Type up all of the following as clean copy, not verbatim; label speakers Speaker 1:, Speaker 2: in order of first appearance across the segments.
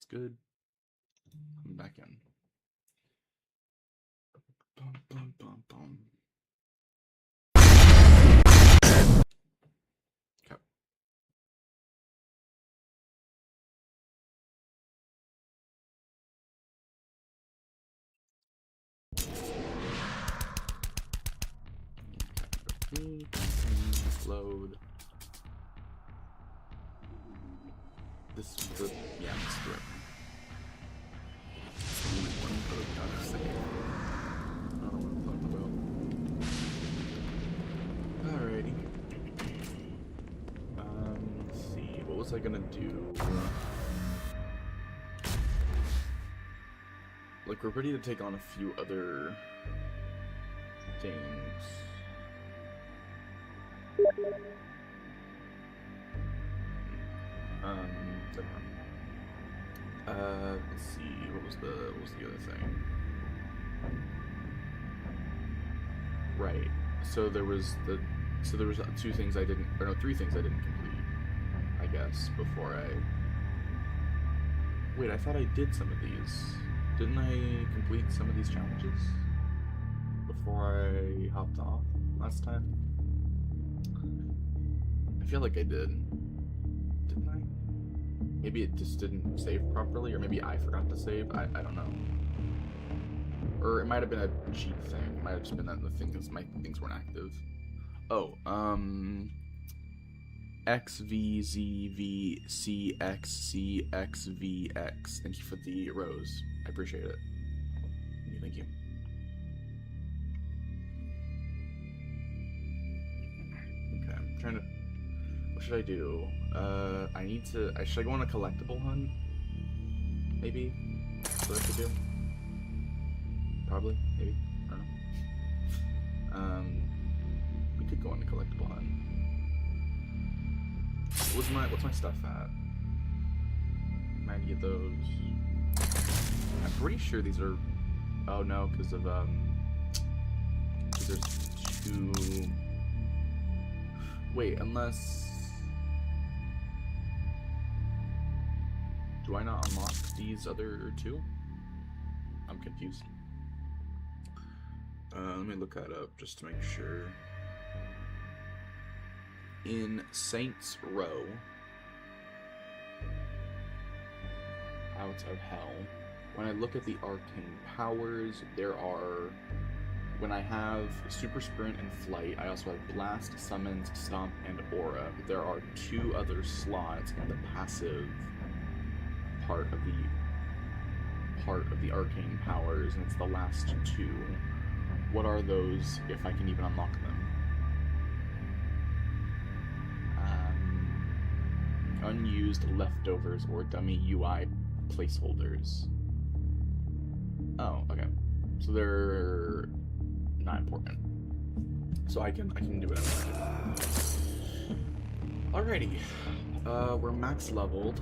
Speaker 1: good. I'm back in. Bum, bum, bum, bum. Okay. Load. This is the this is the right one. One code got saved. I don't know what I'm talking about. Alrighty. Let's see. What was I gonna do? Like, we're ready to take on a few other things. Let's see, what was the other thing? Right. So there was two things I didn't, or no, three things I didn't complete, I guess, before I... Wait, I thought I did some of these. Didn't I complete some of these challenges before I hopped off last time? I feel like I did. Didn't I? Maybe it just didn't save properly, or maybe I forgot to save. I don't know. Or it might have been a cheat thing. It might have just been that the things weren't active. Oh, XVZVCXCXVX. Thank you for the rose. I appreciate it. Thank you. Okay, I'm trying to... What should I do? I need to... should I go on a collectible hunt? Maybe? That's what I should do? Probably? Maybe? I don't know. We could go on a collectible hunt. What's my stuff at? Can I get those? I'm pretty sure these are... Oh no, because of, there's two... Wait, unless... Do I not unlock these other two? I'm confused. Let me look that up just to make sure. In Saints Row, Out of Hell, when I look at the arcane powers, there are... When I have Super Sprint and Flight, I also have Blast, Summons, Stomp, and Aura. There are two other slots in the passive part of the arcane powers, and it's the last two. What are those, if I can even unlock them? Unused leftovers or dummy UI placeholders. Oh, okay. So they're not important. So I can do it anyway. Alrighty. We're max leveled.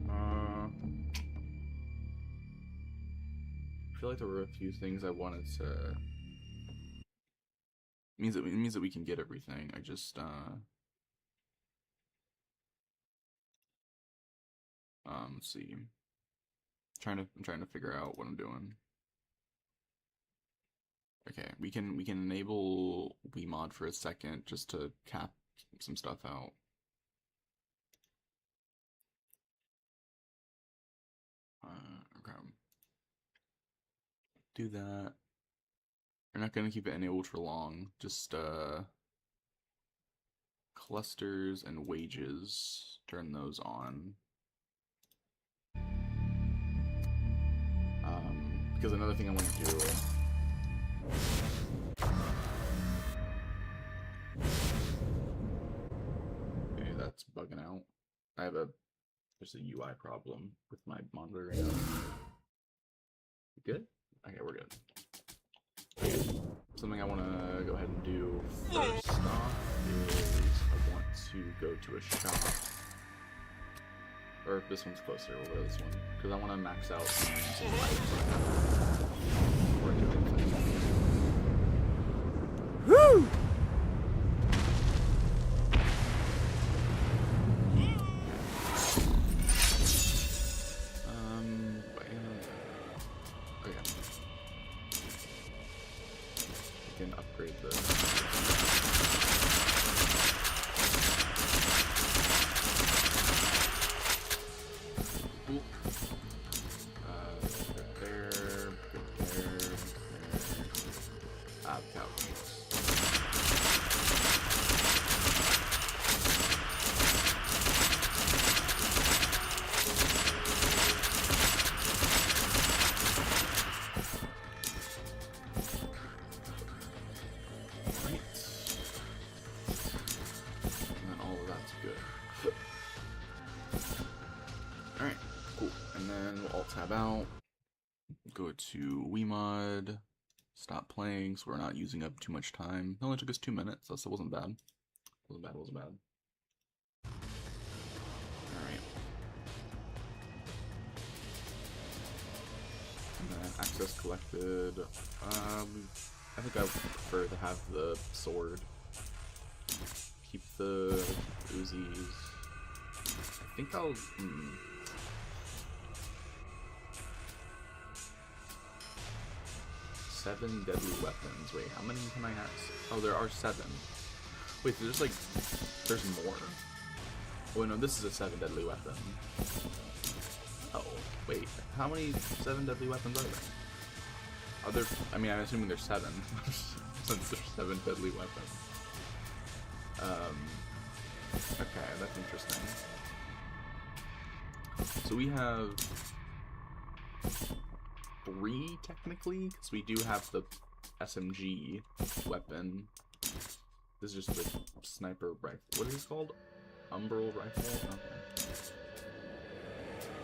Speaker 1: I feel like there were a few things I wanted to... It means that we can get everything. I just let's see. I'm trying to figure out what I'm doing. Okay, we can enable Wiimod for a second just to cap some stuff out. Okay. Do that. We're not gonna keep it enabled for long. Just clusters and wages. Turn those on. Because another thing I want to do. Okay, that's bugging out. There's a UI problem with my monitor. Good? Okay, we're good. Something I want to go ahead and do first off is I want to go to a shop. Or if this one's closer, we'll go to this one. Because I want to max out some items. Woo! then we'll alt tab out, go to WeMod, stop playing so we're not using up too much time. It only took us 2 minutes, so it wasn't bad. Wasn't bad. Alright. And then access collected. I think I would prefer to have the sword. Keep the Uzis. I think I'll... 7 deadly weapons. Wait, how many can I have? Oh, there are 7. Wait, there's like... There's more. Oh, no, this is a 7 deadly weapon. Oh, wait. How many 7 deadly weapons are there? Are there... I mean, I'm assuming there's 7. Since there's 7 deadly weapons. Okay, that's interesting. So we have 3 technically, because we do have the SMG weapon. This is just a sniper rifle. What is this called? Umbral rifle?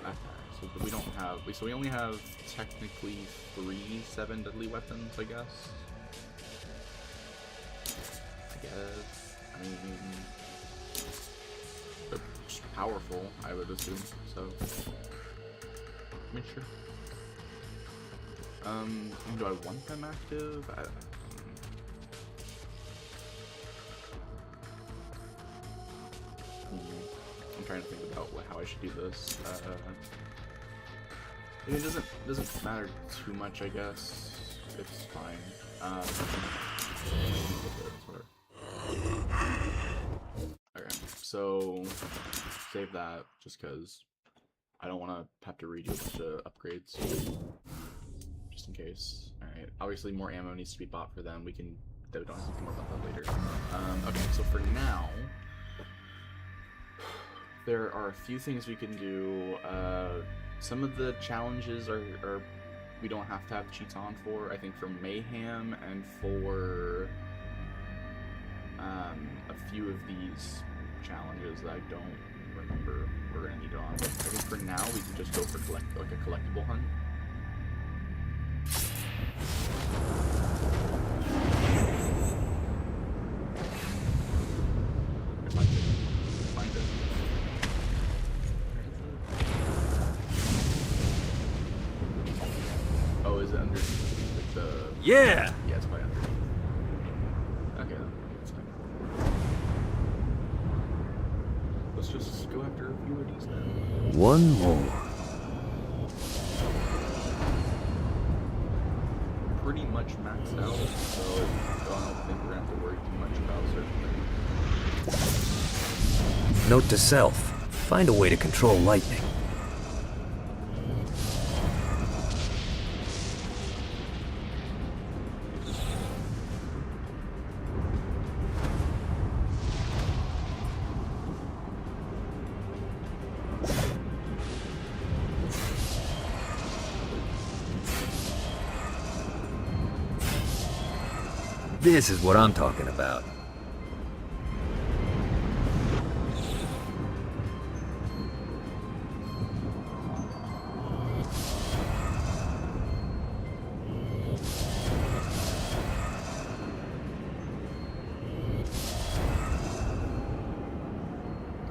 Speaker 1: Okay, so we don't have... So we only have technically 3 7 deadly weapons, I guess. I mean... They're just powerful, I would assume, so... I mean, sure. Do I want them active? I'm trying to think about how I should do this. I mean, it doesn't matter too much, I guess. It's fine. Okay, so save that just because I don't want to have to redo a bunch of upgrades. Just in case. Alright, obviously more ammo needs to be bought for them. We don't have to think more about that later. Okay, so for now, there are a few things we can do. Some of the challenges are we don't have to have cheats on for. I think for Mayhem and for a few of these challenges that I don't remember we're gonna need it on. I think for now we can just go for a collectible hunt. Find it. Oh, is it under like the...
Speaker 2: Yeah!
Speaker 1: Yeah, it's probably under. Okay, that's fine. Let's just go after a few of these then.
Speaker 2: One more.
Speaker 1: Pretty much maxed out, so I don't think we're gonna have to worry too much about certain things.
Speaker 2: Note to self, find a way to control lightning. This is what I'm talking about.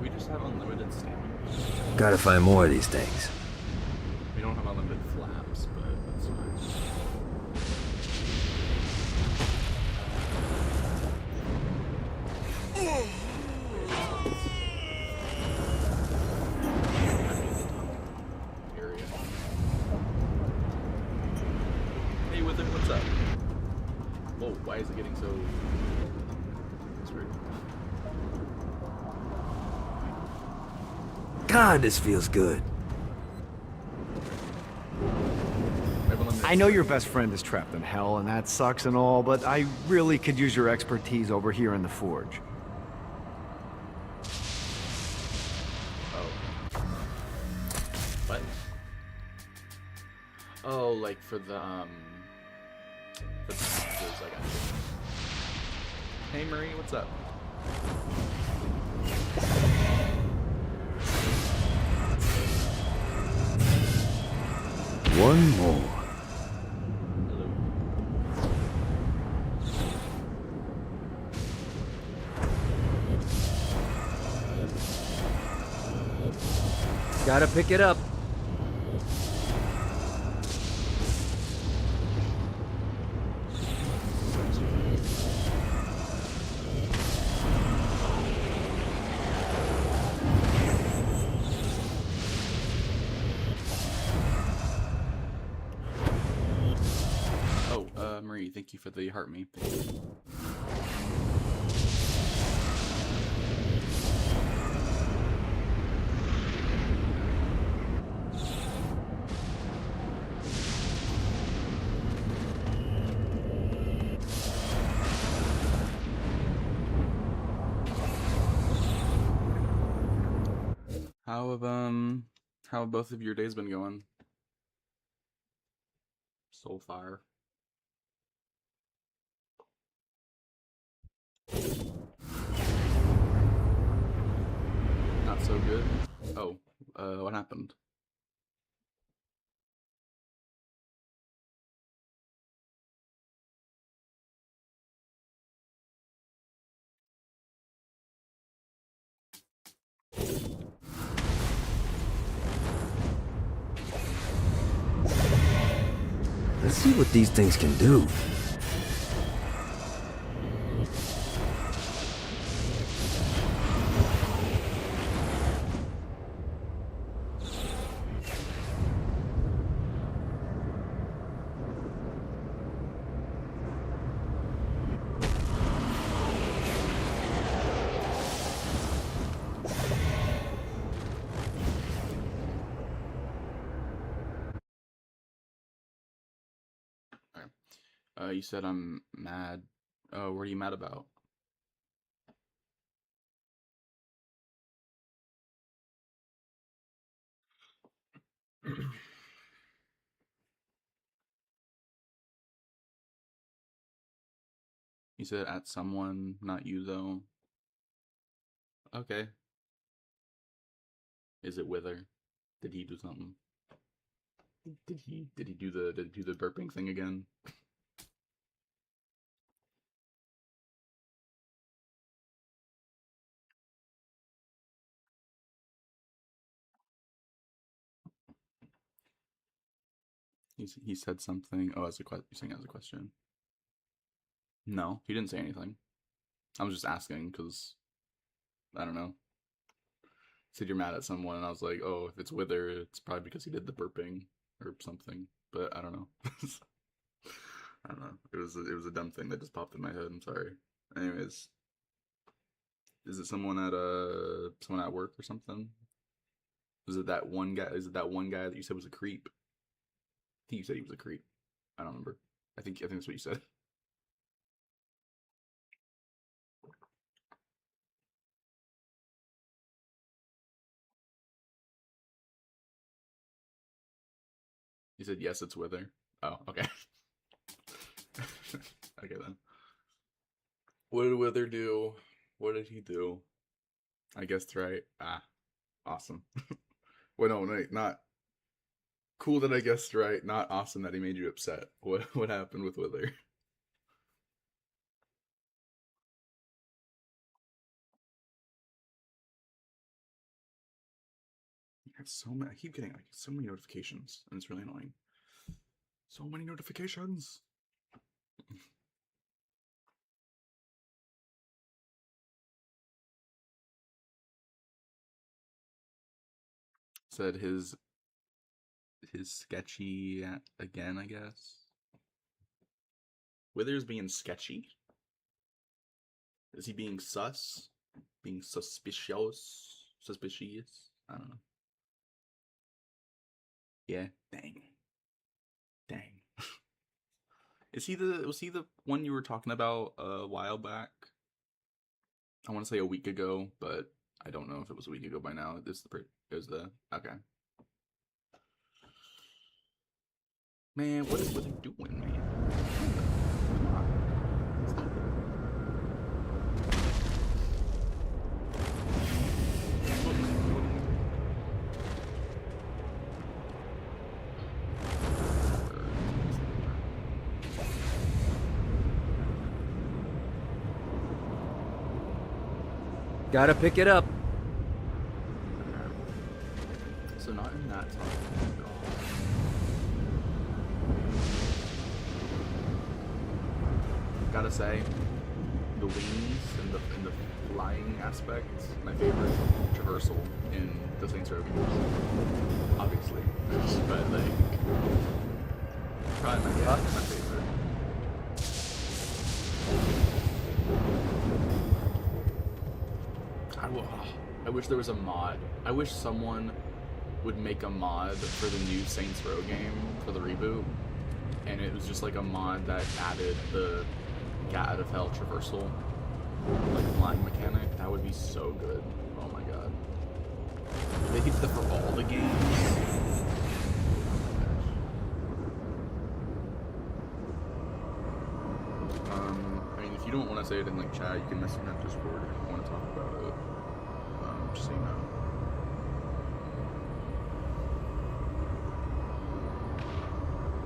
Speaker 1: We just have unlimited stamina.
Speaker 2: Gotta find more of these things.
Speaker 1: We don't have unlimited flaps, but that's fine. Hey, Wither, what's up? Whoa, why is it getting so... That's weird.
Speaker 2: God, this feels good.
Speaker 3: I know your best friend is trapped in hell, and that sucks and all, but I really could use your expertise over here in the Forge.
Speaker 1: Oh. What? Oh, like for the challenges, I got you. Hey Marie, what's up?
Speaker 2: one more.
Speaker 1: Hello.
Speaker 2: Gotta pick it up.
Speaker 1: Marie, thank you for the heart me. How have both of your days been going? Soulfire. Not so good. Oh, what happened?
Speaker 2: Let's see what these things can do.
Speaker 1: You said I'm mad. Oh, what are you mad about? You said at someone, not you though. Okay. Is it Wither? Did he do something? Did he do the burping thing again? He said something. Oh, as a question. You're saying as a question. No, he didn't say anything. I was just asking because I don't know. Said you're mad at someone, and I was like, oh, if it's Wither, it's probably because he did the burping or something. But I don't know. I don't know. It was a dumb thing that just popped in my head. I'm sorry. Anyways, is it someone at work or something? Is it that one guy? Is it that one guy that you said was a creep? I think you said he was a creep. I don't remember. I think that's what you said. You said yes, it's Wither. Oh, okay. Okay then. What did Wither do? What did he do? I guessed right. Ah, awesome. Well, no, wait, not cool that I guessed right. Not awesome that he made you upset. What happened with Wither? I have so many. I keep getting like so many notifications, and it's really annoying. So many notifications. Said his sketchy again, I guess. Wither's being sketchy. Is he being sus? Being suspicious? Suspicious? I don't know. Yeah. Dang. Dang. Was he the one you were talking about a while back? I want to say a week ago, but I don't know if it was a week ago by now. Okay. Man, what are they doing, man? Come on.
Speaker 2: Gotta pick it up.
Speaker 1: So not in that time. Gotta say, the wings and the flying aspect, my favorite traversal in the Saints Row games. Obviously, but like probably my favorite. I wish there was a mod. I wish someone would make a mod for the new Saints Row game for the reboot, and it was just like a mod that added the Get Out of Hell traversal, like flying mechanic. That would be so good. Oh my god. They did that for all the games. I mean, if you don't want to say it in like chat, you can message me on Discord if you want to talk about it. Just so you know.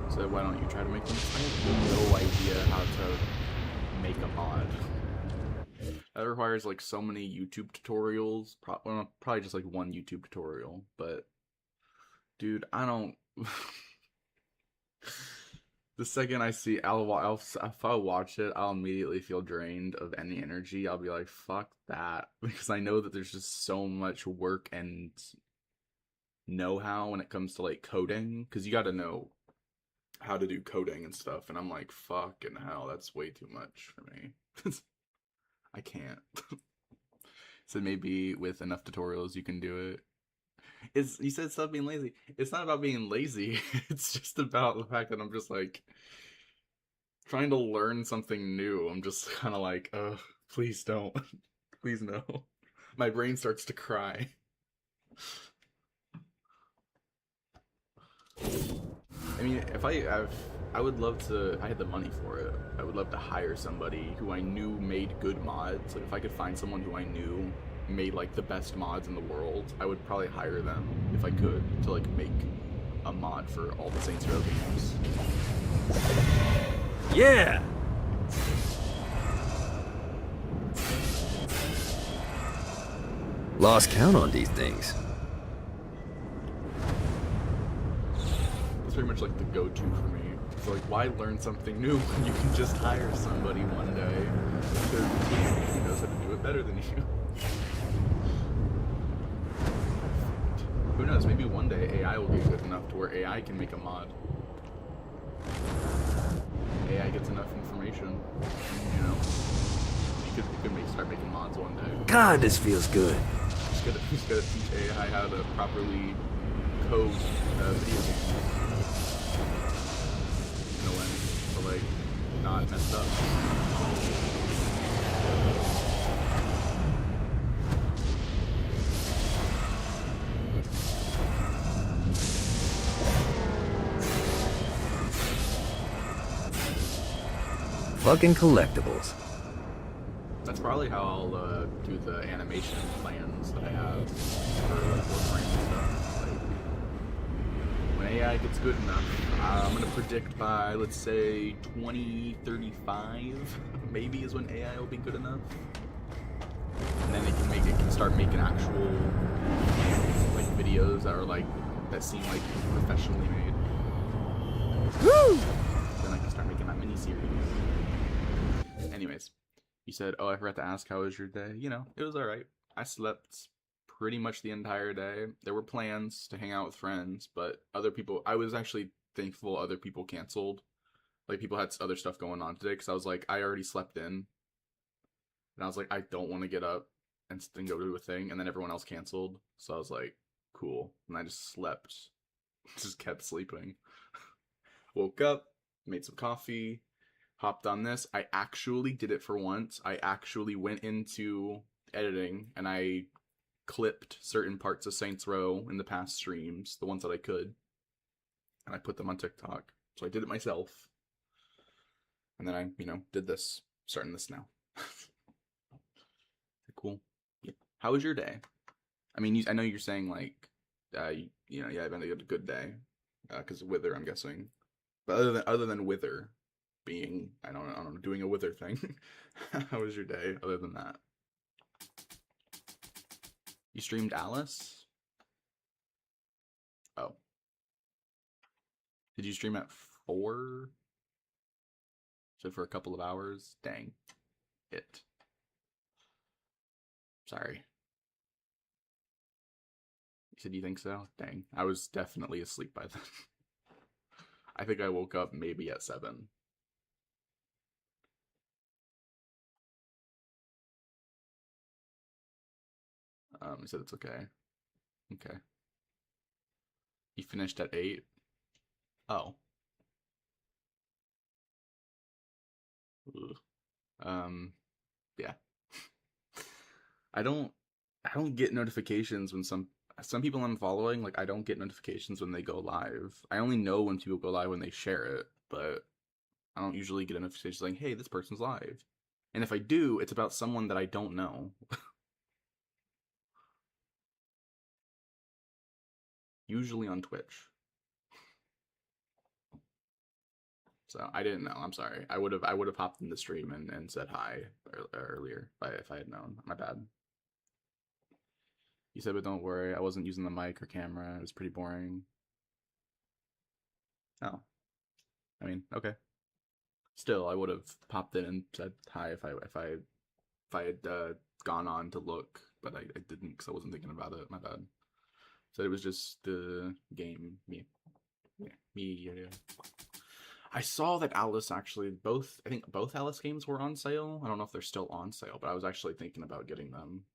Speaker 1: So why don't you try to make them? I have no idea how to make a mod. That requires like so many YouTube tutorials. Probably just like one YouTube tutorial. But dude, I don't. The second I see, if I watch it, I'll immediately feel drained of any energy. I'll be like, fuck that, because I know that there's just so much work and know-how when it comes to like coding. Because you got to know how to do coding and stuff, and I'm like, fucking hell, that's way too much for me. I can't. So maybe with enough tutorials you can do it. You said stop being lazy. It's not about being lazy. It's just about the fact that I'm just like trying to learn something new. I'm just kind of like, please don't. Please no. My brain starts to cry. I mean, I would love to, if I had the money for it, I would love to hire somebody who I knew made good mods. Like, if I could find someone who I knew made, like, the best mods in the world, I would probably hire them, if I could, to, like, make a mod for all the Saints Row games.
Speaker 2: Yeah! Lost count on these things.
Speaker 1: It's pretty much like the go-to for me. It's like, why learn something new when you can just hire somebody one day who knows how to do it better than you? Who knows, maybe one day AI will get good enough to where AI can make a mod. AI gets enough information, you know? You could start making mods one day.
Speaker 2: God, this feels good.
Speaker 1: Just gotta teach AI how to properly code video games. In a way, so like, not messed up.
Speaker 2: Fucking collectibles.
Speaker 1: That's probably how I'll do the animation plans that I have for like Warframe and stuff. Like, when AI gets good enough, I'm gonna predict by, let's say, 2035, maybe is when AI will be good enough. And then it can start making actual like videos that are like that seem like professionally made.
Speaker 2: Woo!
Speaker 1: Then I can start making my mini-series. Anyways, you said, oh, I forgot to ask, how was your day? You know, it was alright. I slept pretty much the entire day. There were plans to hang out with friends, but other people, I was actually thankful other people canceled. Like, people had other stuff going on today, because I was like, I already slept in. And I was like, I don't want to get up and then go to a thing, and then everyone else canceled. So I was like, cool. And I just slept. Just kept sleeping. Woke up, made some coffee, hopped on this. I actually did it for once. I actually went into editing and I clipped certain parts of Saints Row in the past streams, the ones that I could, and I put them on TikTok. So I did it myself. And then I, did this, starting this now. Cool. Yeah. How was your day? I mean, I know you're saying like, yeah, I've had a good day, because of Wither, I'm guessing. But other than Wither being, I don't know, doing a Wither thing. How was your day other than that? You streamed Alice? Oh. Did you stream at 4? So for a couple of hours? Dang. It. Sorry. You said you think so? Dang. I was definitely asleep by then. I think I woke up maybe at 7. He said it's okay. Okay. You finished at 8? Oh. Ugh. Yeah. I don't get notifications when some people I'm following, like I don't get notifications when they go live. I only know when people go live when they share it, but I don't usually get a notification saying, "Hey, this person's live." And if I do, it's about someone that I don't know. Usually on Twitch. So I didn't know. I'm sorry. I would have hopped in the stream and said hi earlier if I had known. My bad. You said, but don't worry, I wasn't using the mic or camera. It was pretty boring. Oh. I mean, okay. Still, I would have popped in and said hi if I had gone on to look, but I didn't because I wasn't thinking about it. My bad. So it was just the game. Me. Yeah. I saw that Alice actually I think both Alice games were on sale. I don't know if they're still on sale, but I was actually thinking about getting them.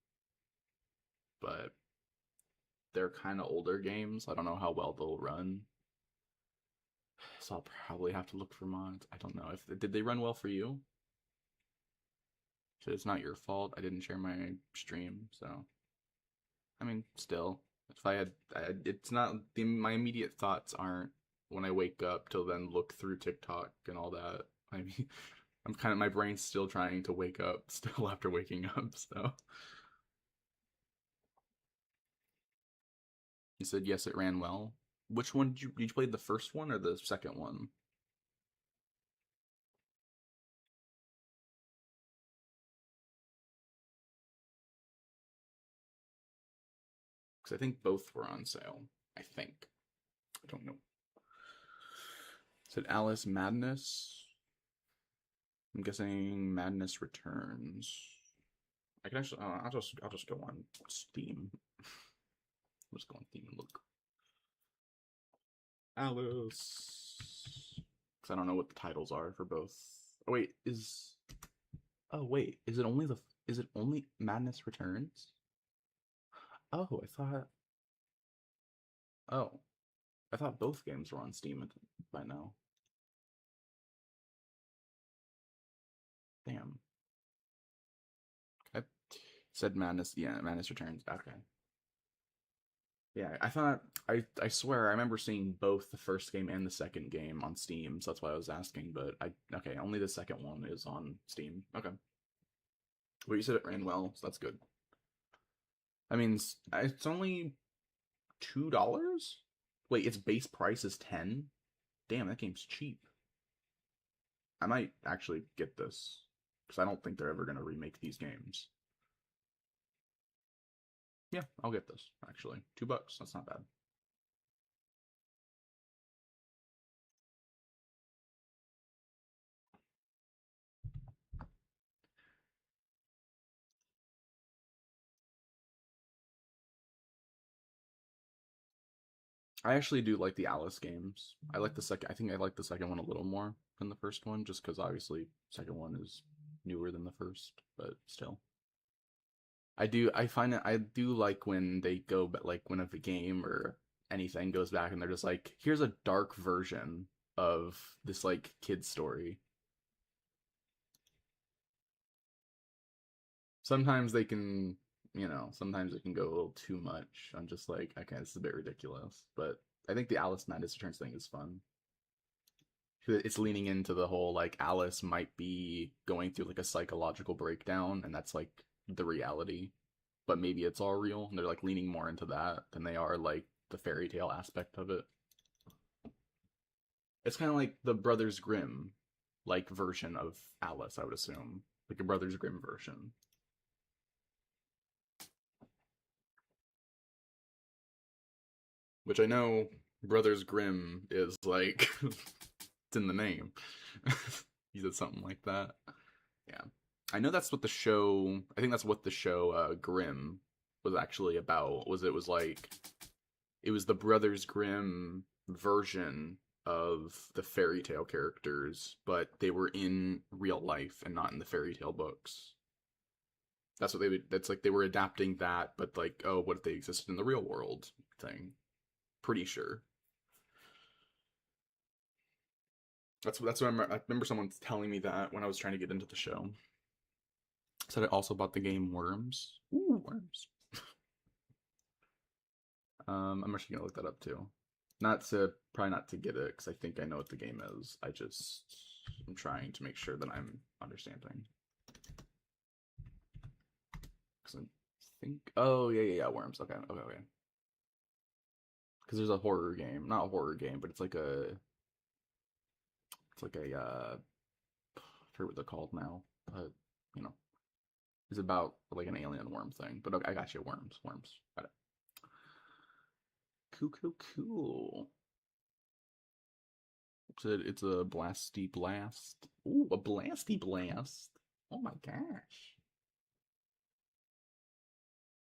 Speaker 1: But they're kind of older games. I don't know how well they'll run. So I'll probably have to look for mods. I don't know did they run well for you? So it's not your fault. I didn't share my stream, so I mean, still, if I had, it's not my immediate thoughts aren't when I wake up till then look through TikTok and all that. I mean, my brain's still trying to wake up still after waking up, so. You said yes, it ran well. Which one did you play the first one or the second one? Because I think both were on sale. I think. I don't know. Said Alice Madness. I'm guessing Madness Returns. I can actually. I'll just go on Steam. I'll just go on Steam and look. Alice. Because I don't know what the titles are for both. Oh wait, is it only Madness Returns? Oh, I thought both games were on Steam by now. Damn. Okay. Said Madness, yeah, Madness Returns. Okay. Yeah, I swear I remember seeing both the first game and the second game on Steam, so that's why I was asking, but okay, only the second one is on Steam. Okay. Well, you said it ran well, so that's good. I mean, it's only $2? Wait, its base price is 10? Damn, that game's cheap. I might actually get this, because I don't think they're ever going to remake these games. Yeah, I'll get this, actually. $2, that's not bad. I actually do like the Alice games. I think I like the second one a little more than the first one, just because obviously second one is newer than the first, but still. I do like when they go, but like when a game or anything goes back and they're just like, here's a dark version of this like kid story. Sometimes they can, sometimes it can go a little too much. I'm just like, okay, this is a bit ridiculous. But I think the Alice Madness Returns thing is fun. It's leaning into the whole like Alice might be going through like a psychological breakdown, and that's like the reality, but maybe it's all real. And they're like leaning more into that than they are like the fairy tale aspect of it. It's kind of like the Brothers Grimm like version of Alice, I would assume, like a Brothers Grimm version. which I know Brothers Grimm is like it's in the name. He said something like that. Yeah, I know that's what the show. I think that's what the show Grimm was actually about. It was like it was the Brothers Grimm version of the fairy tale characters, but they were in real life and not in the fairy tale books. That's what they would. That's like they were adapting that, but like, oh, what if they existed in the real world thing? Pretty sure. That's what I remember someone telling me that when I was trying to get into the show. Said it also about the game Worms. Ooh, Worms. I'm actually gonna look that up too. Probably not to get it because I think I know what the game is. I'm trying to make sure that I'm understanding. Because I think, oh yeah, Worms. Okay. Because there's a horror game, not a horror game, but it's like a I forget what they're called now, but you know, it's about like an alien worm thing. But okay, I got you, Worms, got it. Cool. It's a blasty blast. Ooh, a blasty blast. Oh my gosh.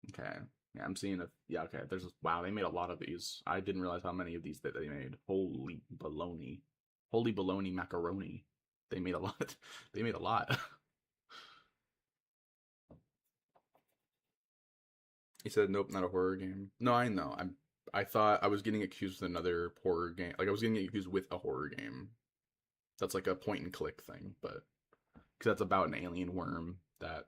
Speaker 1: Okay. Yeah, I'm seeing yeah, okay. Wow, they made a lot of these. I didn't realize how many of these that they made. Holy baloney. Holy baloney macaroni. They made a lot. They made a lot. He said, nope, not a horror game. No, I know. I thought I was getting accused with another horror game. Like I was getting accused with a horror game. That's like a point and click thing, but because that's about an alien worm that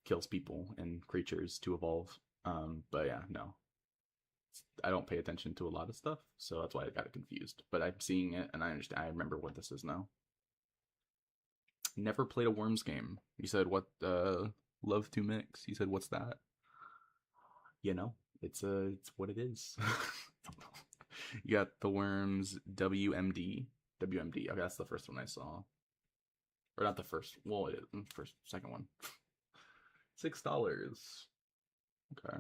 Speaker 1: kills people and creatures to evolve. But yeah, no. I don't pay attention to a lot of stuff, so that's why I got it confused. But I'm seeing it and I understand. I remember what this is now. Never played a Worms game. You said what? Love to Mix. You said what's that? You know, it's what it is. You got the Worms WMD. WMD. Okay, that's the first one I saw. Or not the first. Well, it is. Second one. $6. Okay.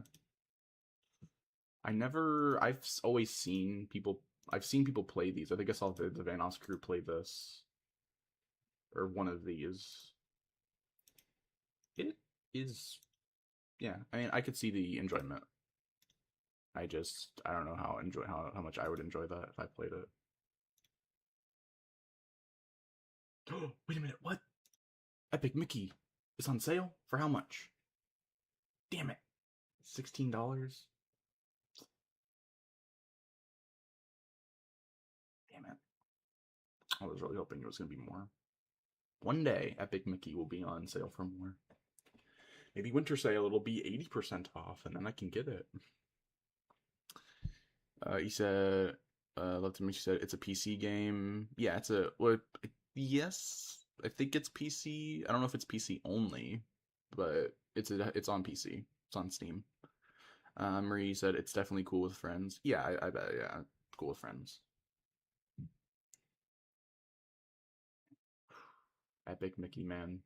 Speaker 1: I've always seen people. I've seen people play these. I think I saw the Vanoss crew play this, or one of these. It is, yeah. I mean, I could see the enjoyment. I don't know how much I would enjoy that if I played it. Wait a minute, what? Epic Mickey is on sale for how much? Damn it, $16. Damn it. I was really hoping it was gonna be more. One day, Epic Mickey will be on sale for more. Maybe winter sale, it'll be 80% off, and then I can get it. He said, love to meet you said it's a PC game. Yeah, yes, I think it's PC. I don't know if it's PC only, but it's on PC. It's on Steam. Marie said it's definitely cool with friends. Yeah, I bet. Yeah, cool with friends. Epic Mickey, man.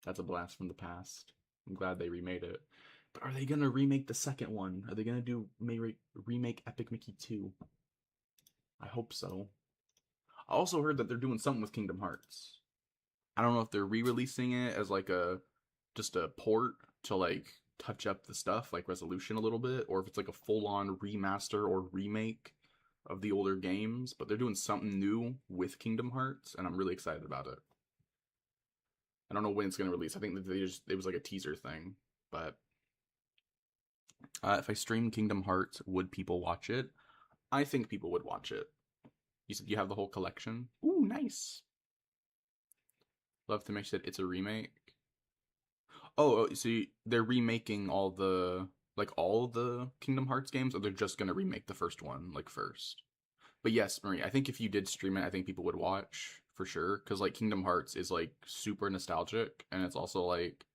Speaker 1: That's a blast from the past. I'm glad they remade it. But are they gonna remake the second one? Are they gonna do remake Epic Mickey 2? I hope so. I also heard that they're doing something with Kingdom Hearts. I don't know if they're re-releasing it as like just a port to like touch up the stuff, like resolution a little bit, or if it's like a full-on remaster or remake of the older games. But they're doing something new with Kingdom Hearts, and I'm really excited about it. I don't know when it's gonna release. I think that it was like a teaser thing, but if I stream Kingdom Hearts, would people watch it? I think people would watch it. You said you have the whole collection? Ooh, nice. Love to make sure that it's a remake. Oh, so they're remaking all the Kingdom Hearts games, or they're just gonna remake the first one, like first? But yes, Marie, I think if you did stream it, I think people would watch for sure, because like Kingdom Hearts is like super nostalgic, and it's also like,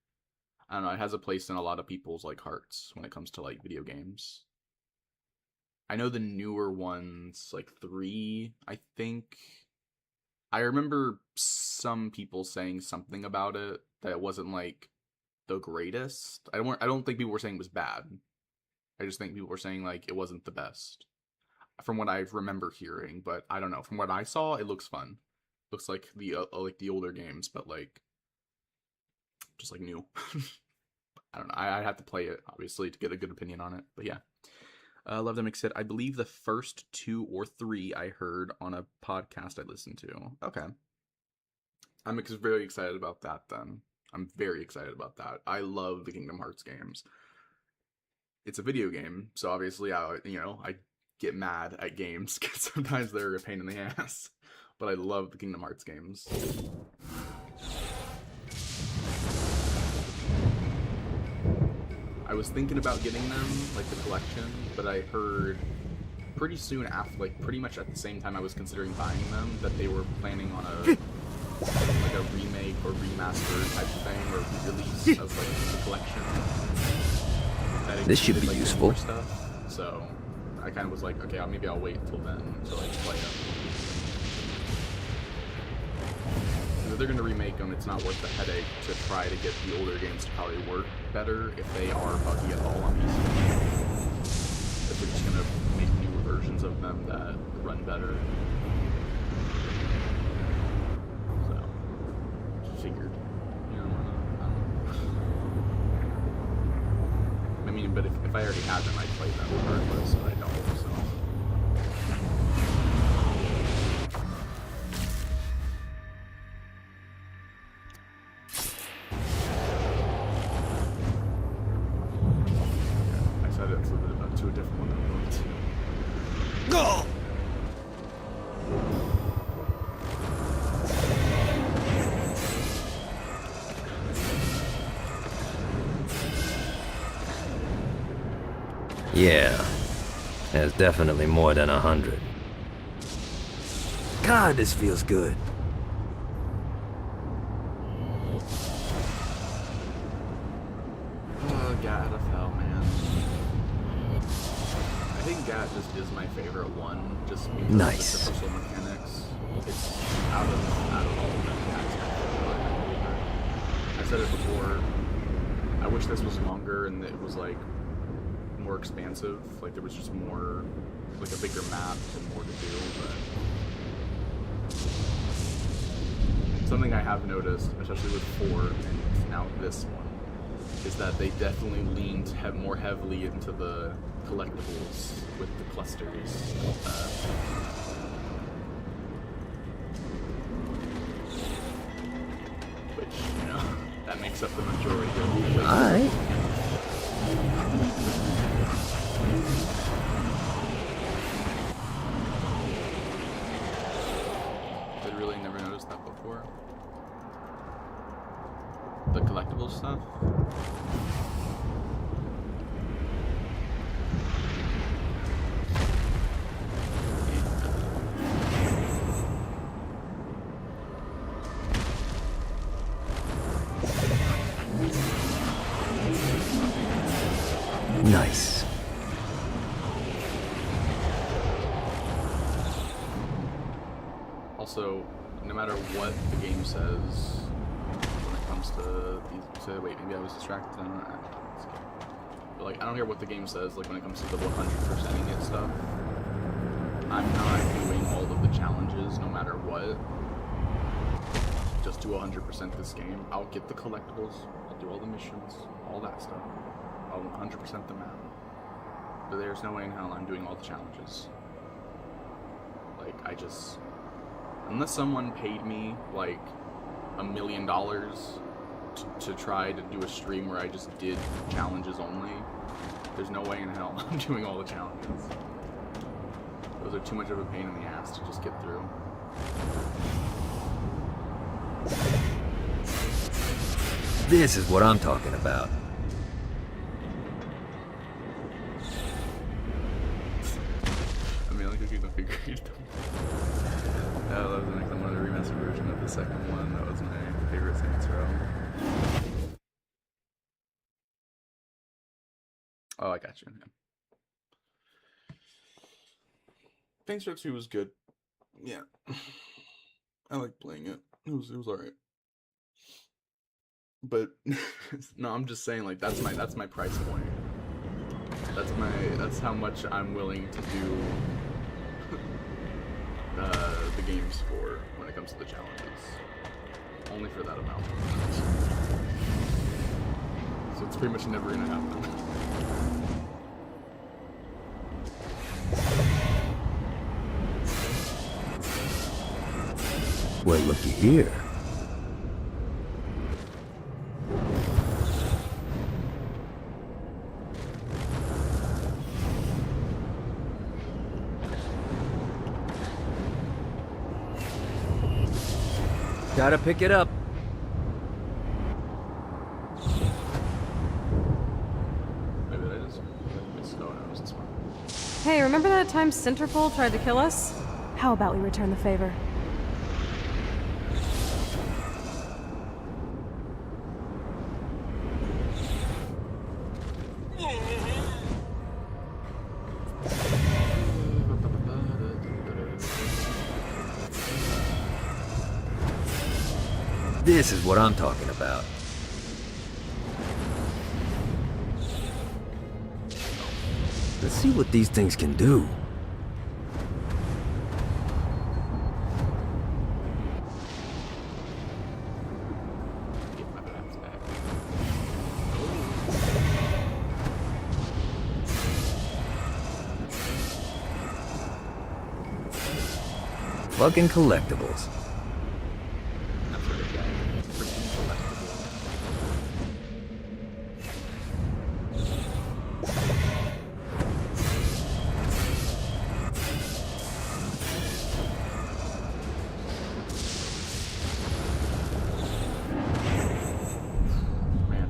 Speaker 1: I don't know, it has a place in a lot of people's like hearts when it comes to like video games. I know the newer ones, like 3, I think. I remember some people saying something about it, that it wasn't like the greatest. I don't think people were saying it was bad. I just think people were saying like it wasn't the best from what I remember hearing, but I don't know. From what I saw, it looks fun. Looks like the older games, but like just like new. I don't know. I have to play it obviously to get a good opinion on it, but yeah. Love Them Said, I believe the first 2 or 3 I heard on a podcast I listened to. Okay. I'm very excited about that then. I'm very excited about that. I love the Kingdom Hearts games. It's a video game, so obviously I get mad at games because sometimes they're a pain in the ass. But I love the Kingdom Hearts games. I was thinking about getting them, like the collection, but I heard pretty soon after, like pretty much at the same time I was considering buying them, that they were planning on a like a remake or remaster type of thing, or release of like the collection.
Speaker 2: This should be
Speaker 1: like,
Speaker 2: useful.
Speaker 1: More stuff. So I kind of was like, okay, maybe I'll wait until then to like play them. If they're going to remake them, it's not worth the headache to try to get the older games to probably work better if they are buggy at all on PC. If they're just going to make newer versions of them that run better. So, figured. You know, I mean, but if I already had them, I'd play them regardless, but I don't, so. To a different one I'm going to.
Speaker 2: Go! Yeah, there's definitely more than 100. God, this feels good.
Speaker 1: Gat out of Hell, man. I think Gat just is my favorite one, just because
Speaker 2: nice.
Speaker 1: Of the social mechanics. It's out of all of them, Gat's my favorite. I said it before, I wish this was longer and it was like more expansive, like there was just more, like a bigger map and more to do, but something I have noticed, especially with 4 and now this one, is that they definitely leaned more heavily into the collectibles with the clusters. Which, you know, that makes up the majority of the
Speaker 2: Alright.
Speaker 1: I really never noticed that before. The collectible stuff.
Speaker 2: Nice.
Speaker 1: Also, no matter what the game says, when it comes to these, wait, maybe I was distracted. I don't know. But like, I don't care what the game says. Like when it comes to the 100%ing it stuff, I'm not doing all of the challenges, no matter what. Just do 100% this game. I'll get the collectibles. I'll do all the missions, all that stuff. I'll 100% the map. But there's no way in hell I'm doing all the challenges. Like, I just... Unless someone paid me, like, $1 million to try to do a stream where I just did challenges only, there's no way in hell I'm doing all the challenges. Those are too much of a pain in the ass to just get through.
Speaker 2: This is what I'm talking about.
Speaker 1: I mean, like, if you don't agree. That was the next one, the remastered version of the second one. That was my favorite Saints Row. Oh, I got you. Yeah. Saints Row 2 was good. Yeah. I liked playing it. It was alright. But no, I'm just saying, like, that's my price point. That's how much I'm willing to do the games for when it comes to the challenges. Only for that amount. So it's pretty much never gonna happen.
Speaker 2: Well, looky here. Gotta pick it up.
Speaker 1: Maybe I just missed. Oh, no, it was this one.
Speaker 4: Hey, remember that time Centerpole tried to kill us? How about we return the favor?
Speaker 2: This is what I'm talking about. Let's see what these things can do.
Speaker 1: Get my bats back.
Speaker 2: Fucking collectibles.
Speaker 1: That's what it got. Freaking collectible. Man,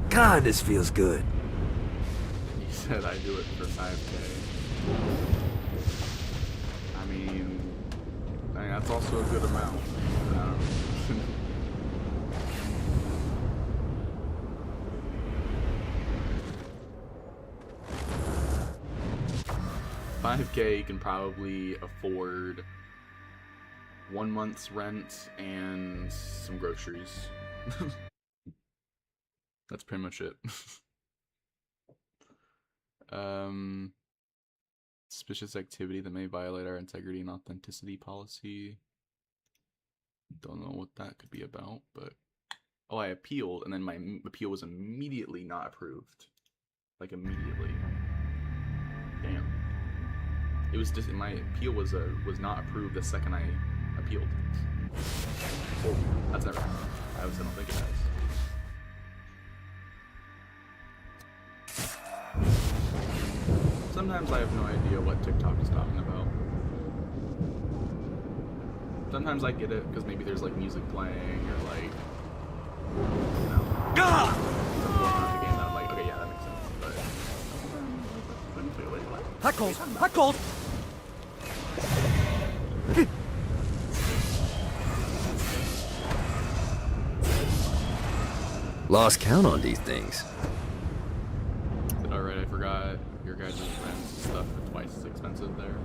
Speaker 2: God, this feels good.
Speaker 1: he said I do it for 5K. I mean, that's also a good amount. 5K can probably afford 1 month's rent and some groceries. That's pretty much it. Suspicious activity that may violate our integrity and authenticity policy. Don't know what that could be about, but oh, I appealed, and then my appeal was immediately not approved. Like immediately. Damn. It was just my appeal was not approved the second I appealed. Oh, that's never happened. I don't think it has. Sometimes I have no idea what TikTok is talking about. Sometimes I get it because maybe there's like music playing or like, you know, something going on in the game that I'm like, okay, yeah, that makes sense. But wait, what?
Speaker 3: Hot cold! Hot cold!
Speaker 2: Lost count on these things.
Speaker 1: Alright, I forgot your guys' rent stuff are twice as expensive there.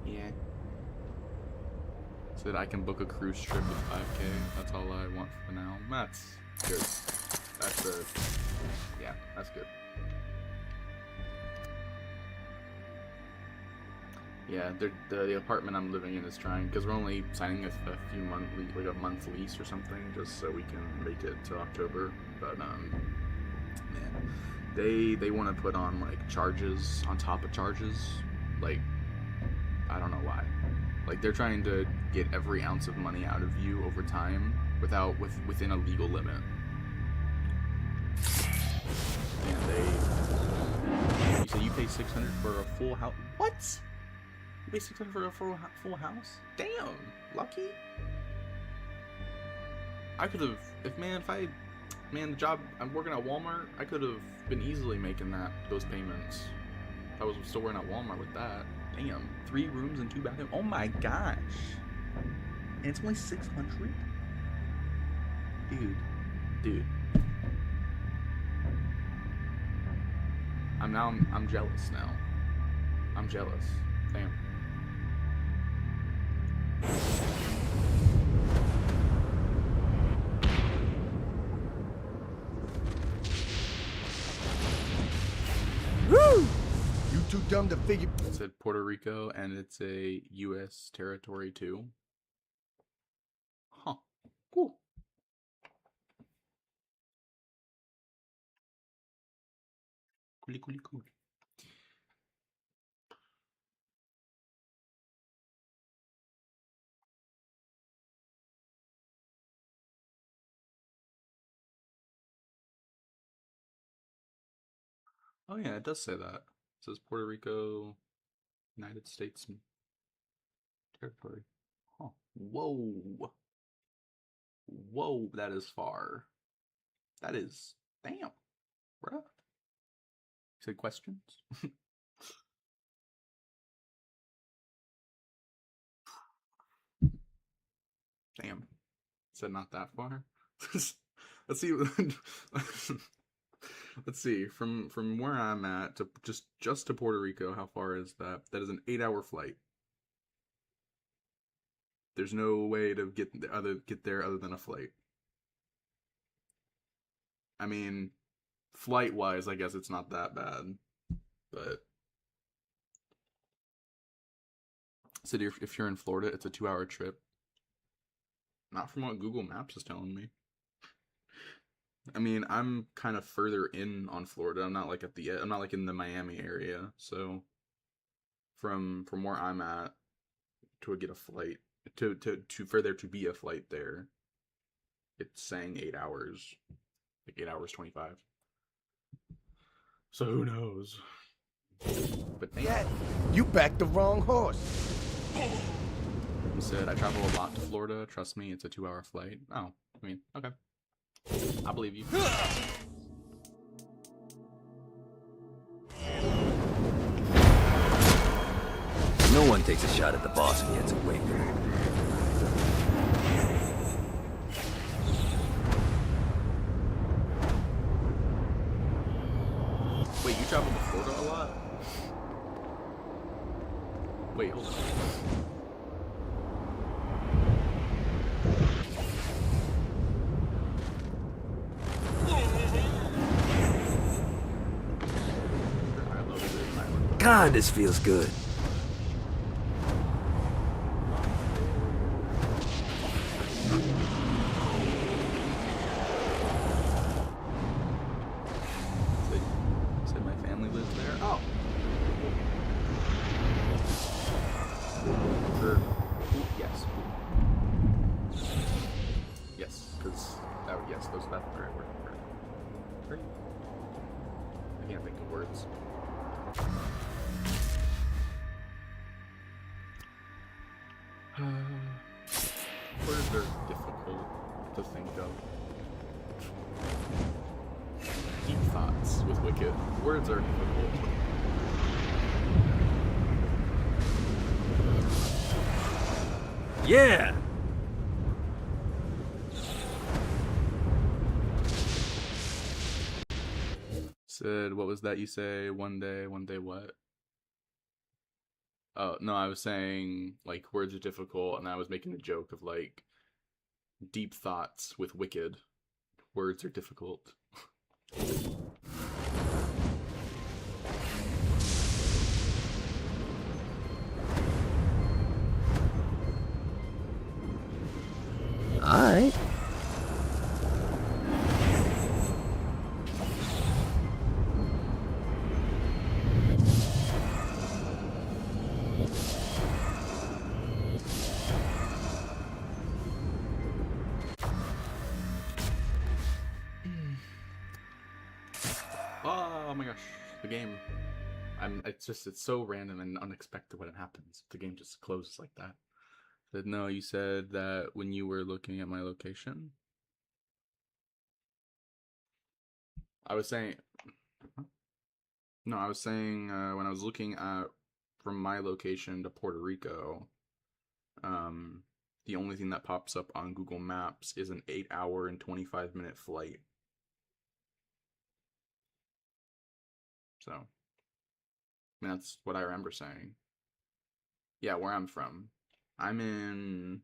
Speaker 1: Yeah. So that I can book a cruise trip with 5K. That's all I want for now. That's good. That's a... yeah, that's good. Yeah, the apartment I'm living in is trying, because we're only signing a few like a month lease or something, just so we can make it to October. But man, they want to put on like charges on top of charges, like I don't know why. Like they're trying to get every ounce of money out of you over time within a legal limit. And you say you pay $600 for a full house? What? You pay $600 for a full house? Damn, lucky. I could have, the job I'm working at Walmart, I could have been easily making those payments. If I was still working at Walmart with that. Damn, 3 rooms and 2 bathrooms. Oh my gosh. And it's only $600. Dude. I'm jealous now. I'm jealous. Damn.
Speaker 5: Woo! You too dumb to figure.
Speaker 1: It said Puerto Rico, and it's a U.S. territory too. Huh. Cool. Cool. Oh yeah, it does say that. It says Puerto Rico, United States territory. Huh. Whoa. Whoa, that is far. That is damn, bruh. You said questions? Damn. Said not that far. Let's see. Let's see. From where I'm at to just to Puerto Rico, how far is that? That is an 8-hour flight. There's no way to get there other than a flight. I mean, flight wise, I guess it's not that bad, but so if you're in Florida, it's a 2-hour trip. Not from what Google Maps is telling me. I mean, I'm kind of further in on Florida. I'm not like I'm not like in the Miami area. So from where I'm at to get a flight to for there to be a flight there, it's saying 8 hours, like 8 hours 25. So who knows? But
Speaker 5: Yeah, you backed the wrong horse.
Speaker 1: He said, I travel a lot to Florida. Trust me, it's a 2-hour flight. Oh, I mean, okay. I believe you.
Speaker 2: No one takes a shot at the boss and gets away with it.
Speaker 1: Wait, you travel to Florida a lot? Wait, hold on.
Speaker 2: God, this feels good.
Speaker 1: Said my family lives there. Oh. Yes. Yes, because yes, that's the right word. Great. I can't think of words. Words are difficult to think of. Deep thoughts with Wicked. Words are difficult.
Speaker 2: Yeah!
Speaker 1: Said, what was that you say? One day what? Oh, no, I was saying, like, words are difficult, and I was making a joke of, like, deep thoughts with Wicked. Words are difficult.
Speaker 2: Alright.
Speaker 1: Oh my gosh, the game. It's so random and unexpected when it happens. The game just closes like that. But no, you said that when you were looking at my location. I was saying, no, I was saying when I was looking at from my location to Puerto Rico, the only thing that pops up on Google Maps is an 8-hour and 25-minute flight. So, I mean, that's what I remember saying. Yeah, where I'm from. I'm in...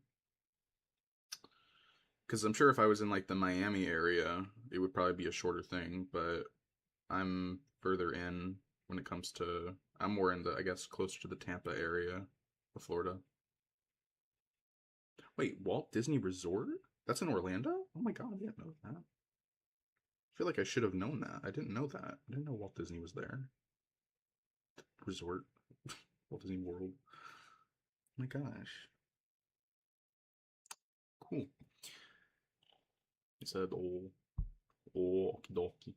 Speaker 1: Because I'm sure if I was in, like, the Miami area, it would probably be a shorter thing, but I'm further in when it comes to... I'm more in the, I guess, closer to the Tampa area of Florida. Wait, Walt Disney Resort? That's in Orlando? Oh my god, I didn't know that. I feel like I should have known that. I didn't know that. I didn't know Walt Disney was there. Resort. Walt Disney World. Oh my gosh. Cool. He said, oh, okie dokie.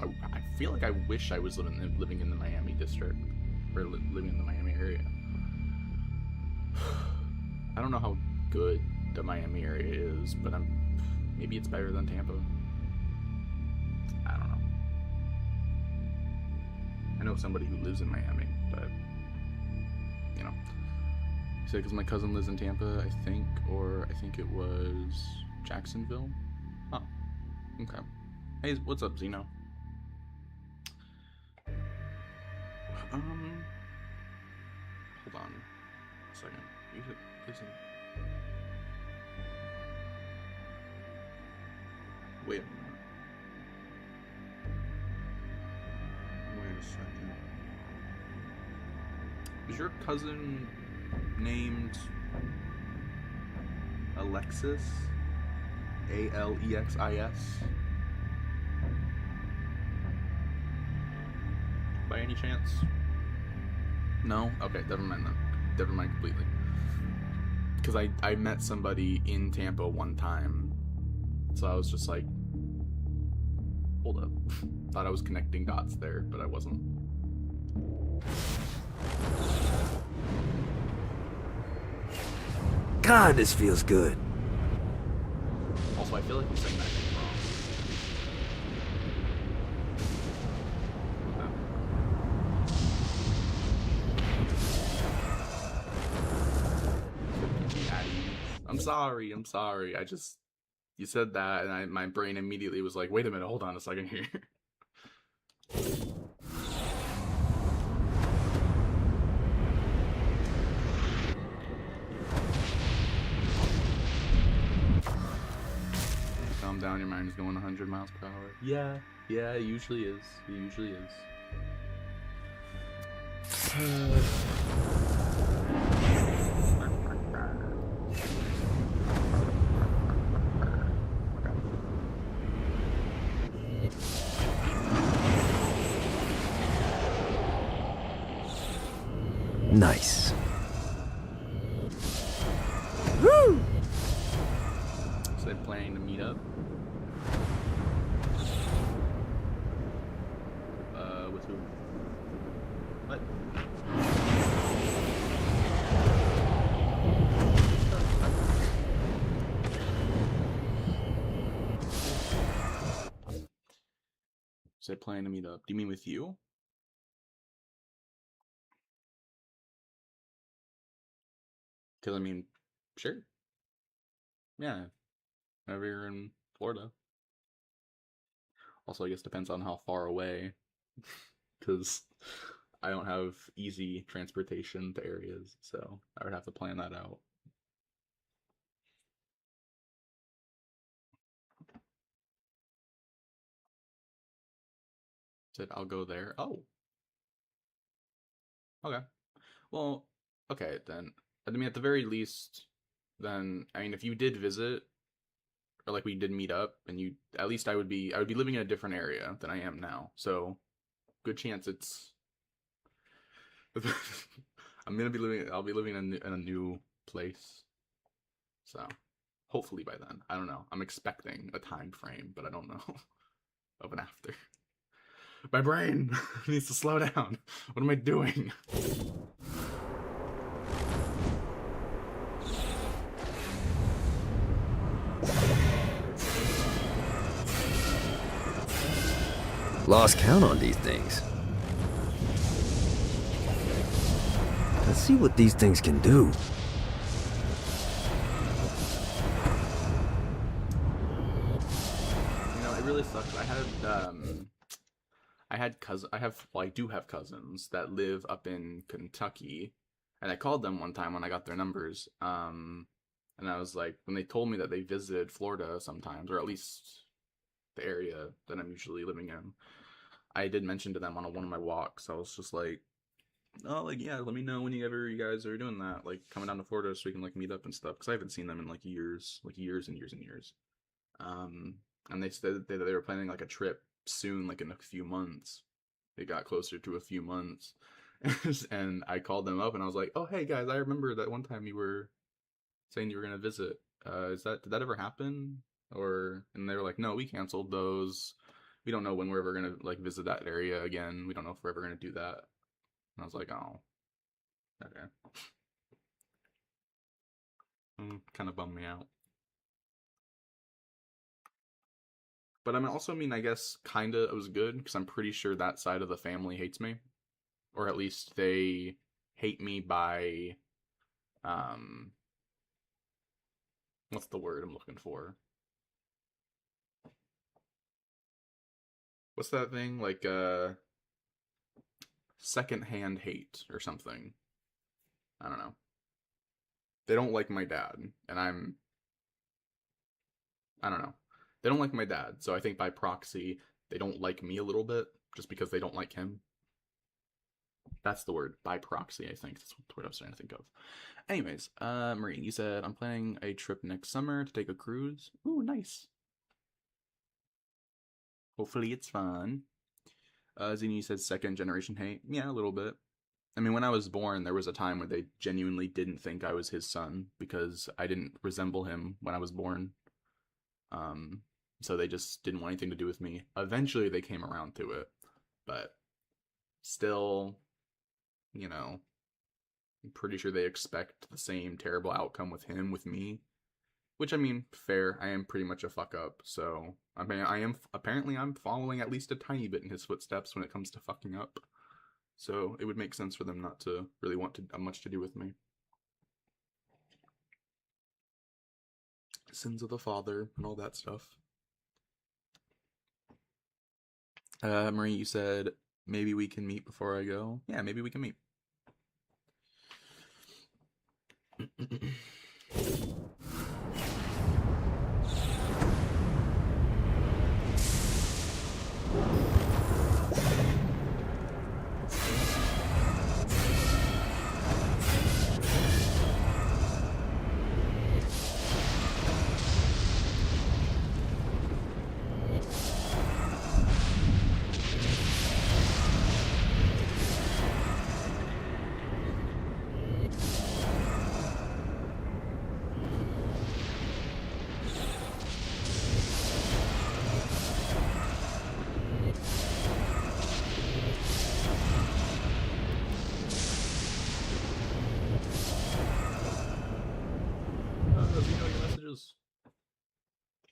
Speaker 1: I feel like I wish I was living in the Miami district, or living in the Miami area. I don't know how good the Miami area is, but maybe it's better than Tampa. I don't know. I know somebody who lives in Miami, but you know. He said because my cousin lives in Tampa, I think it was Jacksonville. Oh, okay. Hey, what's up, Zeno? Hold on a second. Wait a minute. Wait a second. Is your cousin named Alexis? Alexis? By any chance? No? Okay, never mind then. Never mind completely. Because I met somebody in Tampa one time. So I was just like, hold up. Thought I was connecting dots there, but I wasn't.
Speaker 2: God, this feels good.
Speaker 1: Also, I feel like I'm saying that name wrong. I'm sorry. You said that, and my brain immediately was like, wait a minute, hold on a second here. Calm down, your mind is going 100 miles per hour. Yeah, it usually is.
Speaker 2: Nice.
Speaker 1: Woo! So they're planning to meet up. With who? What? So they're planning to meet up. Do you mean with you? Because, I mean, sure. Yeah. Whenever you're in Florida. Also, I guess depends on how far away. Because I don't have easy transportation to areas. So I would have to plan that out. Said I'll go there. Oh. Okay. Well, okay, then. I mean, at the very least, then, I mean, if you did visit, or like we did meet up, and you, at least I would be living in a different area than I am now. So, good chance it's, I'll be living in a new place. So, hopefully by then. I don't know. I'm expecting a time frame, but I don't know of an after. My brain needs to slow down. What am I doing?
Speaker 2: Lost count on these things. Let's see what these things can do.
Speaker 1: You know, it really sucks. I had I do have cousins that live up in Kentucky, and I called them one time when I got their numbers. And I was like, when they told me that they visited Florida sometimes, or at least the area that I'm usually living in, I did mention to them on one of my walks. I was just like, oh, like, yeah, let me know whenever you guys are doing that, like coming down to Florida so we can like meet up and stuff, because I haven't seen them in like years and years and years. And they said that they were planning like a trip soon, like in a few months. It got closer to a few months. And I called them up and I was like, oh, hey guys, I remember that one time you were saying you were going to visit. Did that ever happen? And they were like, no, we canceled those. We don't know when we're ever going to like visit that area again. We don't know if we're ever going to do that. And I was like, oh, okay. Kind of bummed me out. But I guess kind of it was good, because I'm pretty sure that side of the family hates me. Or at least they hate me by, what's the word I'm looking for? What's that thing? Like, secondhand hate or something. I don't know. They don't like my dad, and I don't know. They don't like my dad, so I think by proxy, they don't like me a little bit, just because they don't like him. That's the word, by proxy, I think. That's what I was trying to think of. Anyways, Marine, you said, I'm planning a trip next summer to take a cruise. Ooh, nice. Hopefully it's fun. Zini, you said second generation hate. Yeah, a little bit. I mean, when I was born, there was a time where they genuinely didn't think I was his son, because I didn't resemble him when I was born. So they just didn't want anything to do with me. Eventually they came around to it, but still, you know, I'm pretty sure they expect the same terrible outcome with him, with me. Which, I mean, fair. I am pretty much a fuck up, so I mean, I'm following at least a tiny bit in his footsteps when it comes to fucking up. So it would make sense for them not to really want to much to do with me. Sins of the father and all that stuff. Marie, you said maybe we can meet before I go. Yeah, maybe we can meet.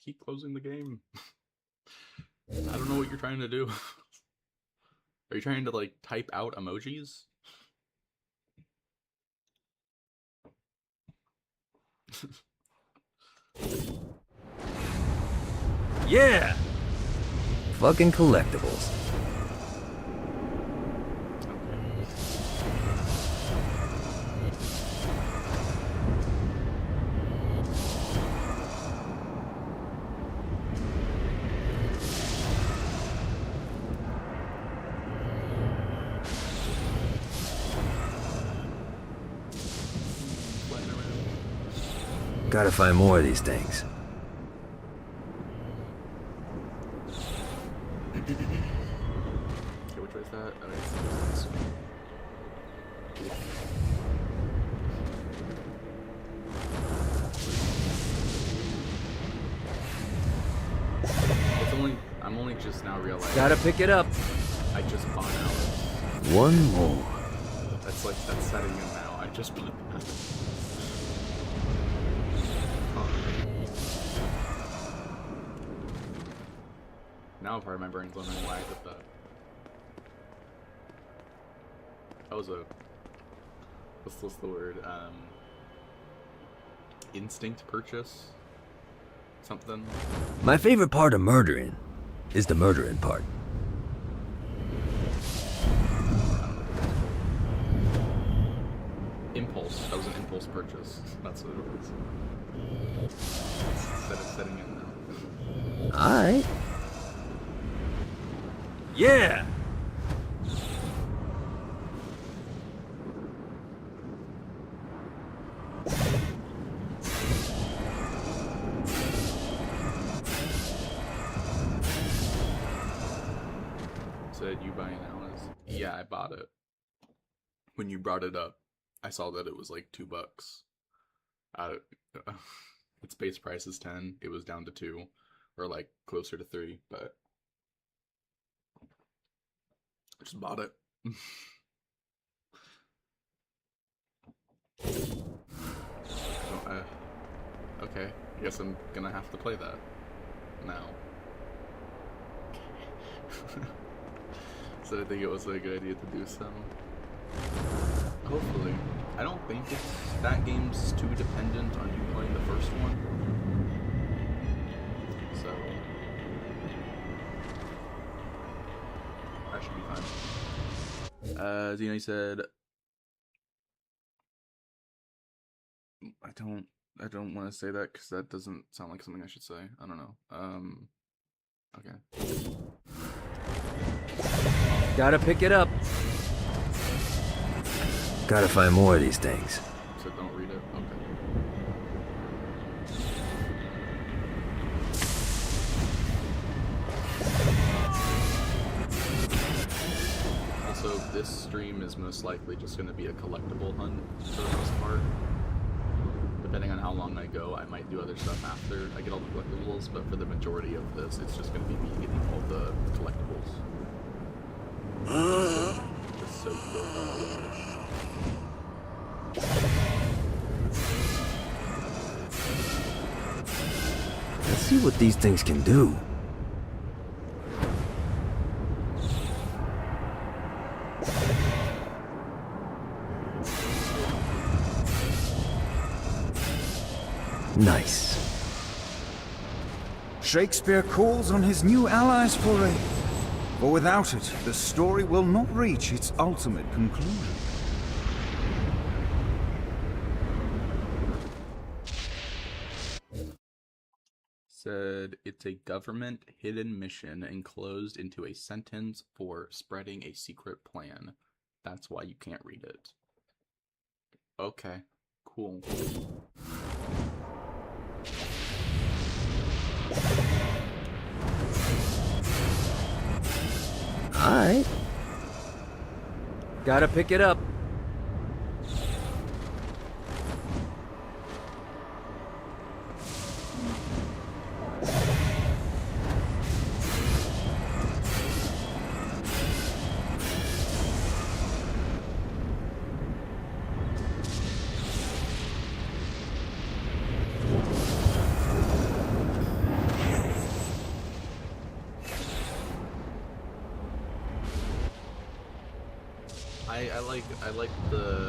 Speaker 1: Keep closing the game. I don't know what you're trying to do. Are you trying to, like, type out emojis?
Speaker 2: Yeah! Fucking collectibles. Gotta find more of these things.
Speaker 1: Okay, which way is that? Oh, it's I'm only just now realizing.
Speaker 2: Gotta pick it up.
Speaker 1: I just bought out.
Speaker 2: One more.
Speaker 1: That's setting in now. I just bought that. Now part of my brain's wondering why I did that. That was what's the word? Instinct purchase? Something?
Speaker 2: My favorite part of murdering is the murdering part.
Speaker 1: That was an impulse purchase. That's what it was. Instead of setting it now.
Speaker 2: Alright. Yeah!
Speaker 1: Said you buying Alice? Yeah, I bought it. When you brought it up, I saw that it was like $2. Its base price is 10. It was down to 2, or like closer to 3, but I just bought it. Okay, I guess I'm gonna have to play that now. So I think it was a good idea to do so. Hopefully. I don't think that game's too dependent on you playing the first one. So that should be fine. Zeno said I don't want to say that because that doesn't sound like something I should say. I don't know. Okay.
Speaker 2: Gotta pick it up. Gotta find more of these things.
Speaker 1: So don't read it? Okay. Also, this stream is most likely just going to be a collectible hunt for the most part. Depending on how long I go, I might do other stuff after I get all the collectibles, but for the majority of this, it's just going to be me getting all the collectibles. Just so good.
Speaker 2: Let's see what these things can do. Nice.
Speaker 6: Shakespeare calls on his new allies for aid. For without it, the story will not reach its ultimate conclusion.
Speaker 1: Said it's a government hidden mission enclosed into a sentence for spreading a secret plan. That's why you can't read it. Okay, cool.
Speaker 2: Alright. Gotta pick it up.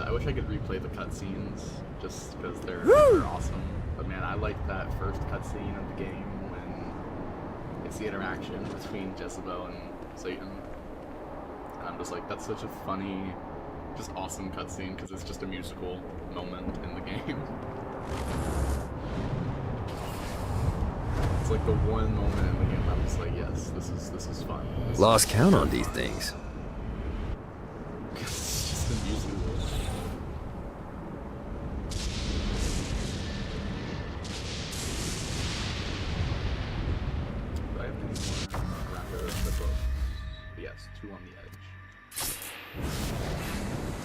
Speaker 1: I wish I could replay the cutscenes just because they're awesome. But man, I like that first cutscene of the game when it's the interaction between Jezebel and Satan. And I'm just like, that's such a funny, just awesome cutscene because it's just a musical moment in the game. It's like the one moment in the game I'm just like, yes, this is fun.
Speaker 2: Lost count on these things.
Speaker 1: It's just the musical. Do I have any more around the book? Yes, 2 on the edge.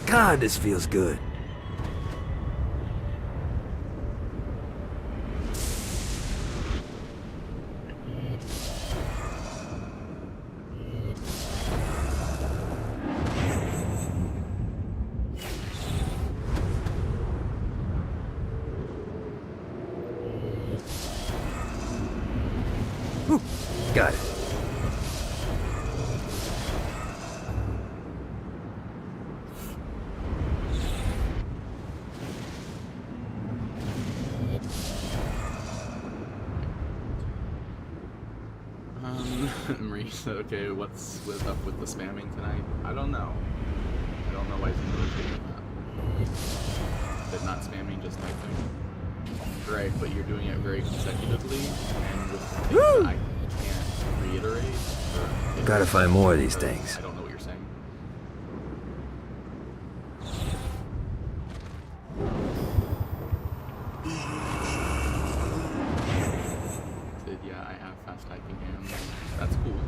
Speaker 2: God, this feels good. Got it.
Speaker 1: Marisa, okay, what's up with the spamming tonight? I don't know. I don't know why he's doing that. That not spamming, just typing. Right, but you're doing it very consecutively, and with things that I can't reiterate.
Speaker 2: Gotta find more of these things.
Speaker 1: I don't know what you're saying. Said, yeah, I have fast typing hands. That's cool.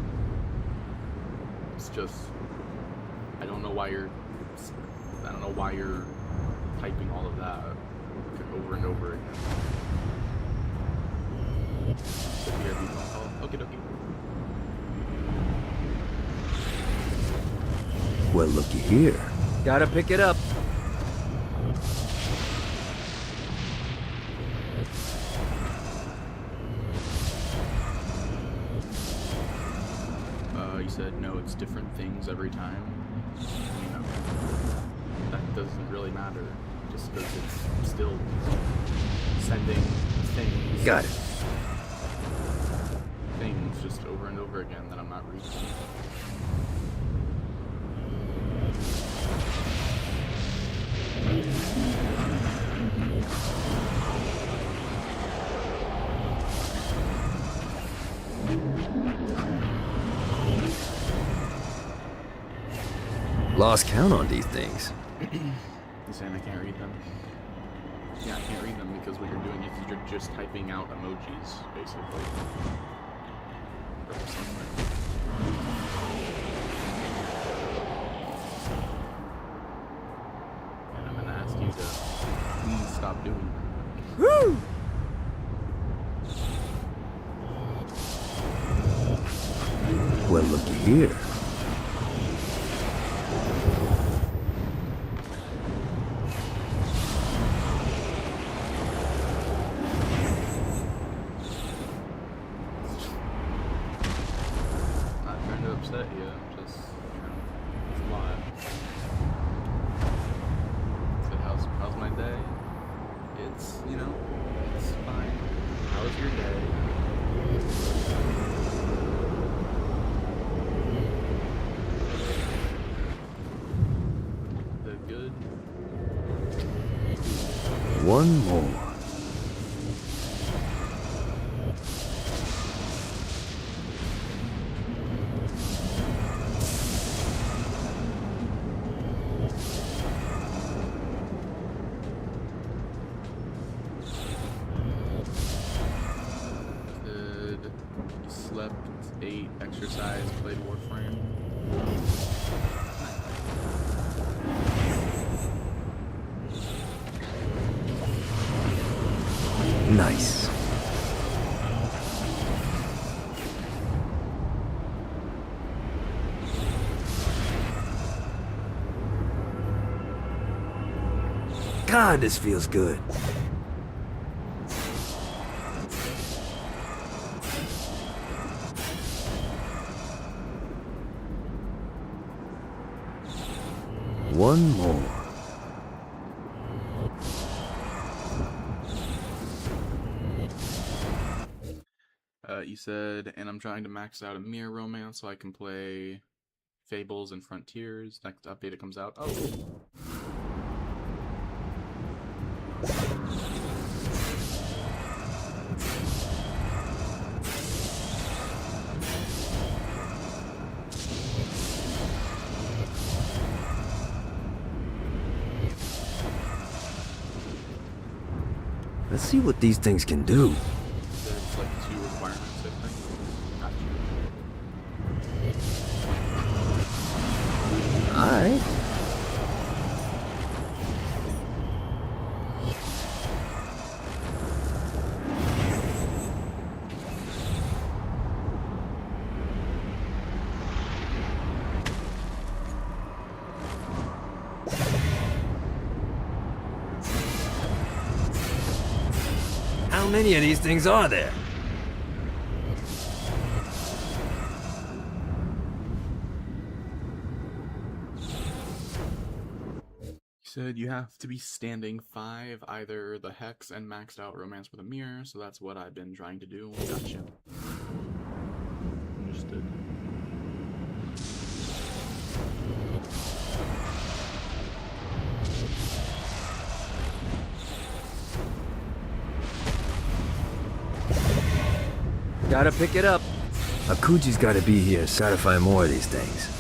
Speaker 1: It's just, I don't know why you're typing all of that over and over again. So BRB phone call. Okie dokie.
Speaker 2: Well, looky here. Gotta pick it up.
Speaker 1: You said no, it's different things every time. You know, that doesn't really matter, just because it's still sending things.
Speaker 2: Got it.
Speaker 1: Things just over and over again that I'm not reading.
Speaker 2: Lost count on these things.
Speaker 1: You're saying I can't read them? Yeah, I can't read them because what you're doing is you're just typing out emojis, basically. Or something. And I'm gonna ask you to please stop doing that.
Speaker 2: Woo! Well, looky here.
Speaker 1: Not trying to upset you, I'm just, you know, it's a lot. So how's my day? It's, you know, it's fine. How was your day? The good?
Speaker 2: One more.
Speaker 1: Good. You slept, ate, exercised, played Warframe.
Speaker 2: Nice. God, this feels good. One more.
Speaker 1: You said, and I'm trying to max out a Mirror Romance so I can play Fables and Frontiers. Next update it comes out. Oh.
Speaker 2: Let's see what these things can do.
Speaker 1: There's like 2 requirements, I think. Gotcha.
Speaker 2: Alright. How many of these things are there?
Speaker 1: You said you have to be standing 5, either the Hex and maxed out Romance with a Mirror, so that's what I've been trying to do. Gotcha. Understood.
Speaker 2: Gotta pick it up. Akuji's gotta be here to certify more of these things.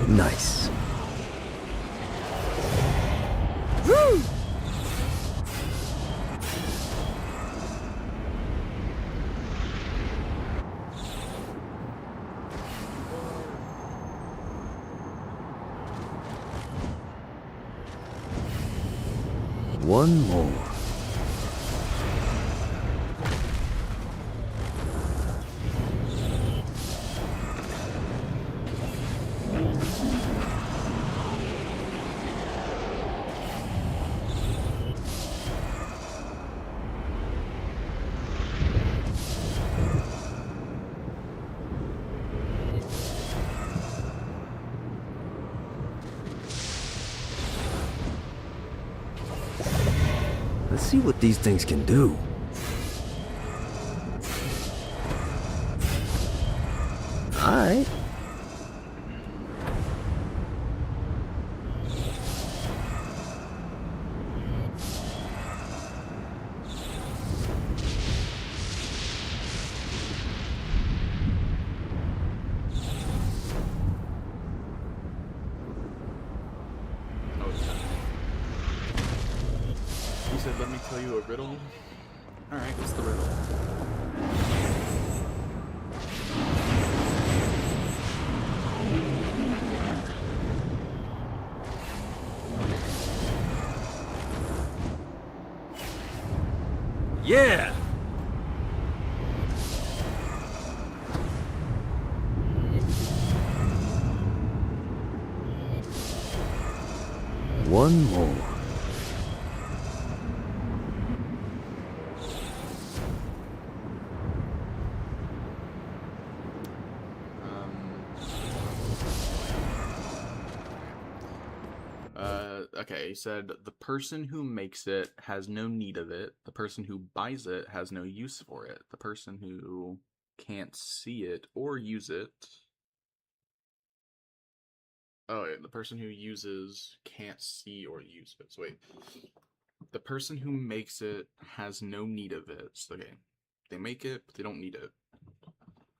Speaker 2: Nice. Woo! One more. Let's see what these things can do. Alright.
Speaker 1: You said, let me tell you a riddle? Alright, what's the riddle?
Speaker 2: Yeah! One more.
Speaker 1: Okay, he said the person who makes it has no need of it. The person who buys it has no use for it. The person who can't see it or use it. Oh, wait, the person who uses can't see or use it. So wait, the person who makes it has no need of it. So, okay, they make it, but they don't need it.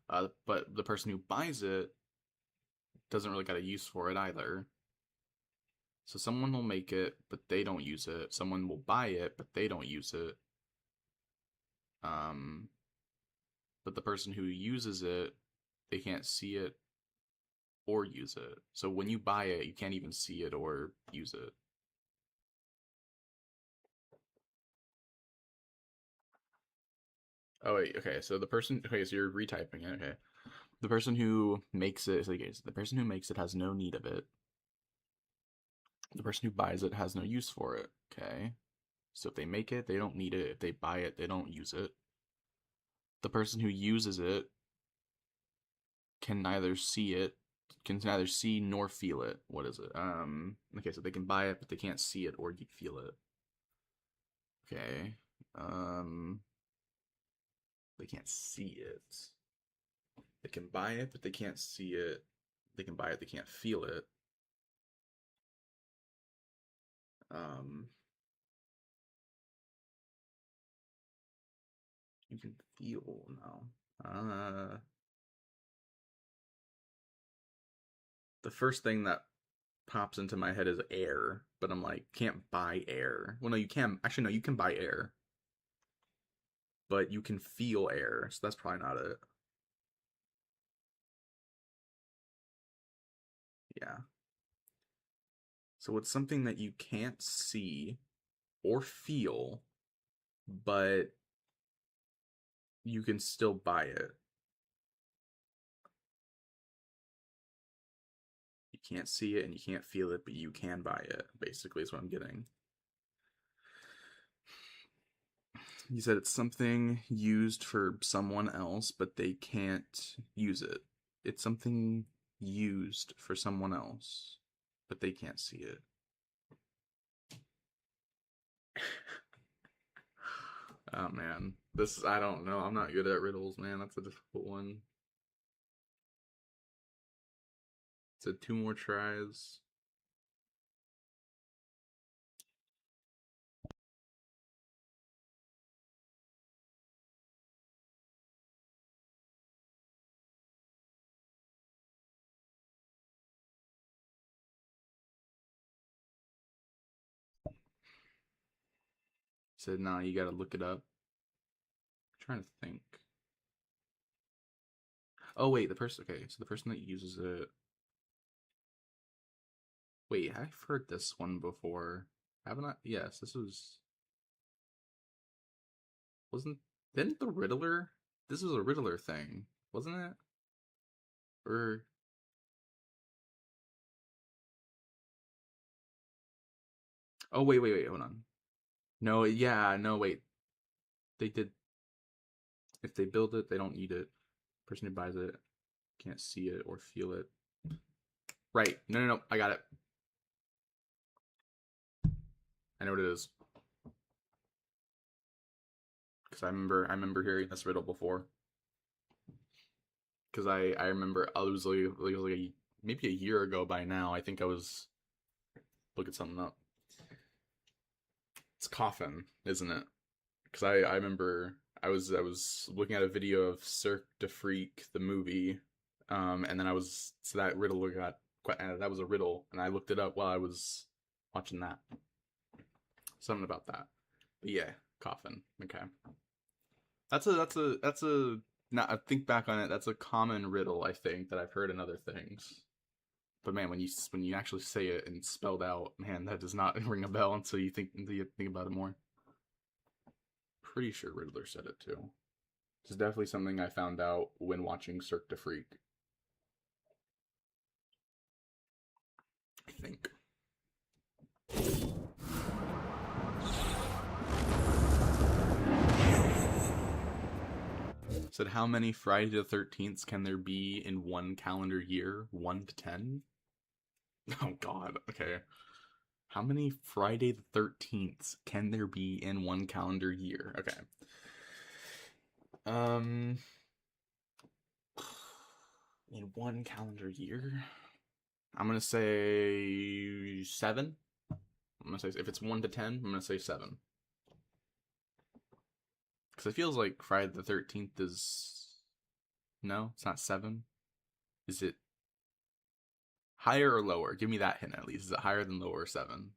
Speaker 1: But the person who buys it doesn't really got a use for it either. So someone will make it, but they don't use it. Someone will buy it, but they don't use it. But the person who uses it, they can't see it or use it. So when you buy it, you can't even see it or use it. Oh wait, okay. So okay, so you're retyping it. Okay, the person who makes it, so okay, so the person who makes it has no need of it. The person who buys it has no use for it. Okay, so if they make it, they don't need it. If they buy it, they don't use it. The person who uses it can neither see nor feel it. What is it? Okay, so they can buy it, but they can't see it or feel it. Okay. They can't see it. They can buy it, but they can't see it. They can buy it, they can't feel it. You can feel now. The first thing that pops into my head is air, but I'm like, can't buy air. Well, no, you can. Actually, no, you can buy air. But you can feel air, so that's probably not it. Yeah. So it's something that you can't see or feel, but you can still buy it. You can't see it and you can't feel it, but you can buy it, basically, is what I'm getting. He said it's something used for someone else, but they can't use it. It's something used for someone else, but they can't see it. Oh man, this, I don't know. I'm not good at riddles, man. That's a difficult one. So 2 more tries. Said, nah, you gotta look it up. I'm trying to think. Oh wait, the person, okay, so the person that uses it. Wait, I've heard this one before. Haven't I? Yes, this was, didn't the Riddler? This was a Riddler thing, wasn't it? Or oh wait, hold on. No, yeah, no, wait. They did. If they build it, they don't need it. Person who buys it can't see it or feel it. Right. No. I got it. I know what it is. Because I remember hearing this riddle before. Because I remember I was like maybe a year ago by now. I think I was looking something up. It's Coffin, isn't it? Because I remember I was looking at a video of Cirque du Freak the movie, and then so that riddle got quite, that was a riddle, and I looked it up while I was watching that. Something about that, but yeah, Coffin. Okay, that's a not, I think back on it. That's a common riddle, I think, that I've heard in other things. But man, when you actually say it and spelled out, man, that does not ring a bell until you think about it more. Pretty sure Riddler said it too. It's definitely something I found out when watching Cirque du Freak. I think. Said, how many Friday the 13th can there be in one calendar year? 1 to 10? Oh god, okay. How many Friday the 13th can there be in one calendar year? Okay. In one calendar year? I'm gonna say 7. I'm gonna say, if it's 1 to 10, I'm gonna say 7. Because it feels like Friday the 13th is... No, it's not 7. Is it higher or lower? Give me that hint at least. Is it higher than lower 7?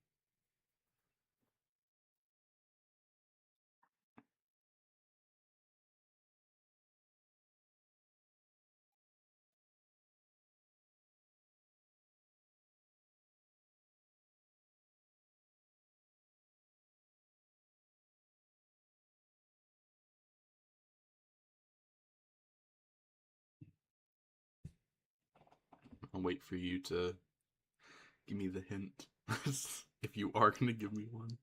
Speaker 1: I'll wait for you to give me the hint. If you are going to give me one.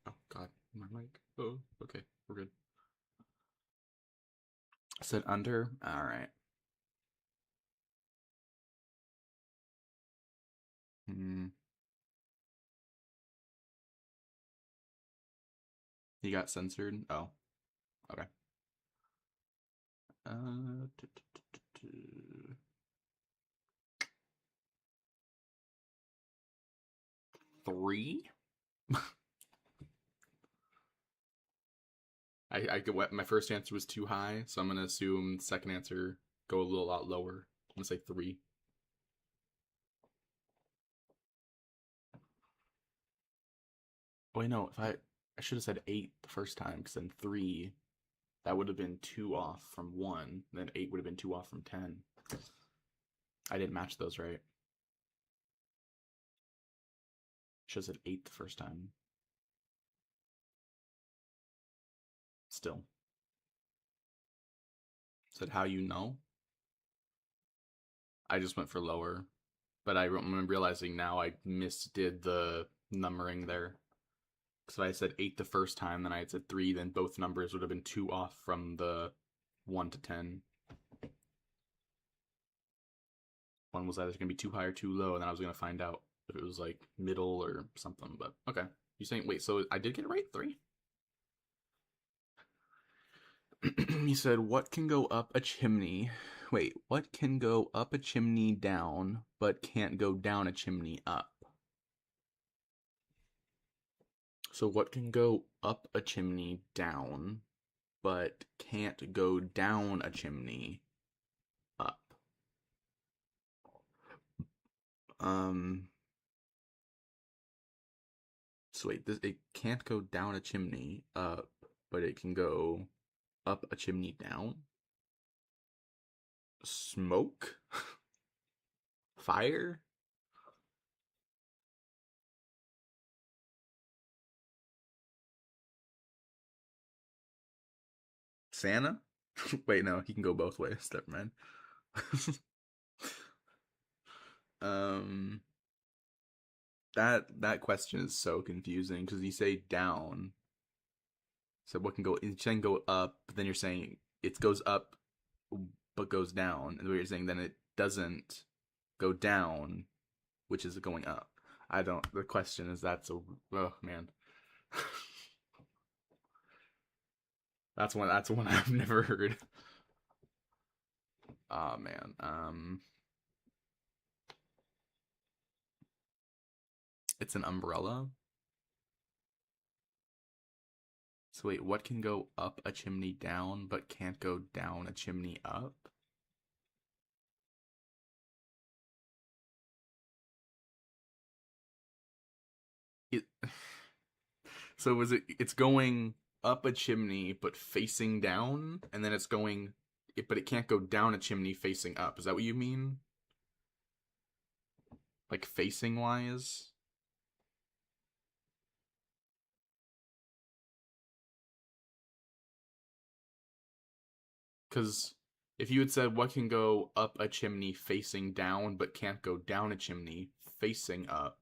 Speaker 1: Oh god, my mic. Oh, okay, we're good. I said under? Alright. He got censored? Oh. Okay. Uh, 3? I get what my first answer was too high, so I'm gonna assume the second answer go a lot lower. I'm gonna say 3. Oh wait, no, if I should have said 8 the first time, because then 3, that would have been 2 off from 1, then 8 would have been 2 off from 10. I didn't match those right. Should have said 8 the first time. Still. Said how you know? I just went for lower. But I'm realizing now I misdid the numbering there. Because if I said 8 the first time, then I had said 3, then both numbers would have been 2 off from the 1 to 10. One was either going to be too high or too low, and then I was going to find out if it was like middle or something. But okay. You're saying, wait, so I did get it right? 3? He said, what can go up a chimney? Wait, what can go up a chimney down, but can't go down a chimney up? So what can go up a chimney down, but can't go down a chimney up? So wait, it can't go down a chimney up, but it can go up a chimney down? Smoke? Fire? Santa? Wait, no, he can go both ways. Never mind. That question is so confusing because you say down. So what can go? You're saying go up, but then you're saying it goes up, but goes down, and what you're saying then it doesn't go down, which is going up. I don't. The question is oh man. That's one I've never heard. Oh man. It's an umbrella. So wait, what can go up a chimney down but can't go down a chimney up? So it's going up a chimney but facing down, and then it's going but it can't go down a chimney facing up. Is that what you mean? Like facing wise? Because if you had said what can go up a chimney facing down but can't go down a chimney facing up,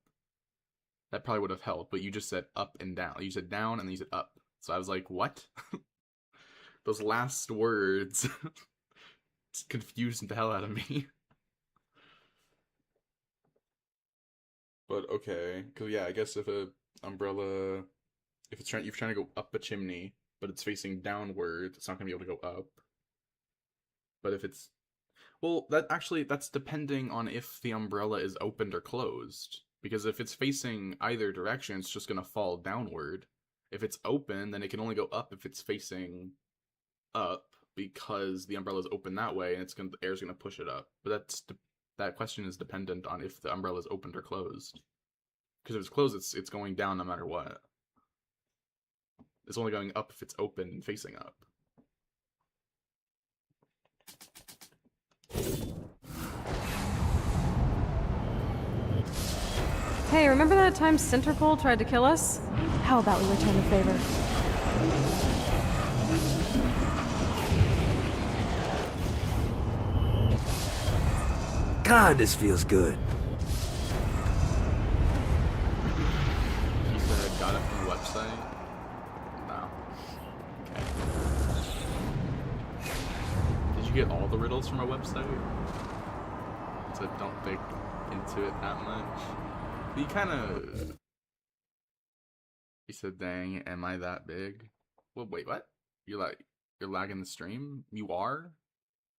Speaker 1: that probably would have helped. But you just said up and down. You said down and then you said up. So I was like, what? Those last words confused the hell out of me. But okay, because yeah, I guess if a umbrella, if you're trying to go up a chimney, but it's facing downward, it's not gonna be able to go up. But if it's, well, that's depending on if the umbrella is opened or closed. Because if it's facing either direction, it's just gonna fall downward. If it's open, then it can only go up if it's facing up, because the umbrella is open that way, and the air's gonna push it up. But that question is dependent on if the umbrella is opened or closed. Because if it's closed, it's going down no matter what. It's only going up if it's open and facing up.
Speaker 4: Hey, remember that time Centerpole tried to kill us? How about we return the favor?
Speaker 2: God, this feels good.
Speaker 1: You said I got it from the website? No. Okay. Did you get all the riddles from our website? So don't dig into it that much. You kind of... He said, dang, am I that big? Well, wait, what? You're lagging the stream? You are?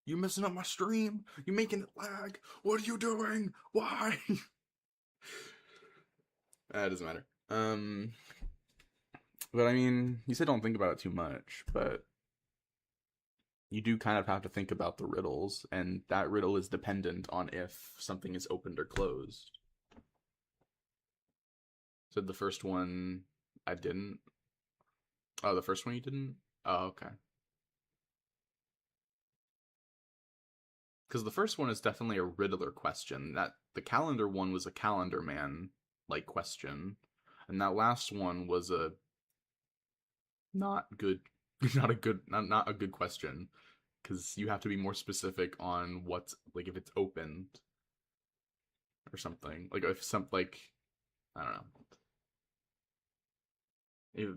Speaker 1: You messing up my stream? You making it lag? What are you doing? Why? It doesn't matter. But I mean, you said don't think about it too much, but you do kind of have to think about the riddles, and that riddle is dependent on if something is opened or closed. So the first one, I didn't. Oh, the first one you didn't? Oh, okay. Because the first one is definitely a Riddler question. The calendar one was a Calendar Man like question, and that last one was not a good question. because you have to be more specific on what's, like, if it's opened or something. Like, if some, like, I don't know.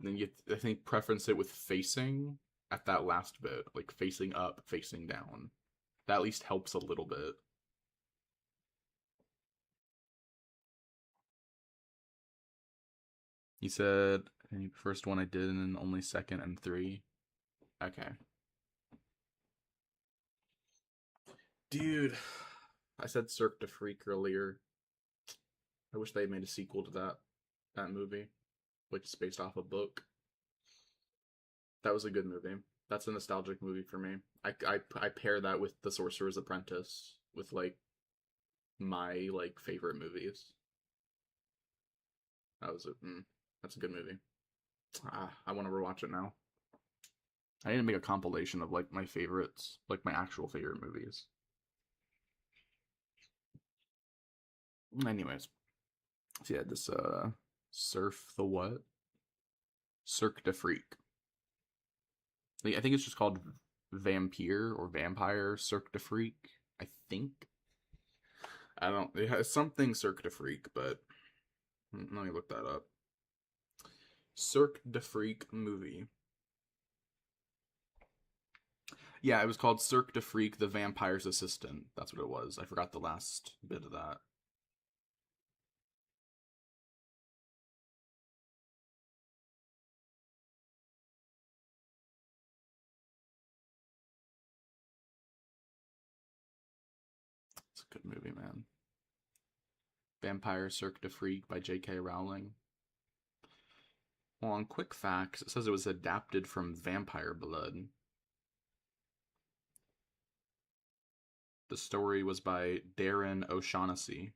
Speaker 1: Then you, I think, preference it with facing at that last bit, like facing up, facing down. That at least helps a little bit. He said, first one I did, and then only second and 3. Okay. Dude, I said Cirque du Freak earlier. I wish they had made a sequel to that movie, which is based off a book. That was a good movie. That's a nostalgic movie for me. I pair that with The Sorcerer's Apprentice, with, like, my, like, favorite movies. That's a good movie. I want to rewatch it now. I need to make a compilation of, like, my favorites, like, my actual favorite movies. Anyways, so yeah, this Surf the what? Cirque du Freak. I think it's just called Vampire or Vampire Cirque du Freak. I think. I don't. It has something Cirque du Freak, but let me look that up. Cirque du Freak movie. Yeah, it was called Cirque du Freak: The Vampire's Assistant. That's what it was. I forgot the last bit of that. It's a good movie, man. Vampire Cirque du Freak by J.K. Rowling. Well, on Quick Facts, it says it was adapted from Vampire Blood. The story was by Darren O'Shaughnessy.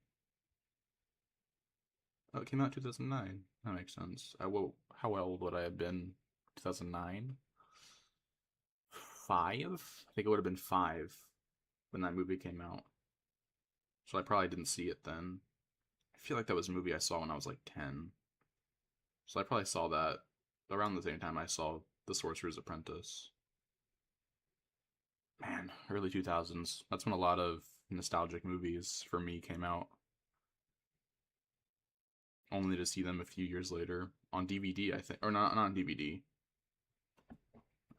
Speaker 1: Oh, it came out in 2009. That makes sense. How old would I have been? 2009? 5? I think it would have been 5 when that movie came out. So I probably didn't see it then. I feel like that was a movie I saw when I was like 10. So I probably saw that around the same time I saw The Sorcerer's Apprentice. Man, early 2000s. That's when a lot of nostalgic movies for me came out. Only to see them a few years later on DVD, I think. Or not on DVD.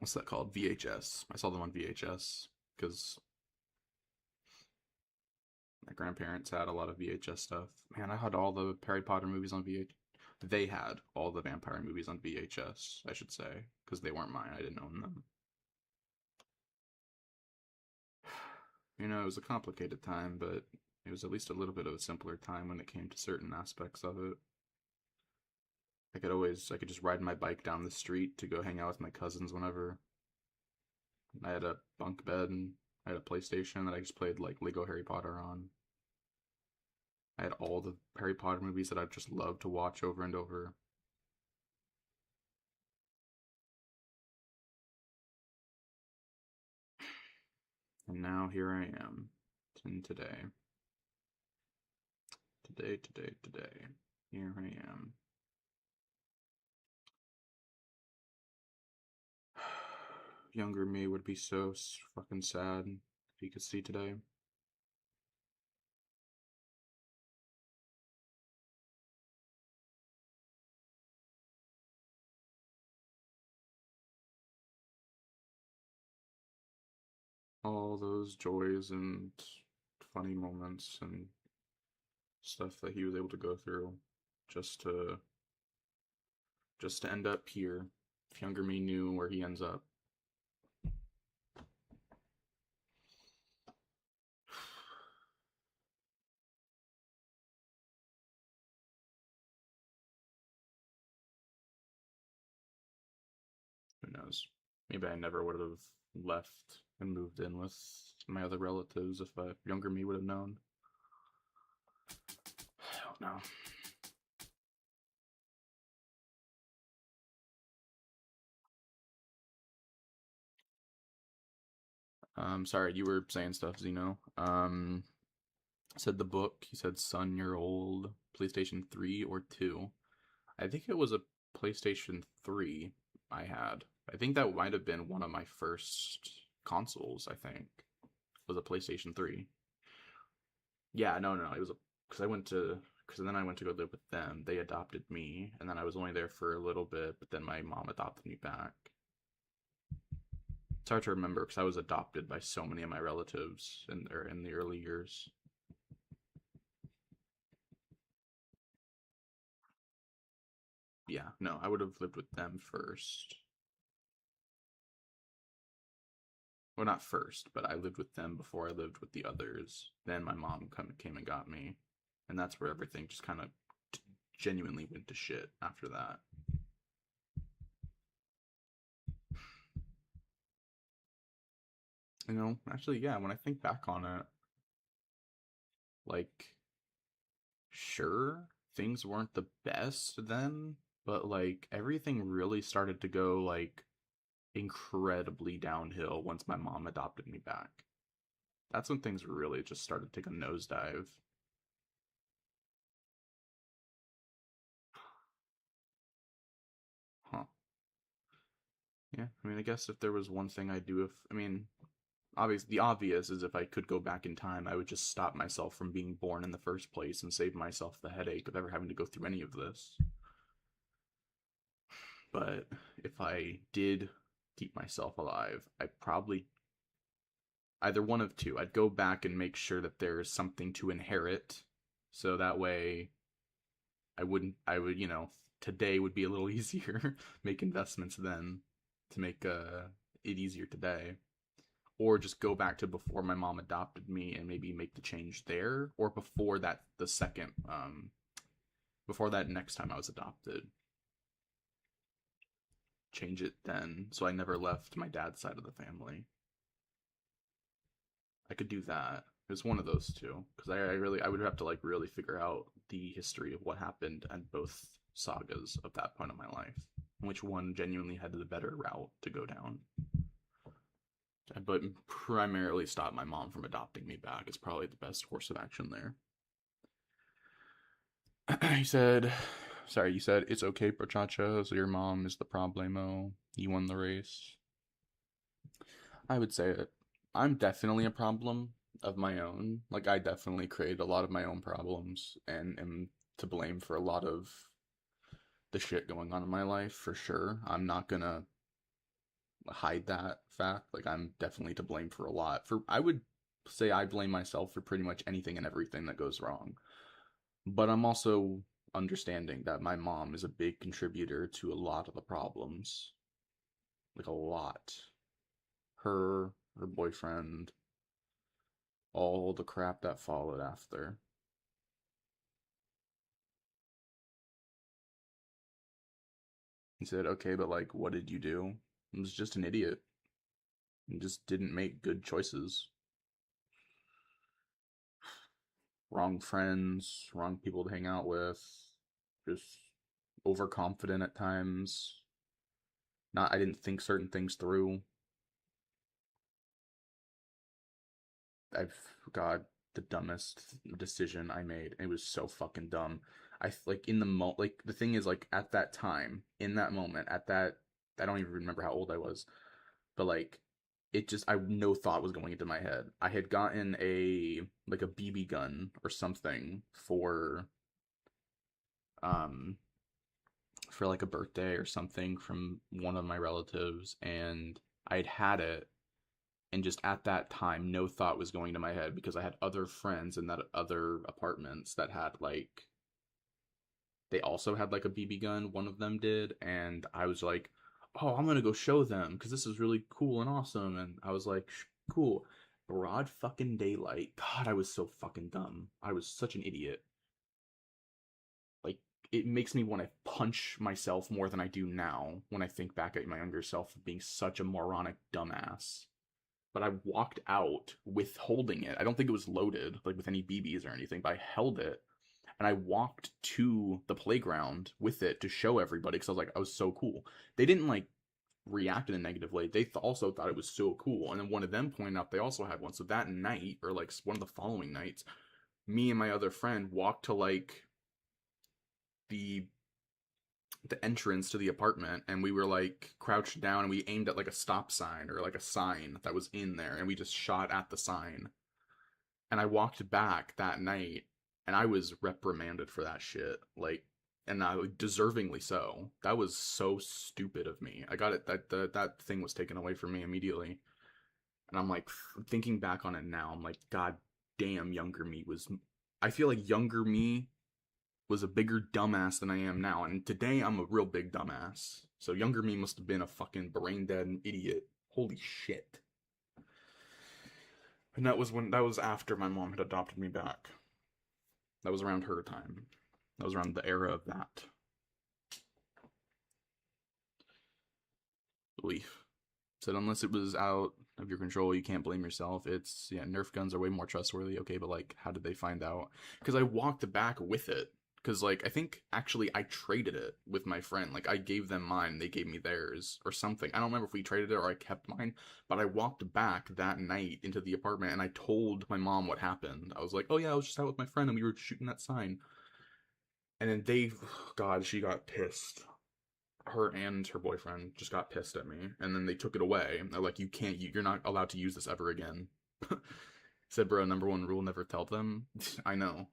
Speaker 1: What's that called? VHS. I saw them on VHS because my grandparents had a lot of VHS stuff. Man, I had all the Harry Potter movies on VHS. They had all the vampire movies on VHS, I should say, because they weren't mine. I didn't own them. You know, it was a complicated time, but it was at least a little bit of a simpler time when it came to certain aspects of it. I could just ride my bike down the street to go hang out with my cousins whenever. I had a bunk bed and I had a PlayStation that I just played, like, Lego Harry Potter on. I had all the Harry Potter movies that I just loved to watch over and over. And now here I am, in today. Today. Here I am. Younger me would be so fucking sad if he could see today. All those joys and funny moments and stuff that he was able to go through just to end up here. If younger me knew where he ends up. Who knows? Maybe I never would have left and moved in with my other relatives if younger me would have known. I don't know. Sorry, you were saying stuff, Zeno. Said the book, he said Son, Your Old, PlayStation 3 or 2. I think it was a PlayStation 3 I had. I think that might have been one of my first consoles, I think. It was a PlayStation 3. Yeah, no, it was because then I went to go live with them. They adopted me, and then I was only there for a little bit, but then my mom adopted me back. It's hard to remember because I was adopted by so many of my relatives in the early years. Yeah, no, I would have lived with them first. Well, not first, but I lived with them before I lived with the others. Then my mom came and got me, and that's where everything just kind of genuinely went to shit after that. You know, actually, yeah, when I think back on it, like, sure, things weren't the best then, but, like, everything really started to go, like, incredibly downhill once my mom adopted me back. That's when things really just started to take a nosedive. Huh. Yeah, I mean, I guess if there was one thing I'd do the obvious is if I could go back in time, I would just stop myself from being born in the first place and save myself the headache of ever having to go through any of this. But if I did keep myself alive, I'd probably either one of two. I'd go back and make sure that there's something to inherit, so that way I would, today would be a little easier. Make investments then to make it easier today. Or just go back to before my mom adopted me and maybe make the change there, or before that, before that next time I was adopted. Change it then, so I never left my dad's side of the family. I could do that. It was one of those two, because I would have to really figure out the history of what happened in both sagas of that point of my life, which one genuinely had the better route to go down. But primarily stop my mom from adopting me back is probably the best course of action there. You said, it's okay, Prochacha, so your mom is the problemo. You won the race. I would say it. I'm definitely a problem of my own. Like, I definitely created a lot of my own problems and am to blame for a lot of the shit going on in my life, for sure. I'm not gonna hide that fact. Like, I'm definitely to blame for a lot. I would say I blame myself for pretty much anything and everything that goes wrong. But I'm also understanding that my mom is a big contributor to a lot of the problems. Like, a lot. Her boyfriend, all the crap that followed after. He said, okay, but what did you do? I was just an idiot. I just didn't make good choices. Wrong friends, wrong people to hang out with, just overconfident at times. I didn't think certain things through. The dumbest decision I made. It was so fucking dumb. The thing is, at that time, in that moment, I don't even remember how old I was, but no thought was going into my head. I had gotten a BB gun or something for a birthday or something from one of my relatives, and I'd had it, and just at that time, no thought was going to my head because I had other friends in that other apartments that had they also had a BB gun, one of them did, and I was like, oh, I'm gonna go show them because this is really cool and awesome. And I was like, cool. Broad fucking daylight. God, I was so fucking dumb. I was such an idiot. It makes me want to punch myself more than I do now when I think back at my younger self being such a moronic dumbass. But I walked out with holding it. I don't think it was loaded, with any BBs or anything, but I held it. And I walked to the playground with it to show everybody because I was so cool. They didn't react in a negative way. They also thought it was so cool. And then one of them pointed out they also had one. So that night, or one of the following nights, me and my other friend walked to the the entrance to the apartment, and we were like crouched down and we aimed at like a stop sign or like a sign that was in there, and we just shot at the sign. And I walked back that night and I was reprimanded for that shit. Like, and I deservingly so. That was so stupid of me. I got it, that thing was taken away from me immediately. And I'm like, thinking back on it now, I'm like, god damn, younger me was, I feel like younger me was a bigger dumbass than I am now, and today I'm a real big dumbass. So younger me must have been a fucking brain dead idiot. Holy shit. And that was after my mom had adopted me back. That was around her time. That was around the era of that. Belief. Said unless it was out of your control, you can't blame yourself. It's, yeah, Nerf guns are way more trustworthy. Okay, but like, how did they find out? Because I walked back with it. Because, like, I think, actually, I traded it with my friend. Like, I gave them mine, they gave me theirs, or something. I don't remember if we traded it or I kept mine, but I walked back that night into the apartment, and I told my mom what happened. I was like, oh yeah, I was just out with my friend, and we were shooting that sign. And then they, god, she got pissed. Her and her boyfriend just got pissed at me, and then they took it away. They're like, you're not allowed to use this ever again. Said, bro, number one rule, never tell them. I know.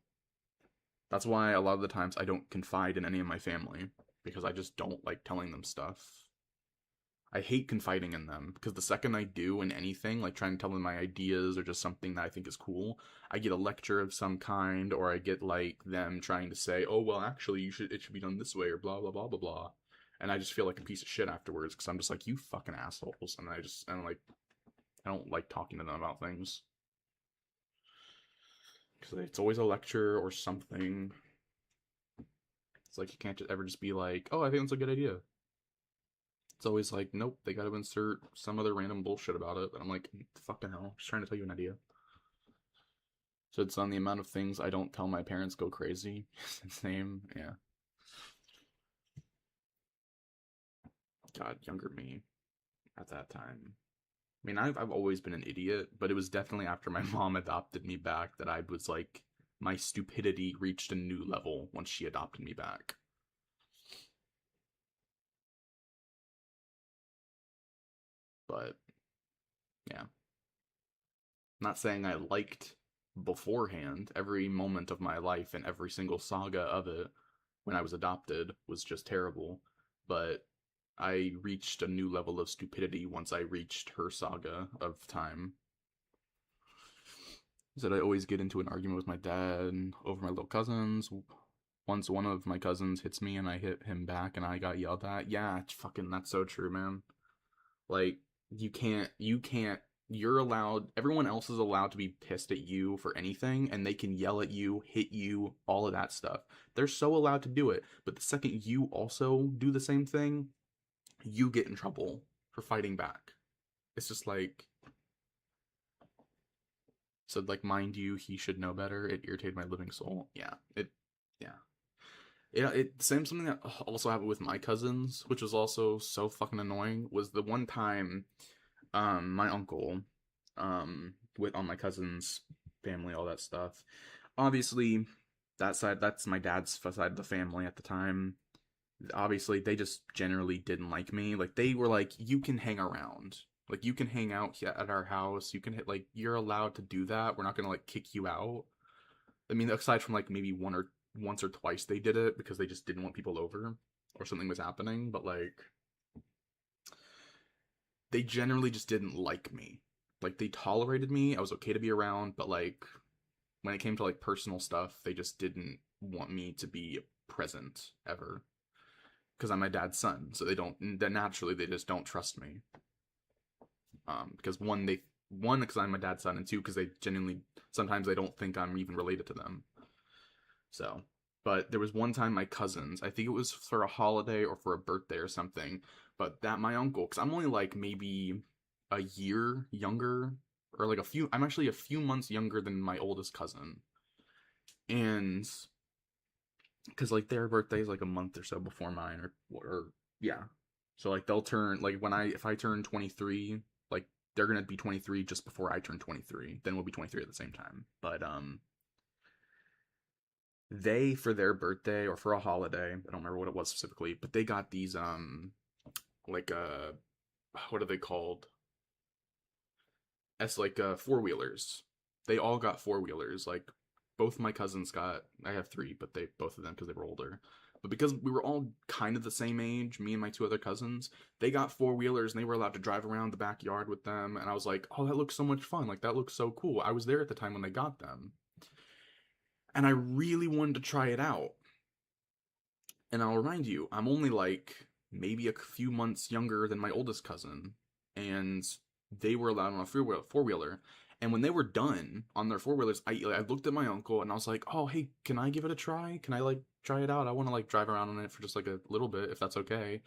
Speaker 1: That's why a lot of the times I don't confide in any of my family, because I just don't like telling them stuff. I hate confiding in them, because the second I do in anything, like trying to tell them my ideas or just something that I think is cool, I get a lecture of some kind, or I get like them trying to say, oh, well, actually, it should be done this way, or blah, blah, blah, blah, blah. And I just feel like a piece of shit afterwards, because I'm just like, you fucking assholes, and I don't like talking to them about things. Because it's always a lecture or something. It's like, you can't ever just be like, oh, I think that's a good idea. It's always like, nope, they gotta insert some other random bullshit about it. And I'm like, fucking hell, I'm just trying to tell you an idea. So it's on the amount of things I don't tell my parents go crazy. Same, yeah. God, younger me at that time. I mean, I've always been an idiot, but it was definitely after my mom adopted me back that I was like, my stupidity reached a new level once she adopted me back. But, yeah. Not saying I liked beforehand. Every moment of my life and every single saga of it when I was adopted was just terrible. But I reached a new level of stupidity once I reached her saga of time. Said I always get into an argument with my dad over my little cousins. Once one of my cousins hits me and I hit him back and I got yelled at. Yeah, fucking, that's so true, man. Like, you're allowed, everyone else is allowed to be pissed at you for anything, and they can yell at you, hit you, all of that stuff. They're so allowed to do it, but the second you also do the same thing, you get in trouble for fighting back. It's just like, so like, mind you, he should know better. It irritated my living soul. Yeah, same something that also happened with my cousins, which was also so fucking annoying, was the one time, my uncle, with on my cousin's family, all that stuff. Obviously, that's my dad's side of the family at the time. Obviously, they just generally didn't like me. Like, they were like, you can hang around. Like, you can hang out at our house. You can hit, like, you're allowed to do that. We're not gonna, like, kick you out. I mean, aside from, like, maybe once or twice they did it because they just didn't want people over or something was happening, but, like, they generally just didn't like me. Like, they tolerated me. I was okay to be around, but, like, when it came to, like, personal stuff, they just didn't want me to be present ever. Because I'm my dad's son, so naturally they just don't trust me. Because because I'm my dad's son, and two, because they genuinely, sometimes they don't think I'm even related to them. So, but there was one time my cousins, I think it was for a holiday or for a birthday or something, but that my uncle, because I'm only like maybe a year younger, or like I'm actually a few months younger than my oldest cousin. And because like their birthday is like a month or so before mine, or yeah, so like they'll turn, like if I turn 23, like they're gonna be 23 just before I turn 23, then we'll be 23 at the same time. But they, for their birthday or for a holiday, I don't remember what it was specifically, but they got these like what are they called? As like four-wheelers. They all got four-wheelers. Like both my cousins got, I have three, but they both of them because they were older. But because we were all kind of the same age, me and my two other cousins, they got four-wheelers and they were allowed to drive around the backyard with them. And I was like, oh, that looks so much fun. Like, that looks so cool. I was there at the time when they got them. And I really wanted to try it out. And I'll remind you, I'm only like maybe a few months younger than my oldest cousin. And they were allowed on a four-wheeler. And when they were done on their four-wheelers, I looked at my uncle and I was like, oh, hey, can I give it a try? Can I, like, try it out? I want to, like, drive around on it for just, like, a little bit, if that's okay.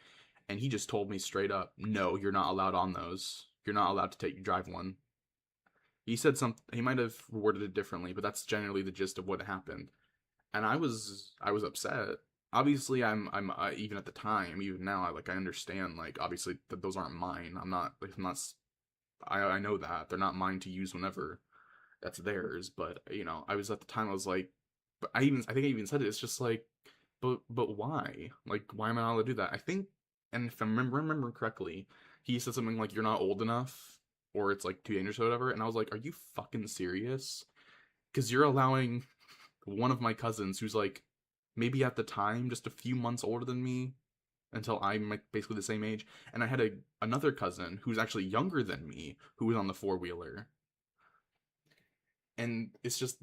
Speaker 1: And he just told me straight up, no, you're not allowed on those. You're not allowed to drive one. He said something, he might have worded it differently, but that's generally the gist of what happened. And I was upset. Obviously, I'm even at the time, even now, I understand, like, obviously, that those aren't mine. I know that they're not mine to use whenever. That's theirs. But I was at the time. I was like, but I think I even said it. It's just like, but why? Like, why am I not allowed to do that? I think, and if I remember correctly, he said something like, "You're not old enough," or it's like too dangerous or whatever. And I was like, "Are you fucking serious?" Because you're allowing one of my cousins, who's like maybe at the time just a few months older than me, until I'm like basically the same age, and I had another cousin who's actually younger than me who was on the four-wheeler, and it's just,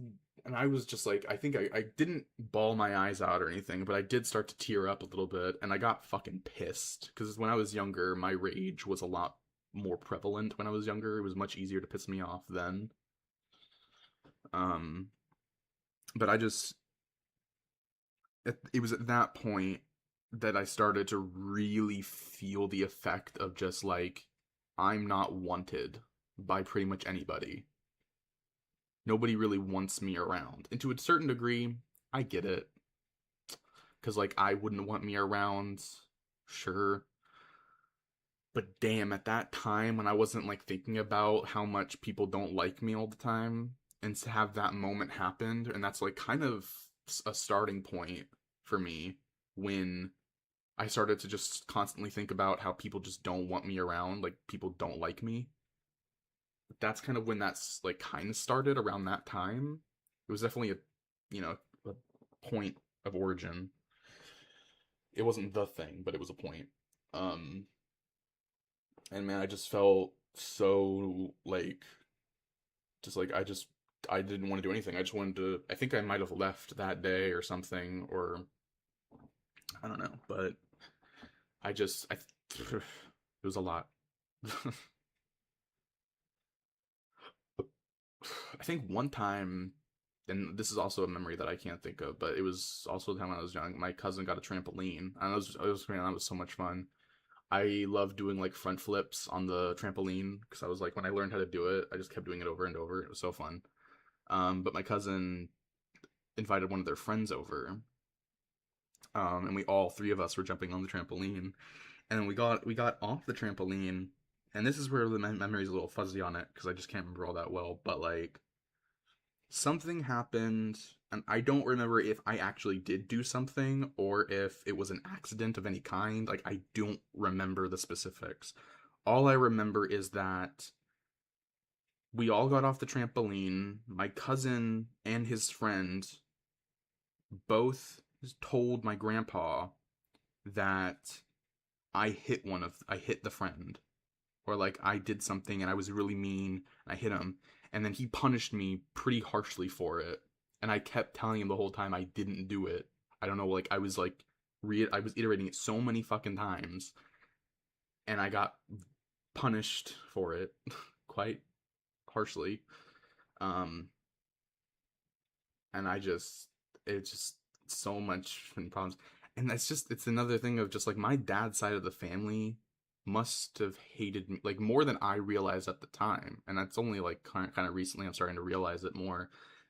Speaker 1: and I was just like, I think I didn't bawl my eyes out or anything, but I did start to tear up a little bit, and I got fucking pissed because when I was younger, my rage was a lot more prevalent. When I was younger, it was much easier to piss me off then. But it was at that point that I started to really feel the effect of just like, I'm not wanted by pretty much anybody. Nobody really wants me around. And to a certain degree, I get it. Because like, I wouldn't want me around, sure. But damn, at that time when I wasn't like thinking about how much people don't like me all the time, and to have that moment happen, and that's like kind of a starting point for me when I started to just constantly think about how people just don't want me around, like people don't like me. That's kind of when that's like kind of started around that time. It was definitely a point of origin. It wasn't the thing, but it was a point. And man, I just felt so like, just like I didn't want to do anything. I just wanted to, I think I might have left that day or something, or I don't know, but it was a lot. I think one time, and this is also a memory that I can't think of, but it was also the time when I was young, my cousin got a trampoline, and that was so much fun. I love doing like front flips on the trampoline, because I was like, when I learned how to do it, I just kept doing it over and over. It was so fun. But my cousin invited one of their friends over, and we all three of us were jumping on the trampoline, and then we got off the trampoline, and this is where the memory's a little fuzzy on it because I just can't remember all that well, but like something happened, and I don't remember if I actually did do something or if it was an accident of any kind. Like, I don't remember the specifics. All I remember is that we all got off the trampoline. My cousin and his friend both told my grandpa that I hit the friend, or like I did something and I was really mean and I hit him, and then he punished me pretty harshly for it, and I kept telling him the whole time I didn't do it. I don't know, like I was iterating it so many fucking times, and I got punished for it quite harshly. And it's just so much problems. And it's another thing of just like my dad's side of the family must have hated me like more than I realized at the time. And that's only like kind of recently I'm starting to realize it more.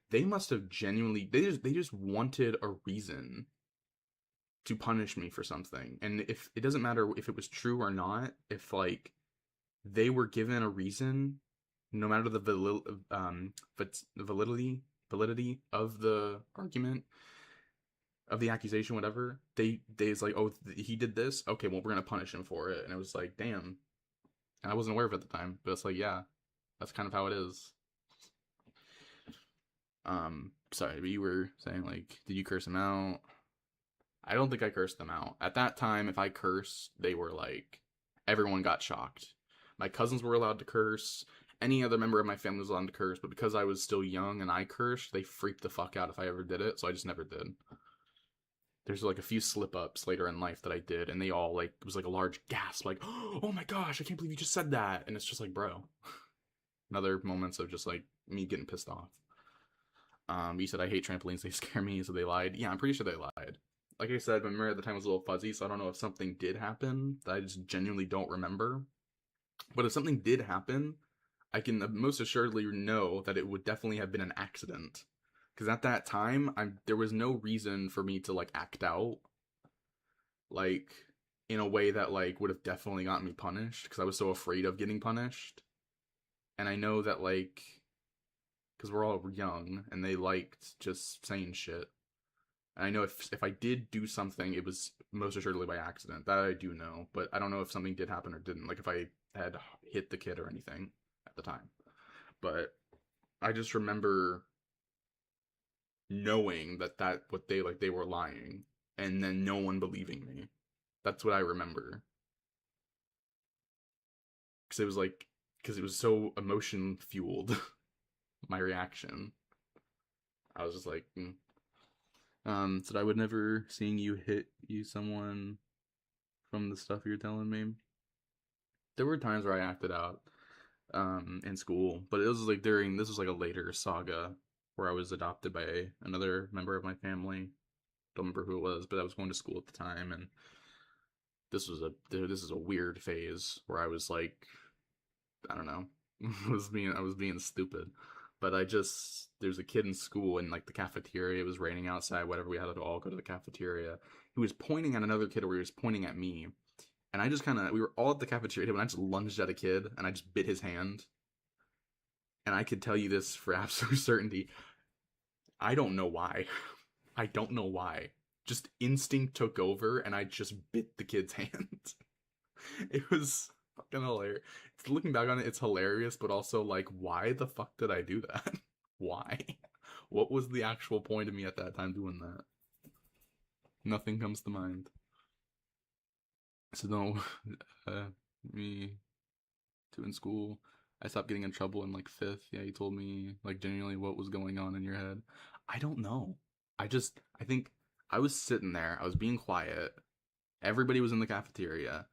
Speaker 1: They must have genuinely, they just wanted a reason to punish me for something. And if it doesn't matter if it was true or not, if like they were given a reason, no matter the validity of the argument, of the accusation, whatever, it's like, oh, he did this. Okay, well, we're gonna punish him for it. And it was like, damn. And I wasn't aware of it at the time, but it's like, yeah, that's kind of how it is. Sorry, but you were saying, like, did you curse him out? I don't think I cursed them out. At that time, if I cursed, they were like, everyone got shocked. My cousins were allowed to curse. Any other member of my family was allowed to curse, but because I was still young and I cursed, they freaked the fuck out if I ever did it, so I just never did. There's like a few slip-ups later in life that I did, and they all, like, it was like a large gasp, like, oh my gosh, I can't believe you just said that, and it's just like, bro. And other moments of just, like, me getting pissed off. You said, I hate trampolines, they scare me, so they lied. Yeah, I'm pretty sure they lied. Like I said, my memory at the time was a little fuzzy, so I don't know if something did happen that I just genuinely don't remember. But if something did happen, I can most assuredly know that it would definitely have been an accident. Because at that time, there was no reason for me to, like, act out, like, in a way that, like, would have definitely gotten me punished, because I was so afraid of getting punished. And I know that, like, because we're all young, and they liked just saying shit. And I know if I did do something, it was most assuredly by accident. That I do know, but I don't know if something did happen or didn't, like if I had hit the kid or anything at the time. But I just remember knowing that what they were lying, and then no one believing me. That's what I remember. Because it was so emotion fueled, my reaction. I was just like, said I would never seeing you hit someone from the stuff you're telling me. There were times where I acted out in school, but it was like this was like a later saga where I was adopted by another member of my family. Don't remember who it was, but I was going to school at the time, and this is a weird phase where I was like, I don't know, I was being stupid. But there's a kid in school in, like, the cafeteria. It was raining outside, whatever. We had to all go to the cafeteria. He was pointing at another kid, or he was pointing at me. And I just we were all at the cafeteria, and I just lunged at a kid, and I just bit his hand. And I could tell you this for absolute certainty. I don't know why. I don't know why. Just instinct took over, and I just bit the kid's hand. It was fucking hilarious. Looking back on it, it's hilarious, but also, like, why the fuck did I do that? Why? What was the actual point of me at that time doing that? Nothing comes to mind. So no, me too in school. I stopped getting in trouble in, like, 5th. Yeah, you told me, like, genuinely what was going on in your head. I don't know. I think I was sitting there, I was being quiet, everybody was in the cafeteria,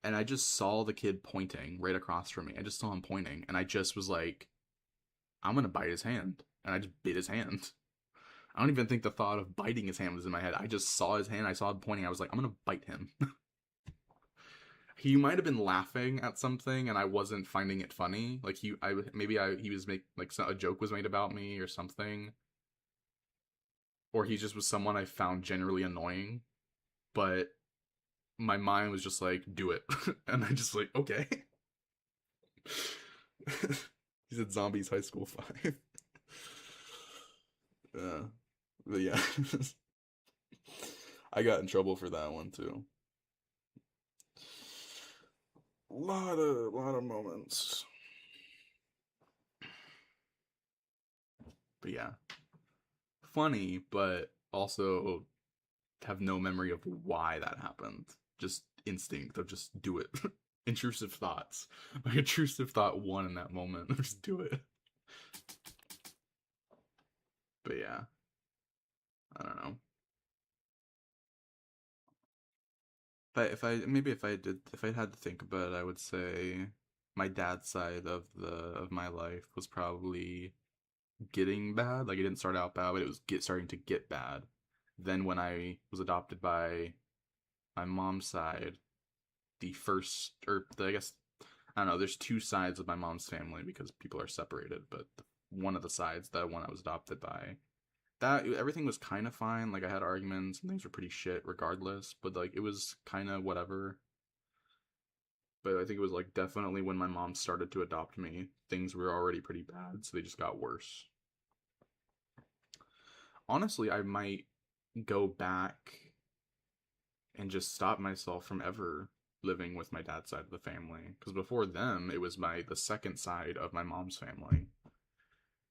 Speaker 1: and I just saw the kid pointing right across from me. I just saw him pointing, and I just was like, I'm gonna bite his hand. And I just bit his hand. I don't even think the thought of biting his hand was in my head. I just saw his hand, I saw him pointing, I was like, I'm gonna bite him. He might have been laughing at something, and I wasn't finding it funny. Like, he was a joke was made about me or something. Or he just was someone I found generally annoying. But my mind was just like, do it. And I just like, okay. He said Zombies High School 5. But yeah. I got in trouble for that one too. Lot of moments. But yeah. Funny, but also have no memory of why that happened. Just instinct of just do it. Intrusive thoughts. My intrusive thought won in that moment. Just do it. But yeah. I don't know. If I had to think about it, I would say my dad's side of my life was probably getting bad. Like, it didn't start out bad, but it was starting to get bad. Then when I was adopted by my mom's side, I don't know, there's two sides of my mom's family because people are separated, but one of the sides, that one I was adopted by, that everything was kind of fine. Like, I had arguments and things were pretty shit regardless, but like, it was kind of whatever. But I think it was like definitely when my mom started to adopt me, things were already pretty bad, so they just got worse. Honestly, I might go back and just stop myself from ever living with my dad's side of the family. Because before them, it was the second side of my mom's family.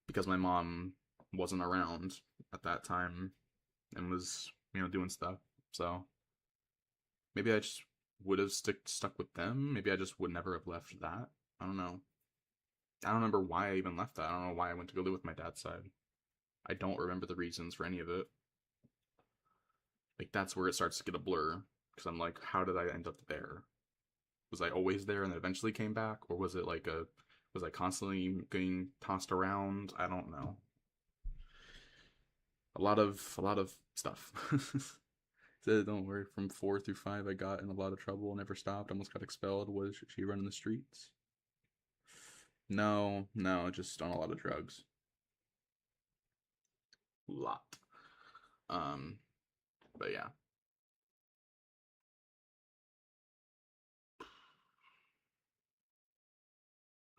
Speaker 1: Because my mom wasn't around at that time and was, doing stuff. So maybe I just would have stuck with them. Maybe I just would never have left that. I don't know. I don't remember why I even left that. I don't know why I went to go live with my dad's side. I don't remember the reasons for any of it. Like, that's where it starts to get a blur. Because I'm like, how did I end up there? Was I always there and then eventually came back? Or was it like was I constantly getting tossed around? I don't know. A lot of stuff. Said, don't worry, from 4 through 5 I got in a lot of trouble, never stopped, almost got expelled. Was she running the streets? No, just on a lot of drugs. Lot. But yeah.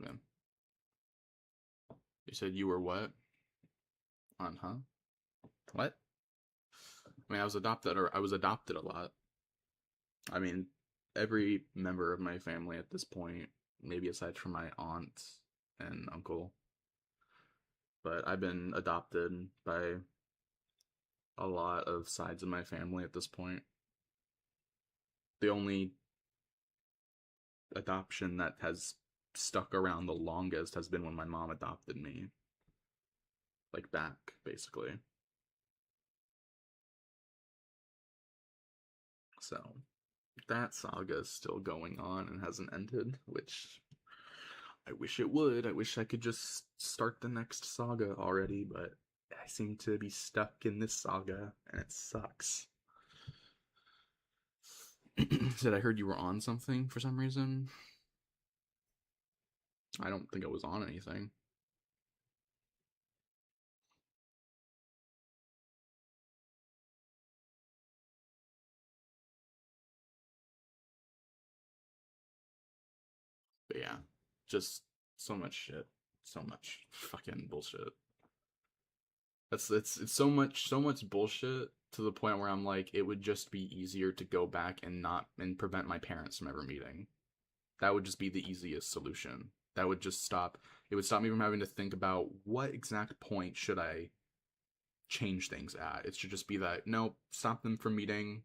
Speaker 1: Yeah. You said you were what? On, huh? What? I mean, I was adopted a lot. I mean, every member of my family at this point, maybe aside from my aunt and uncle, but I've been adopted by a lot of sides of my family at this point. The only adoption that has stuck around the longest has been when my mom adopted me. Like, back, basically. So, that saga is still going on and hasn't ended, which I wish it would. I wish I could just start the next saga already, but I seem to be stuck in this saga, and it sucks. Said I heard you were on something for some reason. I don't think I was on anything. But yeah, just so much shit. So much fucking bullshit. It's so much bullshit to the point where I'm like, it would just be easier to go back and prevent my parents from ever meeting. That would just be the easiest solution. That would just stop. It would stop me from having to think about what exact point should I change things at. It should just be that, no, stop them from meeting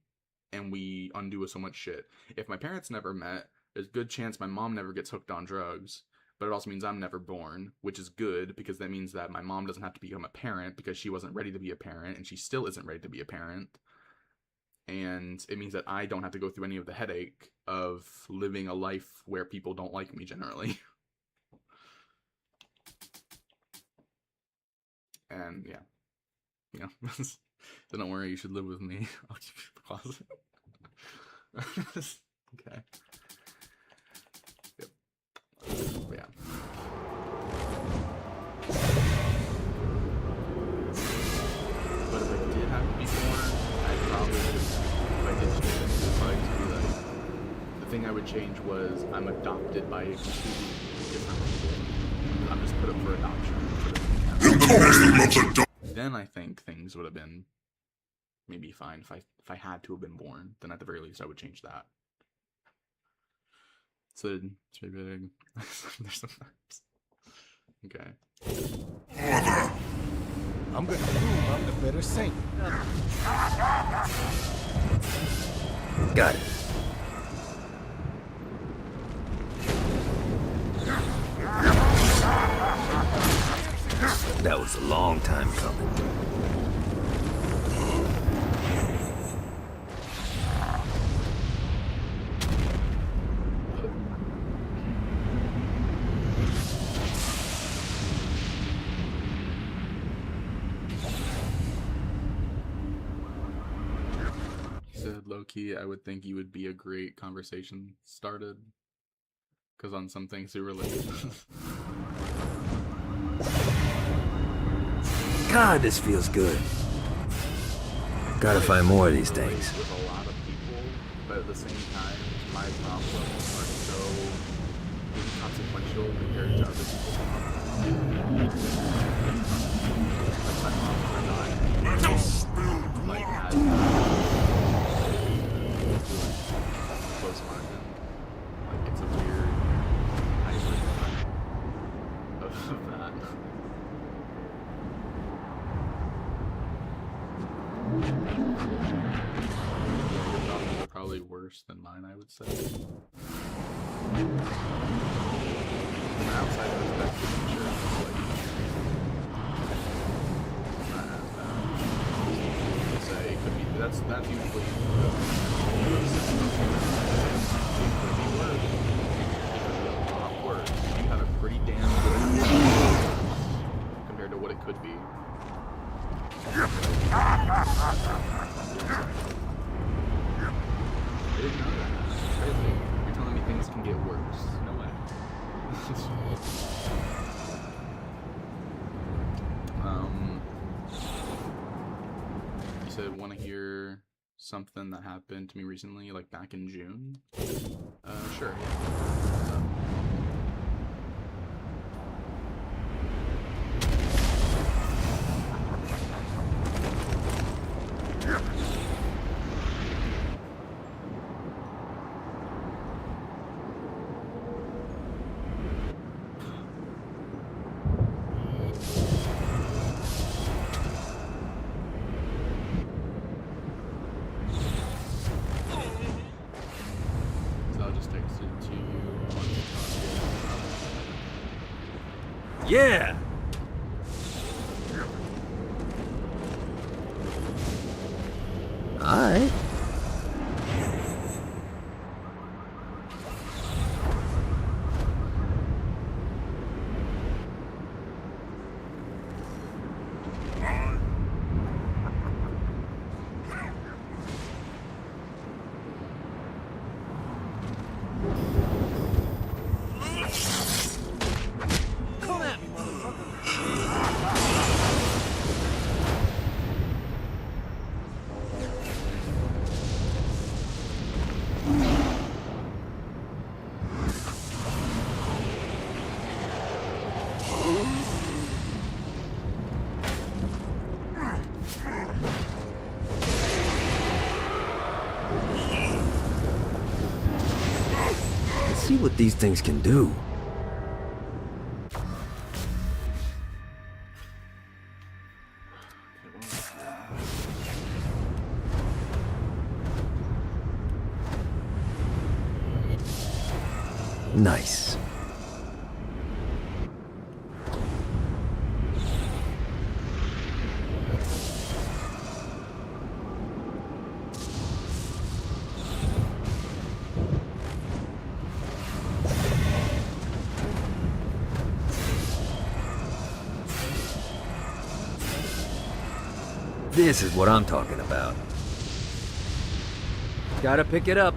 Speaker 1: and we undo so much shit. If my parents never met, there's a good chance my mom never gets hooked on drugs. But it also means I'm never born, which is good, because that means that my mom doesn't have to become a parent because she wasn't ready to be a parent, and she still isn't ready to be a parent. And it means that I don't have to go through any of the headache of living a life where people don't like me generally. And yeah. So don't worry, you should live with me. I'll keep you in the closet. Okay. Yeah. But if I did have to be born, I'd probably just, if I did change it, it'd probably just be like, the thing I would change was I'm adopted by a completely different people. I'm just put up for adoption. Then I think things would have been maybe fine. If I had to have been born, then at the very least I would change that. So it's very big. There's some maps. Okay.
Speaker 5: Mother! I'm gonna prove I'm the better saint.
Speaker 2: Got it. That was a long time coming.
Speaker 1: Low-key, I would think you would be a great conversation started. Because on some things you relate.
Speaker 2: God, this feels good. Gotta find more of these things.
Speaker 1: With a lot of people, but at the same time, my problems are so inconsequential compared to other people's problems. Like, my problems are not like as worse than mine, I would say. From an outside perspective, I'm sure it's like not as bad. I'd say it could be. That's usually it could be worse. It could be a lot worse. You have a pretty damn good compared to what it could be. I didn't know that. Crazy. You're telling me things can get worse. No way. You said want to hear something that happened to me recently, like back in June? Sure, yeah.
Speaker 2: Yeah! Alright. See what these things can do. Nice. This is what I'm talking about. Gotta pick it up.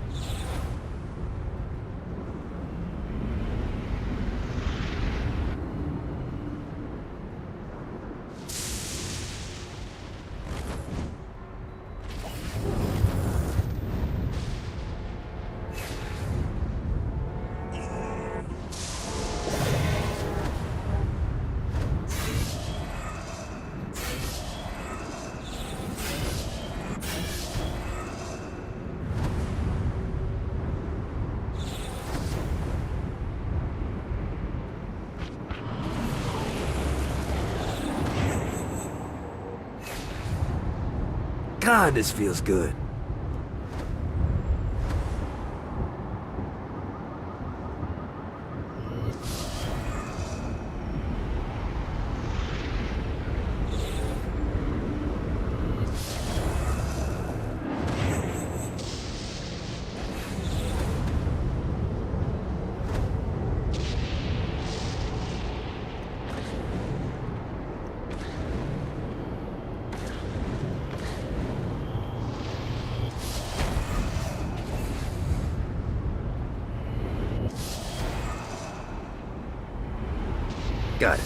Speaker 2: God, this feels good. Got it.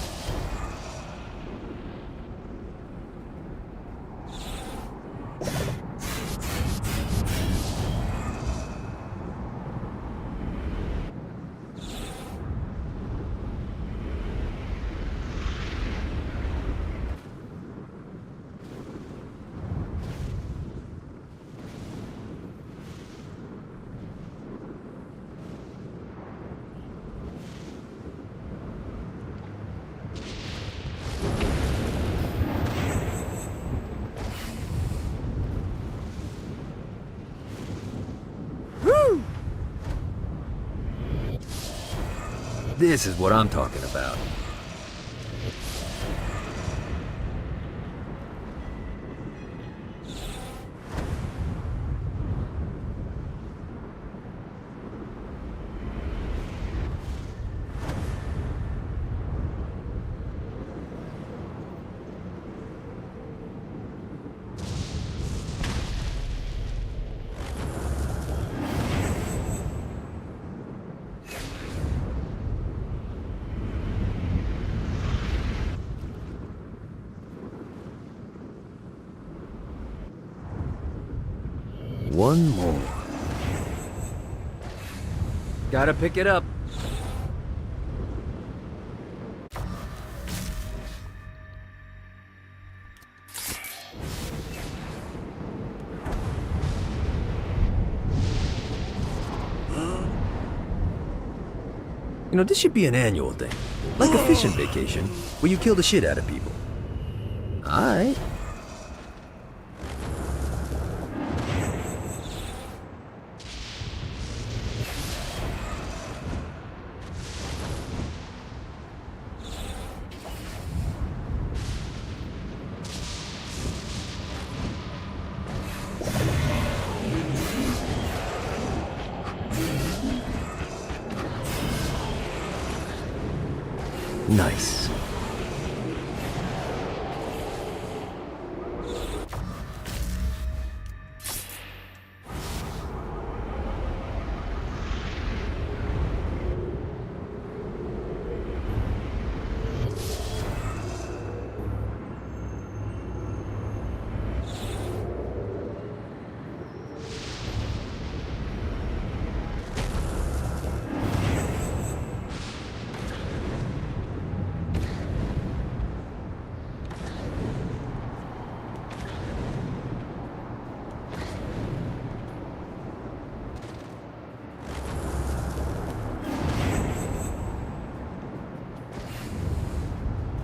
Speaker 2: This is what I'm talking about. One more. Gotta pick it up. You know, this should be an annual thing. Like a fishing vacation, where you kill the shit out of people. Alright. Nice.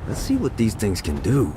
Speaker 2: Let's see what these things can do.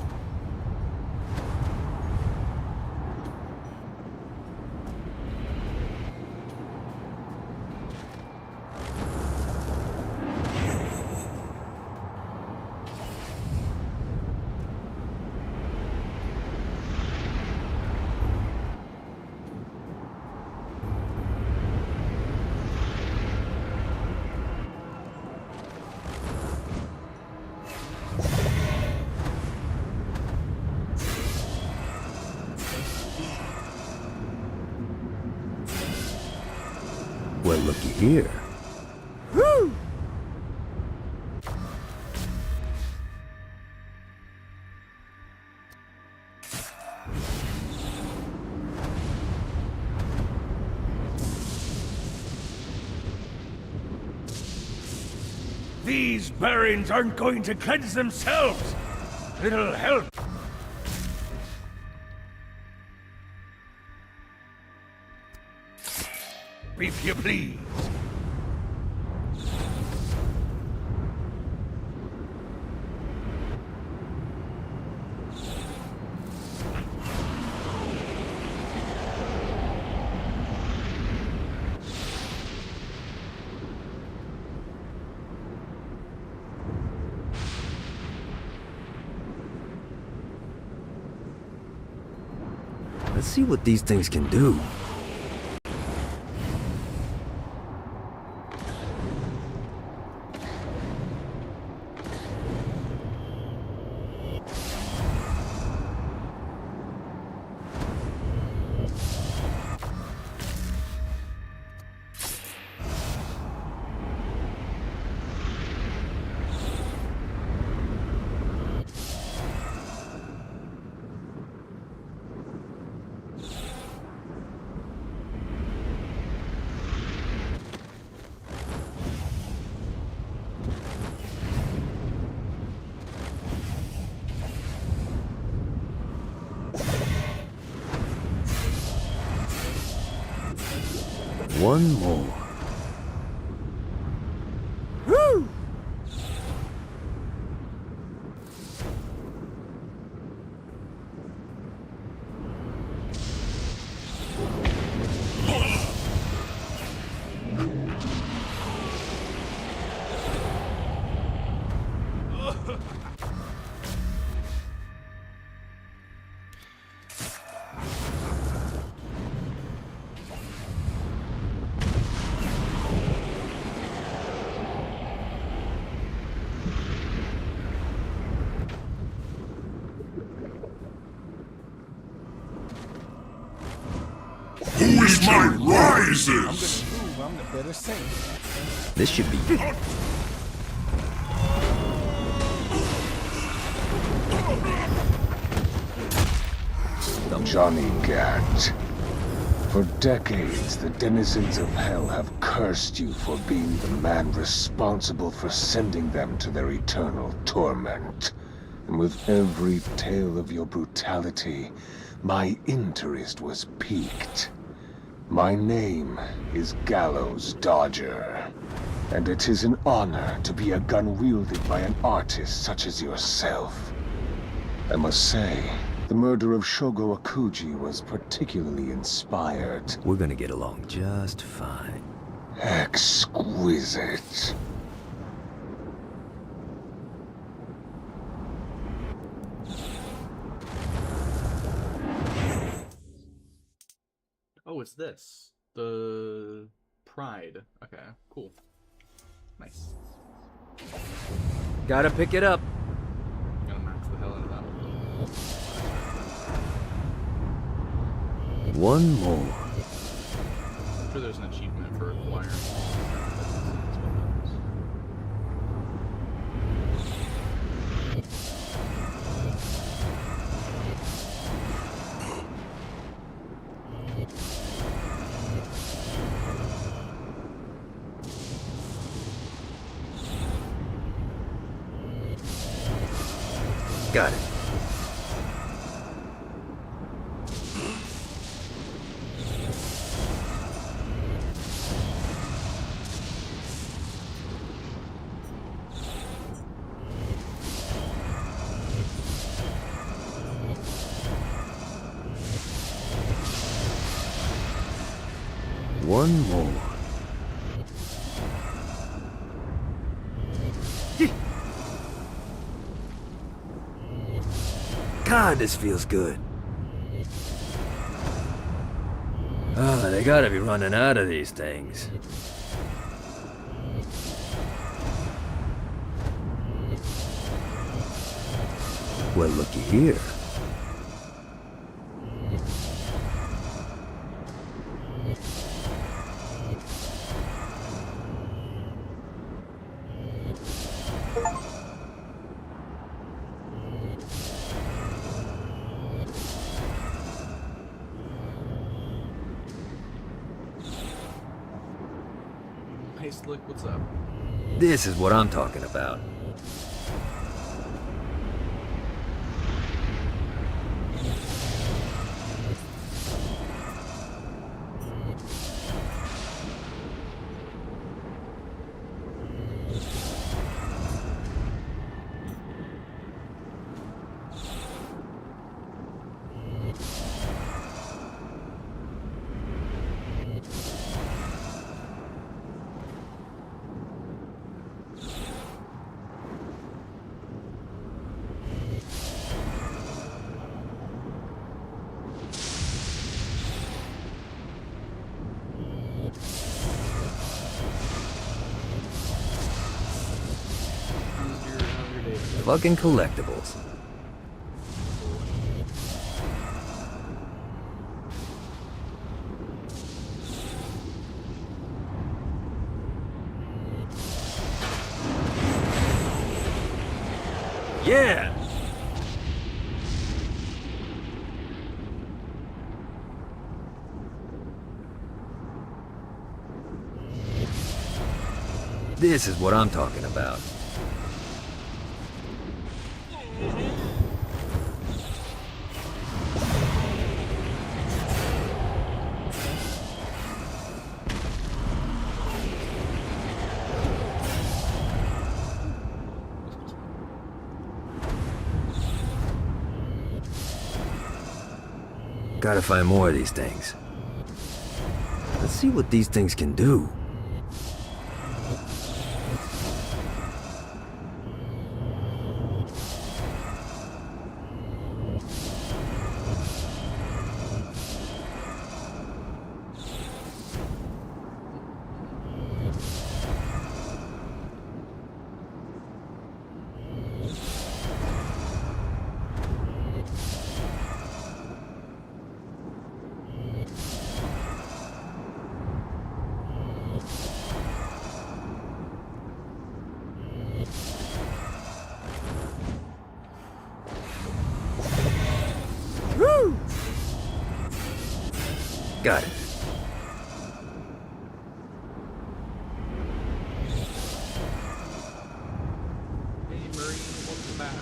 Speaker 2: Well, looky here. Woo!
Speaker 5: These barons aren't going to cleanse themselves. It'll help. If you please.
Speaker 2: Let's see what these things can do. One more. Woo!
Speaker 5: I'm gonna prove I'm the better saint.
Speaker 2: This should be...
Speaker 7: Johnny Gat. For decades, the denizens of Hell have cursed you for being the man responsible for sending them to their eternal torment. And with every tale of your brutality, my interest was piqued. My name is Gallows Dodger, and it is an honor to be a gun wielded by an artist such as yourself. I must say, the murder of Shogo Akuji was particularly inspired.
Speaker 2: We're gonna get along just fine.
Speaker 7: Exquisite.
Speaker 1: Oh, it's this. The Pride. Okay, cool. Nice.
Speaker 2: Gotta pick it up.
Speaker 1: Gonna max the hell out of that one.
Speaker 2: One more.
Speaker 1: I'm sure there's an achievement for acquiring.
Speaker 2: Got it. One more. God, this feels good. Ah, they gotta be running out of these things. Well, looky here.
Speaker 1: Hey Slick, what's up?
Speaker 2: This is what I'm talking about.
Speaker 1: How's your day?
Speaker 2: Fucking collectibles. Yeah! This is what I'm talking about. Gotta find more of these things. Let's see what these things can do. Got it.
Speaker 1: Hey, Marine, welcome back.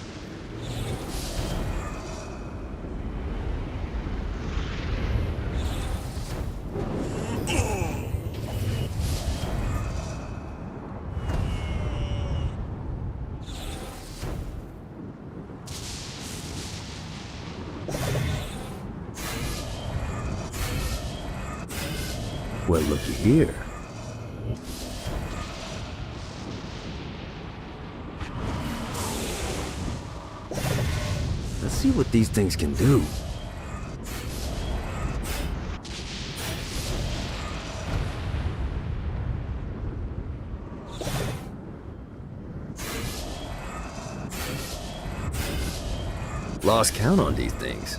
Speaker 2: Well, looky here. Let's see what these things can do. Lost count on these things.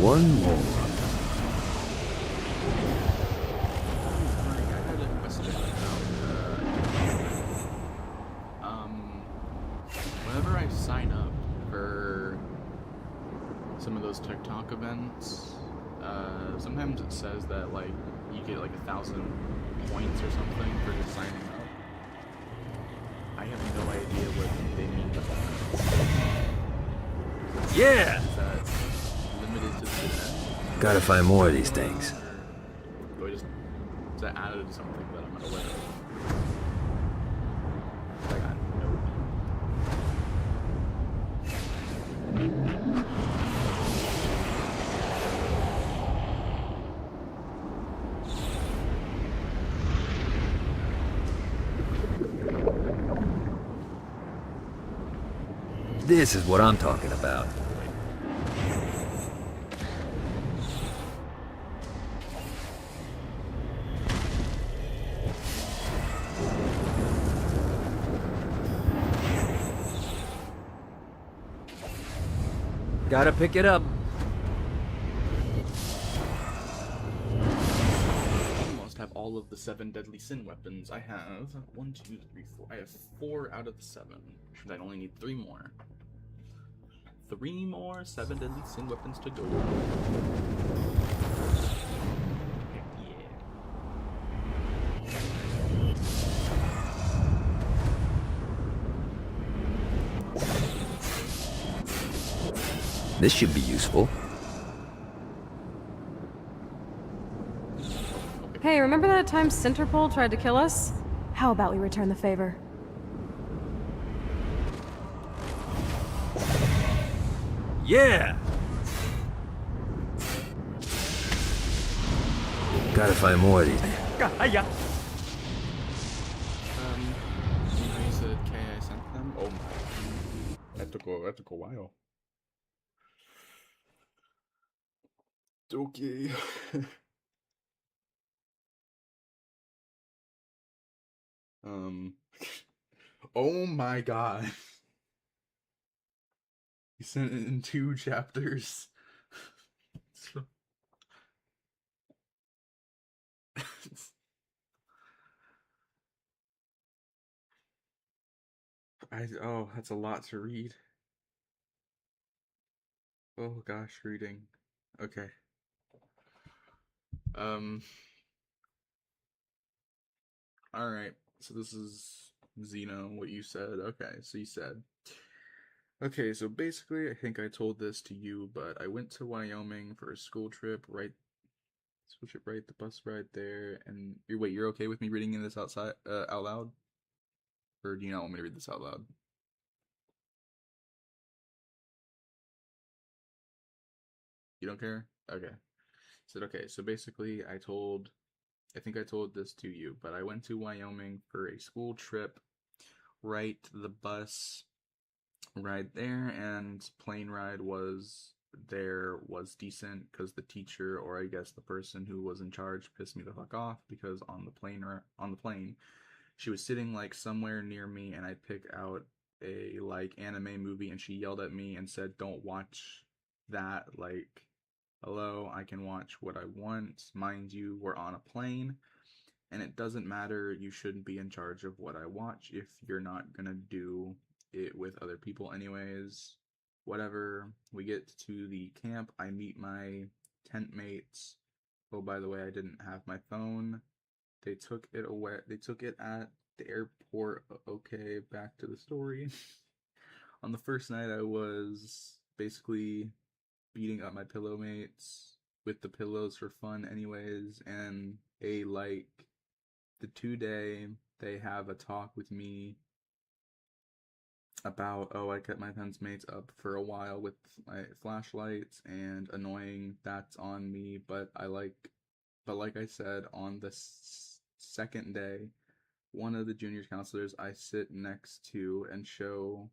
Speaker 2: One more.
Speaker 1: I had a question about, whenever I sign up for some of those TikTok events, sometimes it says that, like, you get, like, 1,000 points or something for just signing up. I have no idea what they mean by that.
Speaker 2: Yeah!
Speaker 1: Is that limited to the event?
Speaker 2: Gotta find more of these things.
Speaker 1: Or do I just, is that added to something that I'm unaware of? I got no.
Speaker 2: This is what I'm talking about. Gotta pick it up.
Speaker 1: Almost have all of the 7 deadly sin weapons. I have 1, 2, 3, 4. I have 4 out of the 7. Should I only need 3 more? 3 more 7 deadly sin weapons to go. Heck yeah.
Speaker 2: This should be useful.
Speaker 4: Hey, remember that time Centerpole tried to kill us? How about we return the favor?
Speaker 2: Yeah! Gotta find more of these.
Speaker 1: You know, you said K, I sent them? Oh my. That took a while. Okay. Oh my god. He sent it in 2 chapters. So- oh, that's a lot to read. Oh gosh, reading. Okay. Alright. So this is Zeno, what you said. Okay, so you said. Okay, so basically, I think I told this to you, but I went to Wyoming for a school trip, right? School trip, right? The bus ride there, and wait, you're okay with me reading this out loud? Or do you not want me to read this out loud? You don't care? Okay. Said okay, so basically I think I told this to you, but I went to Wyoming for a school trip, right? The bus ride there and plane ride was decent because the teacher, or I guess the person who was in charge, pissed me the fuck off because on the plane she was sitting like somewhere near me, and I'd pick out a like anime movie and she yelled at me and said, "Don't watch that." Like, hello, I can watch what I want. Mind you, we're on a plane, and it doesn't matter. You shouldn't be in charge of what I watch if you're not gonna do it with other people, anyways. Whatever. We get to the camp. I meet my tent mates. Oh, by the way, I didn't have my phone. They took it away. They took it at the airport. Okay, back to the story. On the first night, I was basically beating up my pillow mates with the pillows for fun, anyways. And the 2-day, they have a talk with me about, oh, I kept my fence mates up for a while with my flashlights, and annoying, that's on me. But like I said, on the second day, one of the junior counselors I sit next to and show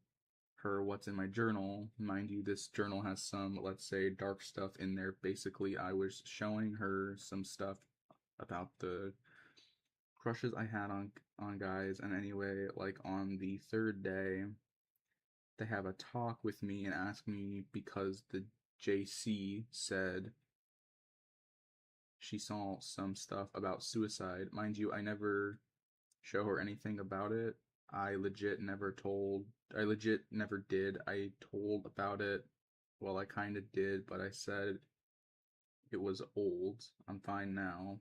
Speaker 1: her what's in my journal. Mind you, this journal has some, let's say, dark stuff in there. Basically, I was showing her some stuff about the crushes I had on guys. And anyway, like on the third day, they have a talk with me and ask me because the JC said she saw some stuff about suicide. Mind you, I never show her anything about it. I legit never did. I told about it. Well, I kind of did, but I said it was old. I'm fine now.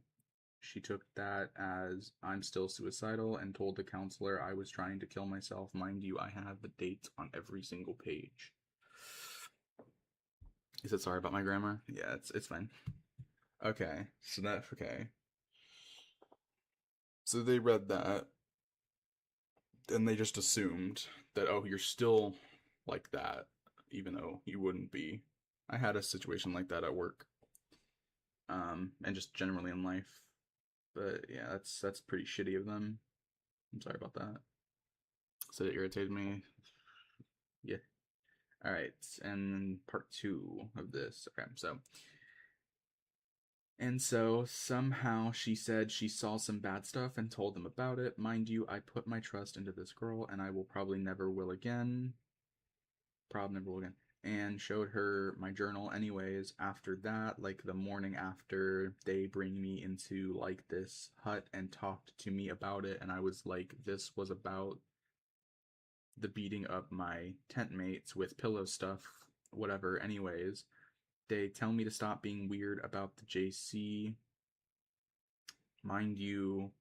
Speaker 1: She took that as I'm still suicidal and told the counselor I was trying to kill myself. Mind you, I have the dates on every single page. Is it sorry about my grammar? Yeah, it's fine. Okay, so that's okay. So they read that, and they just assumed that, oh, you're still like that, even though you wouldn't be. I had a situation like that at work, and just generally in life. But yeah, that's pretty shitty of them. I'm sorry about that. So it irritated me. Yeah. Alright, and part 2 of this. Okay, so somehow she said she saw some bad stuff and told them about it. Mind you, I put my trust into this girl, and I will probably never will again. And showed her my journal anyways. After that, like the morning after, they bring me into like this hut and talked to me about it, and I was like, this was about the beating up my tent mates with pillow stuff, whatever. Anyways, they tell me to stop being weird about the JC. Mind you,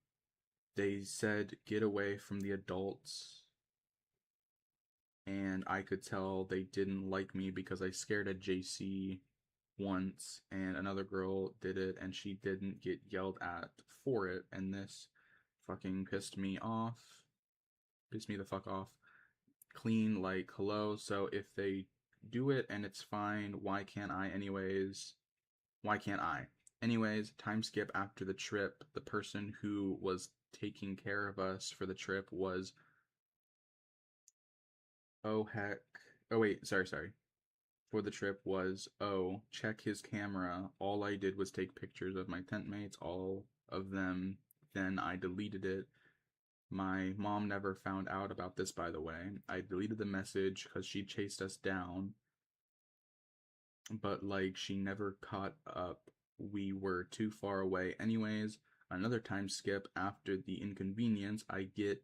Speaker 1: they said get away from the adults. And I could tell they didn't like me because I scared a JC once, and another girl did it, and she didn't get yelled at for it, and this fucking pissed me off. Pissed me the fuck off. Clean, like, hello, so if they do it and it's fine, why can't I anyways? Why can't I? Anyways, time skip after the trip, the person who was taking care of us for the trip was... Oh, heck. Oh, wait, sorry. For the trip was, oh, check his camera. All I did was take pictures of my tent mates, all of them. Then I deleted it. My mom never found out about this, by the way. I deleted the message because she chased us down. But, like, she never caught up. We were too far away. Anyways, another time skip after the inconvenience, I get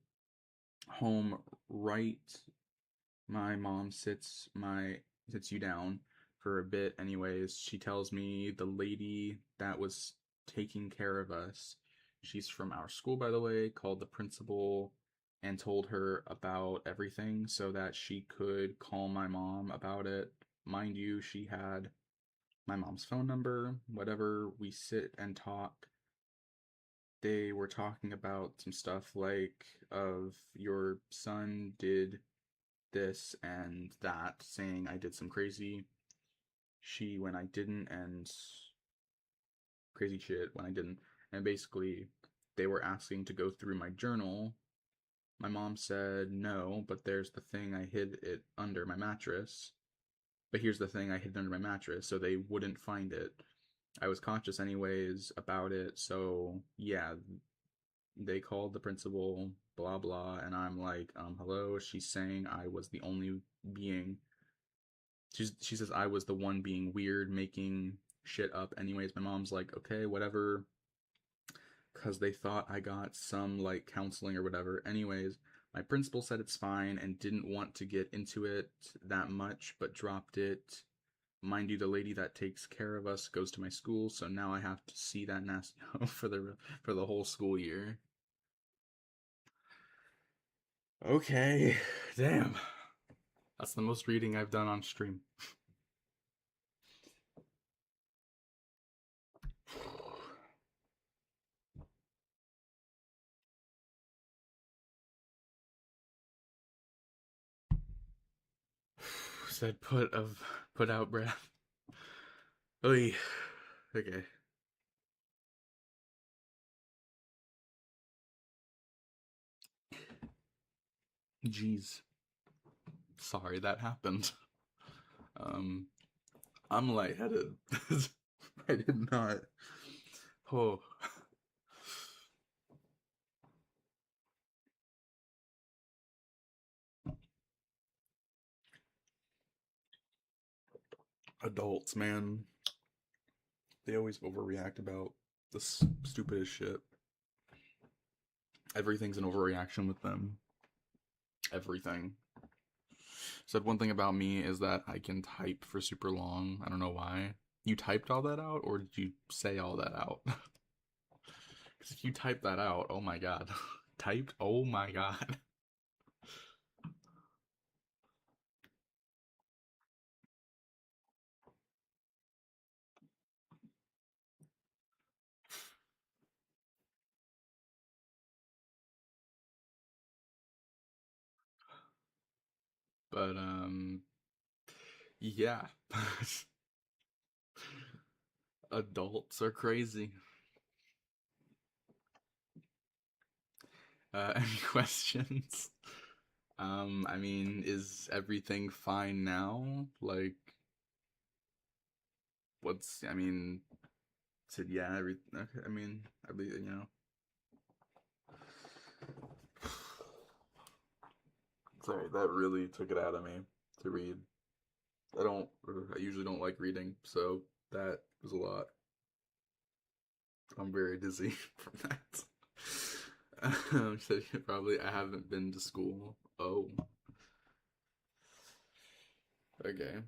Speaker 1: home right... My mom sits you down for a bit anyways. She tells me the lady that was taking care of us, she's from our school, by the way, called the principal and told her about everything so that she could call my mom about it. Mind you, she had my mom's phone number. Whatever, we sit and talk. They were talking about some stuff like of your son did this and that, saying I did some crazy shit when I didn't, and crazy shit when I didn't. And basically, they were asking to go through my journal. My mom said no, but there's the thing, I hid it under my mattress. But here's the thing, I hid it under my mattress, so they wouldn't find it. I was conscious anyways about it, so yeah, they called the principal, blah blah, and I'm like, hello. She's saying I was the only being. She says I was the one being weird, making shit up. Anyways, my mom's like, okay, whatever, because they thought I got some like counseling or whatever. Anyways, my principal said it's fine and didn't want to get into it that much, but dropped it. Mind you, the lady that takes care of us goes to my school, so now I have to see that nasty hoe for the whole school year. Okay, damn. That's the most reading I've done on stream. Said put out breath. Oy. Okay. Jeez. Sorry that happened. I'm lightheaded. I did not. Oh. Adults, man. They always overreact about the stupidest shit. Everything's an overreaction with them. Everything. Said one thing about me is that I can type for super long. I don't know why. You typed all that out, or did you say all that out? Because if you typed that out, oh my god. Typed? Oh my god. But, yeah. Adults are crazy. Any questions? I mean, is everything fine now? Like, I mean, said, yeah, okay, I mean, you know. Sorry, that really took it out of me to read. I usually don't like reading, so that was a lot. I'm very dizzy from that. Said probably I haven't been to school. Oh. Okay.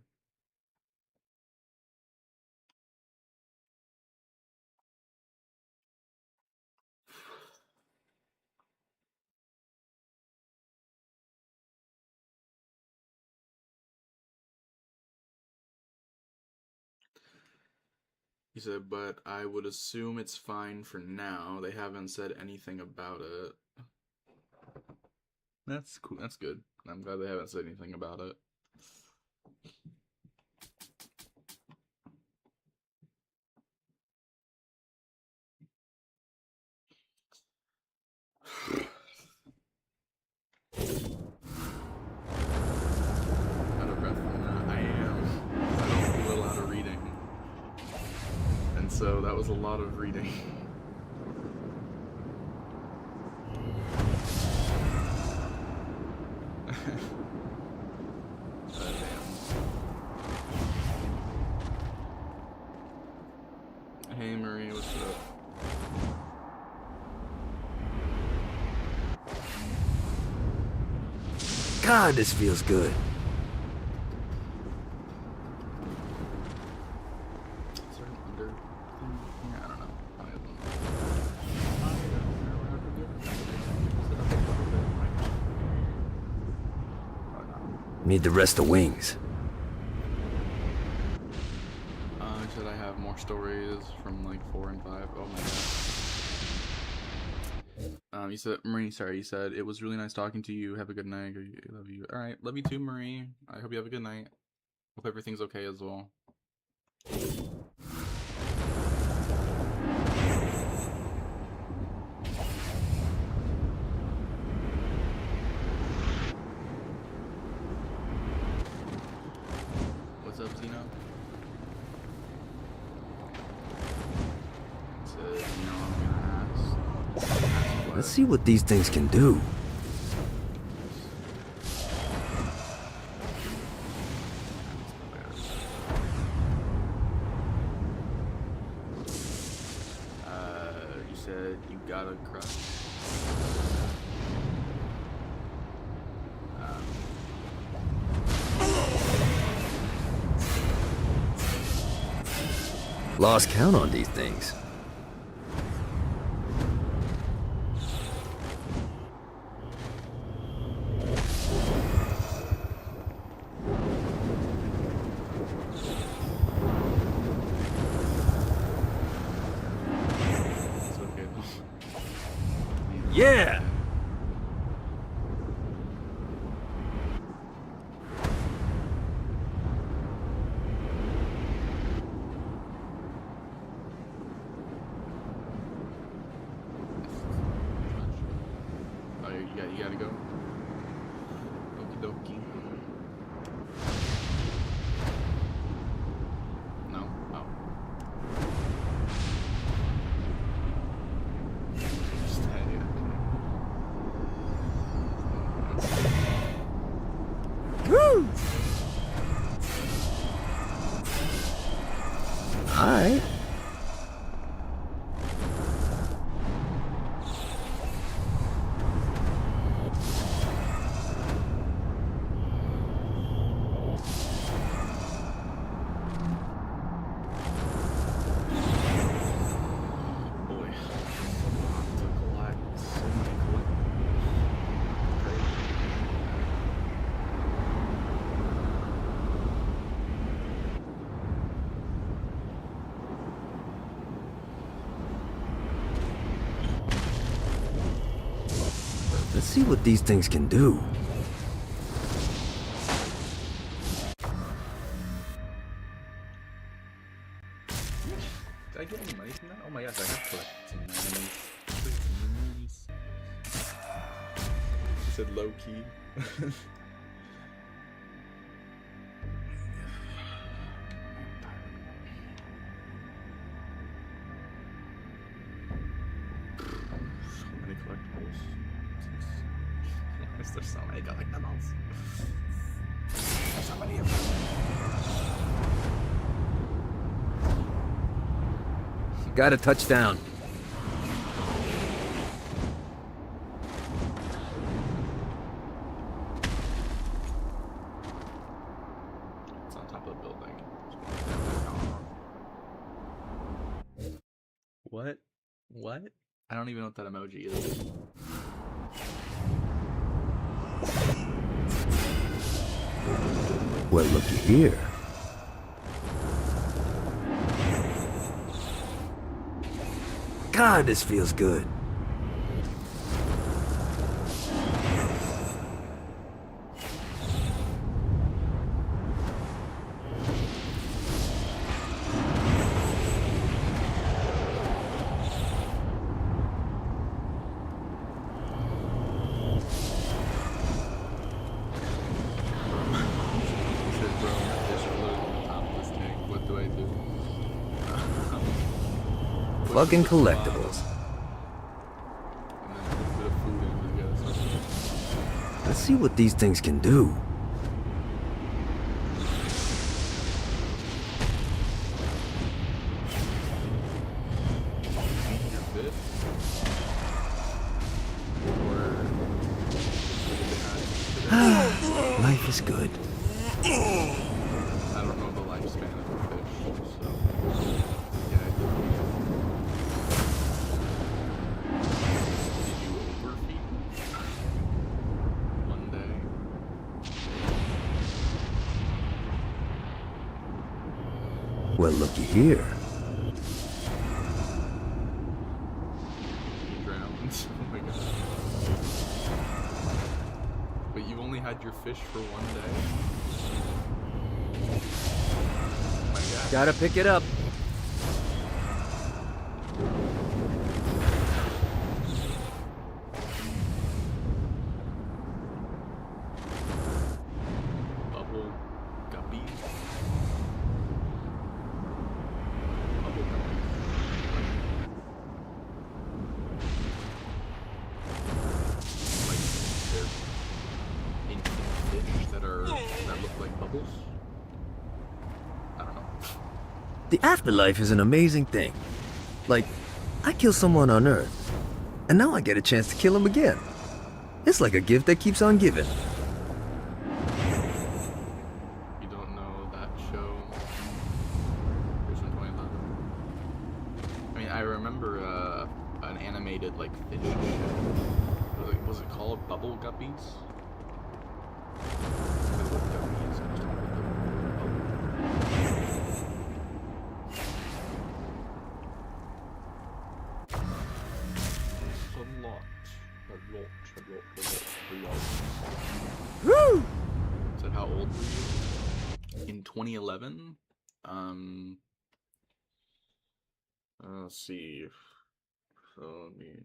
Speaker 1: He said, but I would assume it's fine for now. They haven't said anything about it. That's cool. That's good. I'm glad they haven't said anything about it. Out of breath from that. I am. I don't do a lot of reading. And so that was a lot of reading. Hey Marie, what's up?
Speaker 2: God, this feels good.
Speaker 1: Is there an under thing? Yeah, I don't know.
Speaker 2: Need the rest of wings.
Speaker 1: Should I have more stories from like 4 and 5? Oh my god. You said, Marie, sorry, you said, it was really nice talking to you. Have a good night. I love you. Alright, love you too, Marie. I hope you have a good night. Hope everything's okay as well. What's up, Zeno?
Speaker 2: Let's see what these things can do.
Speaker 1: said you got a crush.
Speaker 2: Lost count on these things.
Speaker 1: It's okay though.
Speaker 2: Yeah!
Speaker 1: Oh, you gotta go. Okie dokie. No? Oh. Stay.
Speaker 2: Woo! Alright.
Speaker 1: Boy. To collect so many collectibles. Crazy.
Speaker 2: Let's see what these things can do.
Speaker 1: Did I get any money from that? Oh my gosh, I have collected some nice. She said low key. So many collectibles. Why is there so many collectibles? There's so many of them.
Speaker 2: Got a touchdown.
Speaker 1: It's on top of the building. What? What? I don't even know what that emoji is.
Speaker 2: Well, looky here. God, this feels good.
Speaker 1: He said, bro, my fish floated on top of this tank. What do I do?
Speaker 2: Fucking collectibles.
Speaker 1: And then put a bit of food in, I guess.
Speaker 2: Let's see what these things can do.
Speaker 1: Your fish? Or...
Speaker 2: Life is good.
Speaker 1: I don't know the lifespan of a fish, so... Yeah, I did. Did you overfeed them? One day?
Speaker 2: Well, looky here.
Speaker 1: You drowned? Oh my god. But you only had your fish for one day? Oh my god.
Speaker 2: Gotta pick it up.
Speaker 1: Bubble guppy. Bubble guppy. Like they're infinite fish that look like bubbles. I don't know.
Speaker 2: The afterlife is an amazing thing. Like, I kill someone on Earth, and now I get a chance to kill him again. It's like a gift that keeps on giving.
Speaker 1: You don't know that show? It was from 2011. I mean, I remember an animated like fish show. Was it called Bubble Guppies?
Speaker 2: Woo!
Speaker 1: So how old were you? In 2011? Let's see. So let me...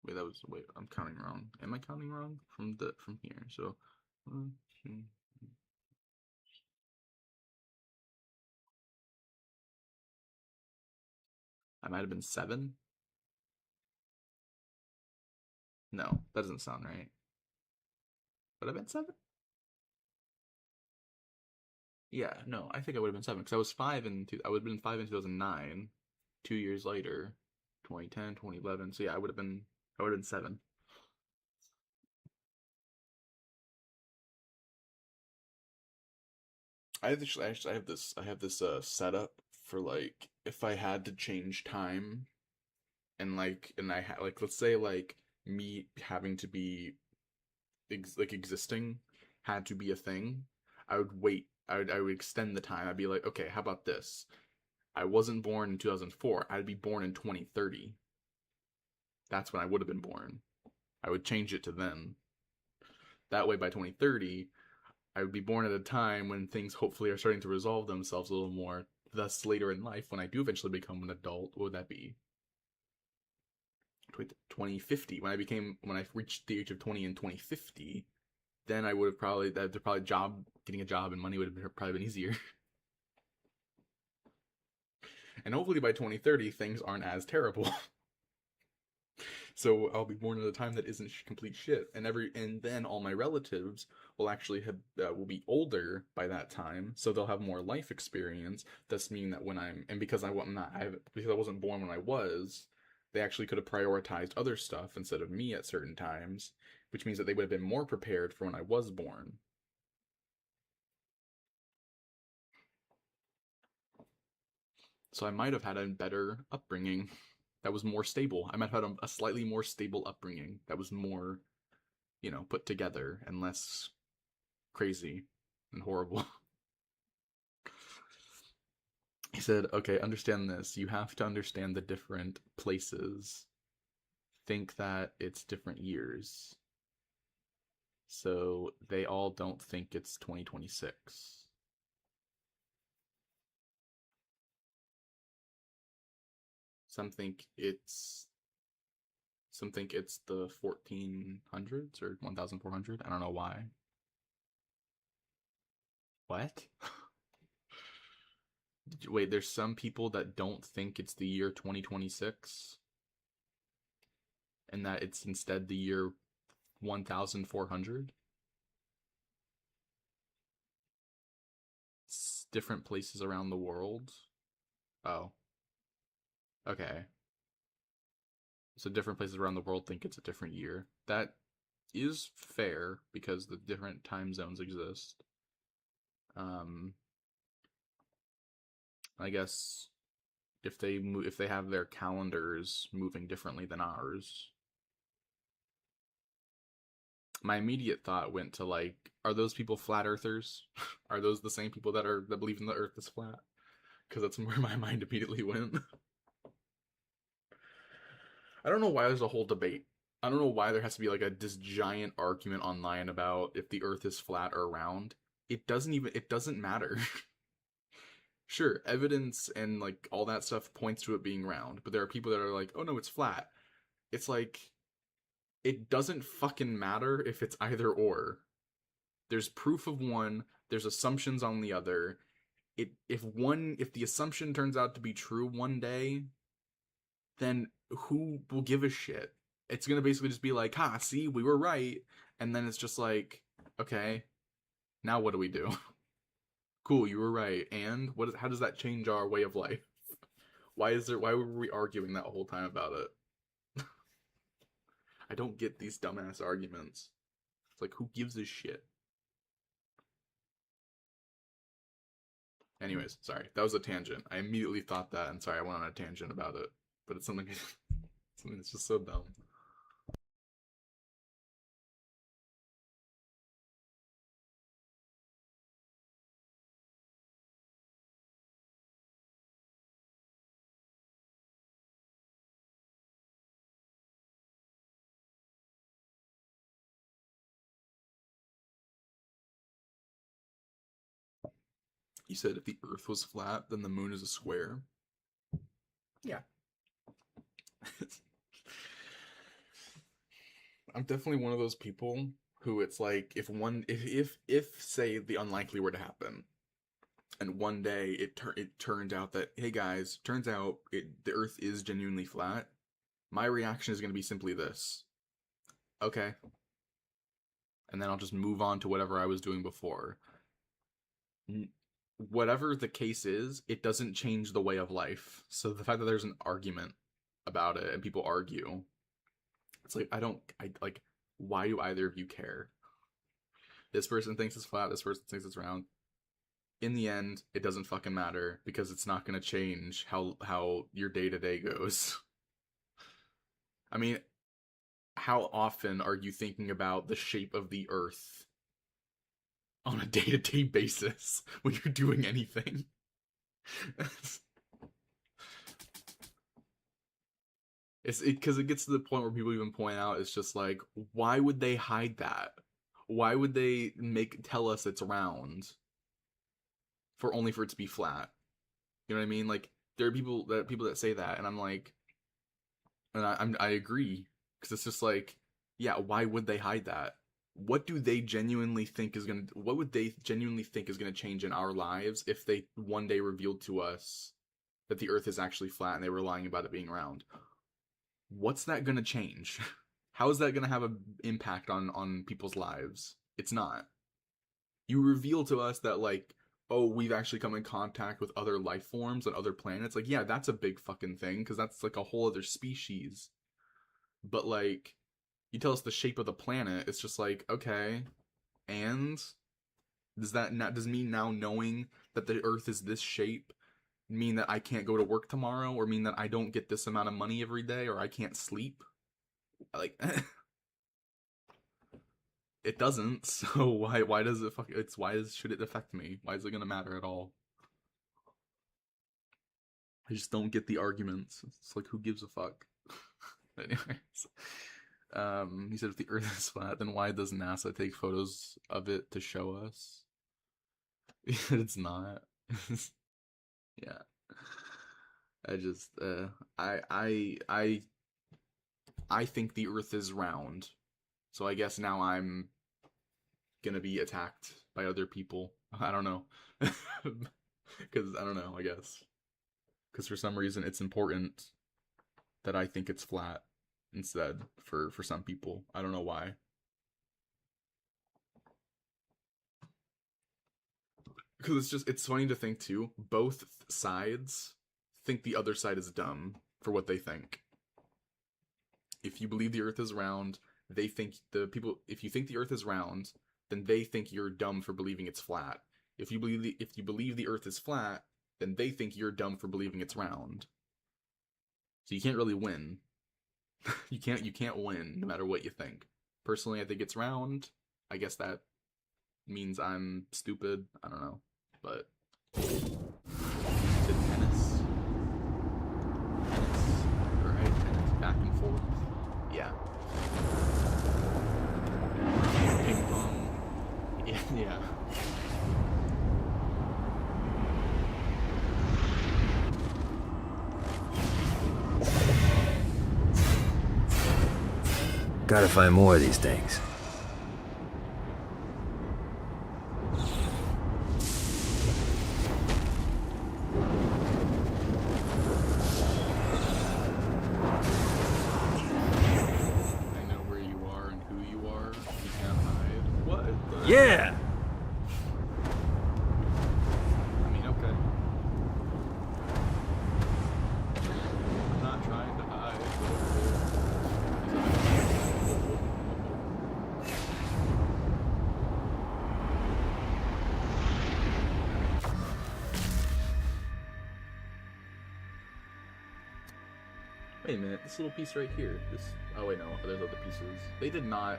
Speaker 1: Wait, I'm counting wrong. Am I counting wrong? From here, so... 1, 2... I might have been 7? No, that doesn't sound right. Would I have been 7? Yeah, no, I think I would have been 7, because I was 5 I would have been 5 in 2009, 2 years later, 2010, 2011, so yeah, I would have been 7. I have this setup for like if I had to change time and let's say like me having to be existing had to be a thing, I would wait. I would extend the time. I'd be like, okay, how about this? I wasn't born in 2004. I'd be born in 2030. That's when I would have been born. I would change it to then. That way by 2030, I would be born at a time when things hopefully are starting to resolve themselves a little more. Thus, later in life, when I do eventually become an adult, what would that be? 2050. When I reached the age of 20 in 2050, then I would have probably getting a job and money would have probably been easier. And hopefully by 2030, things aren't as terrible. So I'll be born at a time that isn't complete shit, and then all my relatives will actually will be older by that time, so they'll have more life experience. Thus, meaning that because I wasn't born when I was, they actually could have prioritized other stuff instead of me at certain times, which means that they would have been more prepared for when I was born. So I might have had a better upbringing. That was more stable. I might have had a slightly more stable upbringing that was more, put together and less crazy and horrible. He said, okay, understand this. You have to understand the different places. Think that it's different years. So they all don't think it's 2026. Some think it's the 1400s or 1400. I don't know why. What? Wait, there's some people that don't think it's the year 2026 and that it's instead the year 1400. It's different places around the world. Oh. Okay. So different places around the world think it's a different year. That is fair because the different time zones exist. I guess if they have their calendars moving differently than ours. My immediate thought went to like, are those people flat earthers? Are those the same people that believe in the earth is flat? Because that's where my mind immediately went. I don't know why there's a whole debate. I don't know why there has to be like this giant argument online about if the earth is flat or round. It doesn't matter. Sure, evidence and like all that stuff points to it being round, but there are people that are like, oh no, it's flat. It's like, it doesn't fucking matter if it's either or. There's proof of one, there's assumptions on the other. If the assumption turns out to be true one day, then who will give a shit? It's gonna basically just be like, ha, see, we were right. And then it's just like, okay, now what do we do? Cool, you were right. And how does that change our way of life? Why were we arguing that whole time about it? I don't get these dumbass arguments. It's like, who gives a shit? Anyways, sorry, that was a tangent. I immediately thought that, and sorry, I went on a tangent about it. But it's something that's just so dumb. You said if the Earth was flat, then the moon is a square. Yeah. I'm definitely one of those people who it's like if say the unlikely were to happen, and one day it turned out that, hey guys, turns out the Earth is genuinely flat, my reaction is going to be simply this: okay, and then I'll just move on to whatever I was doing before. Whatever the case is, it doesn't change the way of life. So the fact that there's an argument about it and people argue, it's like, why do either of you care? This person thinks it's flat, this person thinks it's round. In the end, it doesn't fucking matter, because it's not going to change how your day-to-day goes. I mean, how often are you thinking about the shape of the Earth on a day-to-day basis when you're doing anything? Because it gets to the point where people even point out, it's just like, why would they hide that? Why would they tell us it's round only for it to be flat? You know what I mean? Like, there are people that say that, and I'm like, and I agree, because it's just like, yeah, why would they hide that? What do they genuinely think is what would they genuinely think is gonna change in our lives if they one day revealed to us that the Earth is actually flat and they were lying about it being round? What's that gonna change? How is that gonna have an impact on people's lives? It's not. You reveal to us that, like, oh, we've actually come in contact with other life forms on other planets. Like, yeah, that's a big fucking thing, because that's like a whole other species. But like, you tell us the shape of the planet, it's just like, okay, and does me now knowing that the Earth is this shape mean that I can't go to work tomorrow, or mean that I don't get this amount of money every day, or I can't sleep? Like, it doesn't. So why does it should it affect me? Why is it gonna matter at all? I just don't get the arguments. It's like, who gives a fuck? Anyways. He said if the Earth is flat, then why does NASA take photos of it to show us? It's not. Yeah. I just I think the Earth is round. So I guess now I'm gonna be attacked by other people. I don't know. Because I don't know, I guess. Because for some reason it's important that I think it's flat instead for some people. I don't know why. Because it's funny to think too, both sides think the other side is dumb for what they think. If you believe the Earth is round, they think if you think the Earth is round, then they think you're dumb for believing it's flat. If you believe the Earth is flat, then they think you're dumb for believing it's round. So you can't really win. You can't win no matter what you think. Personally, I think it's round. I guess that means I'm stupid. I don't know. But tennis, right? Tennis, back and forth. Yeah. Ping pong. Yeah.
Speaker 2: Gotta find more of these things.
Speaker 1: I know where you are and who you are. You can't hide. What the...
Speaker 2: Yeah!
Speaker 1: Wait a minute, this little piece right here. This. Oh wait, no, there's other pieces. They did not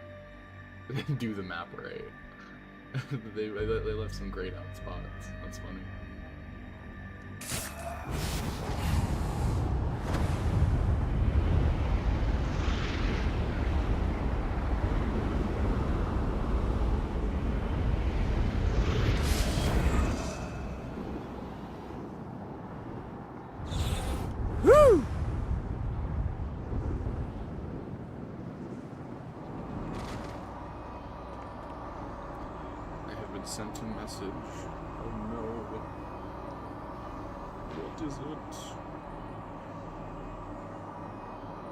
Speaker 1: do the map right. they left some grayed out spots. That's funny. Sent a message. Oh no. What is it?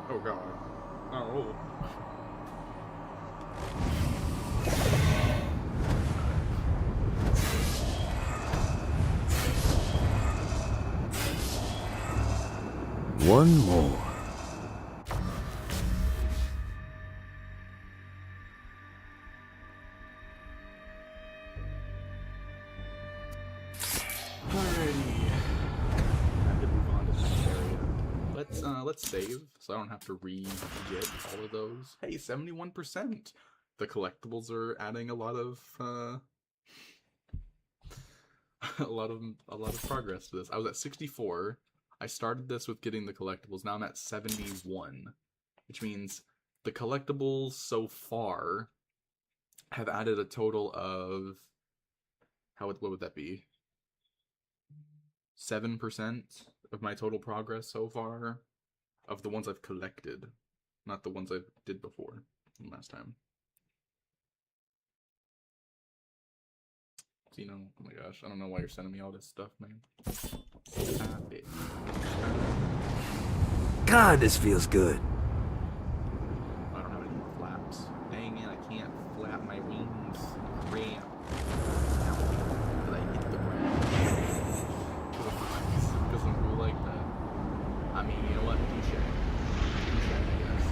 Speaker 1: Oh god. Oh.
Speaker 2: One more.
Speaker 1: Let's save, so I don't have to re-get all of those. Hey, 71%! The collectibles are adding a lot of, a lot of progress to this. I was at 64. I started this with getting the collectibles. Now I'm at 71, which means the collectibles so far have added a total of, what would that be? 7% of my total progress so far. Of the ones I've collected, not the ones I did before last time. So, you know, oh my gosh, I don't know why you're sending me all this stuff, man.
Speaker 2: God, this feels good.
Speaker 1: I don't have any more flaps. Dang it, I can't flap my wings. Ramp. Did I hit the ground? Doesn't move like that. I mean, you know what? Touche, I guess.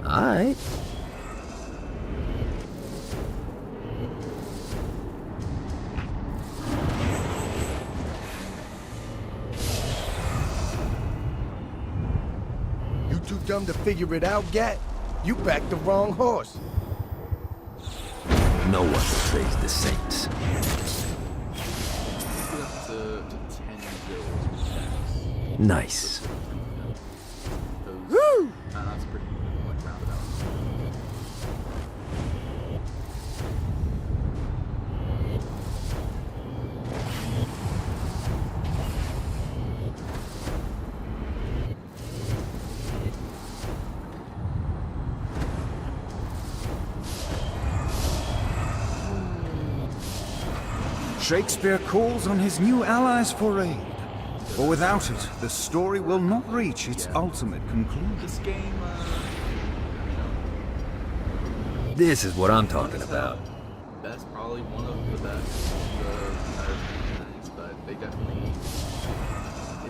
Speaker 2: Alright.
Speaker 5: You too dumb to figure it out, Gat? You backed the wrong horse.
Speaker 2: No one betrays the saints.
Speaker 1: Up to 10 kills.
Speaker 2: Nice.
Speaker 1: Woo! That's pretty like rounded out.
Speaker 6: Shakespeare calls on his new allies for aid. For without it, the story will not reach its ultimate conclusion.
Speaker 1: This game,
Speaker 2: This is what I'm talking about.
Speaker 1: that's probably one of the best guys, but it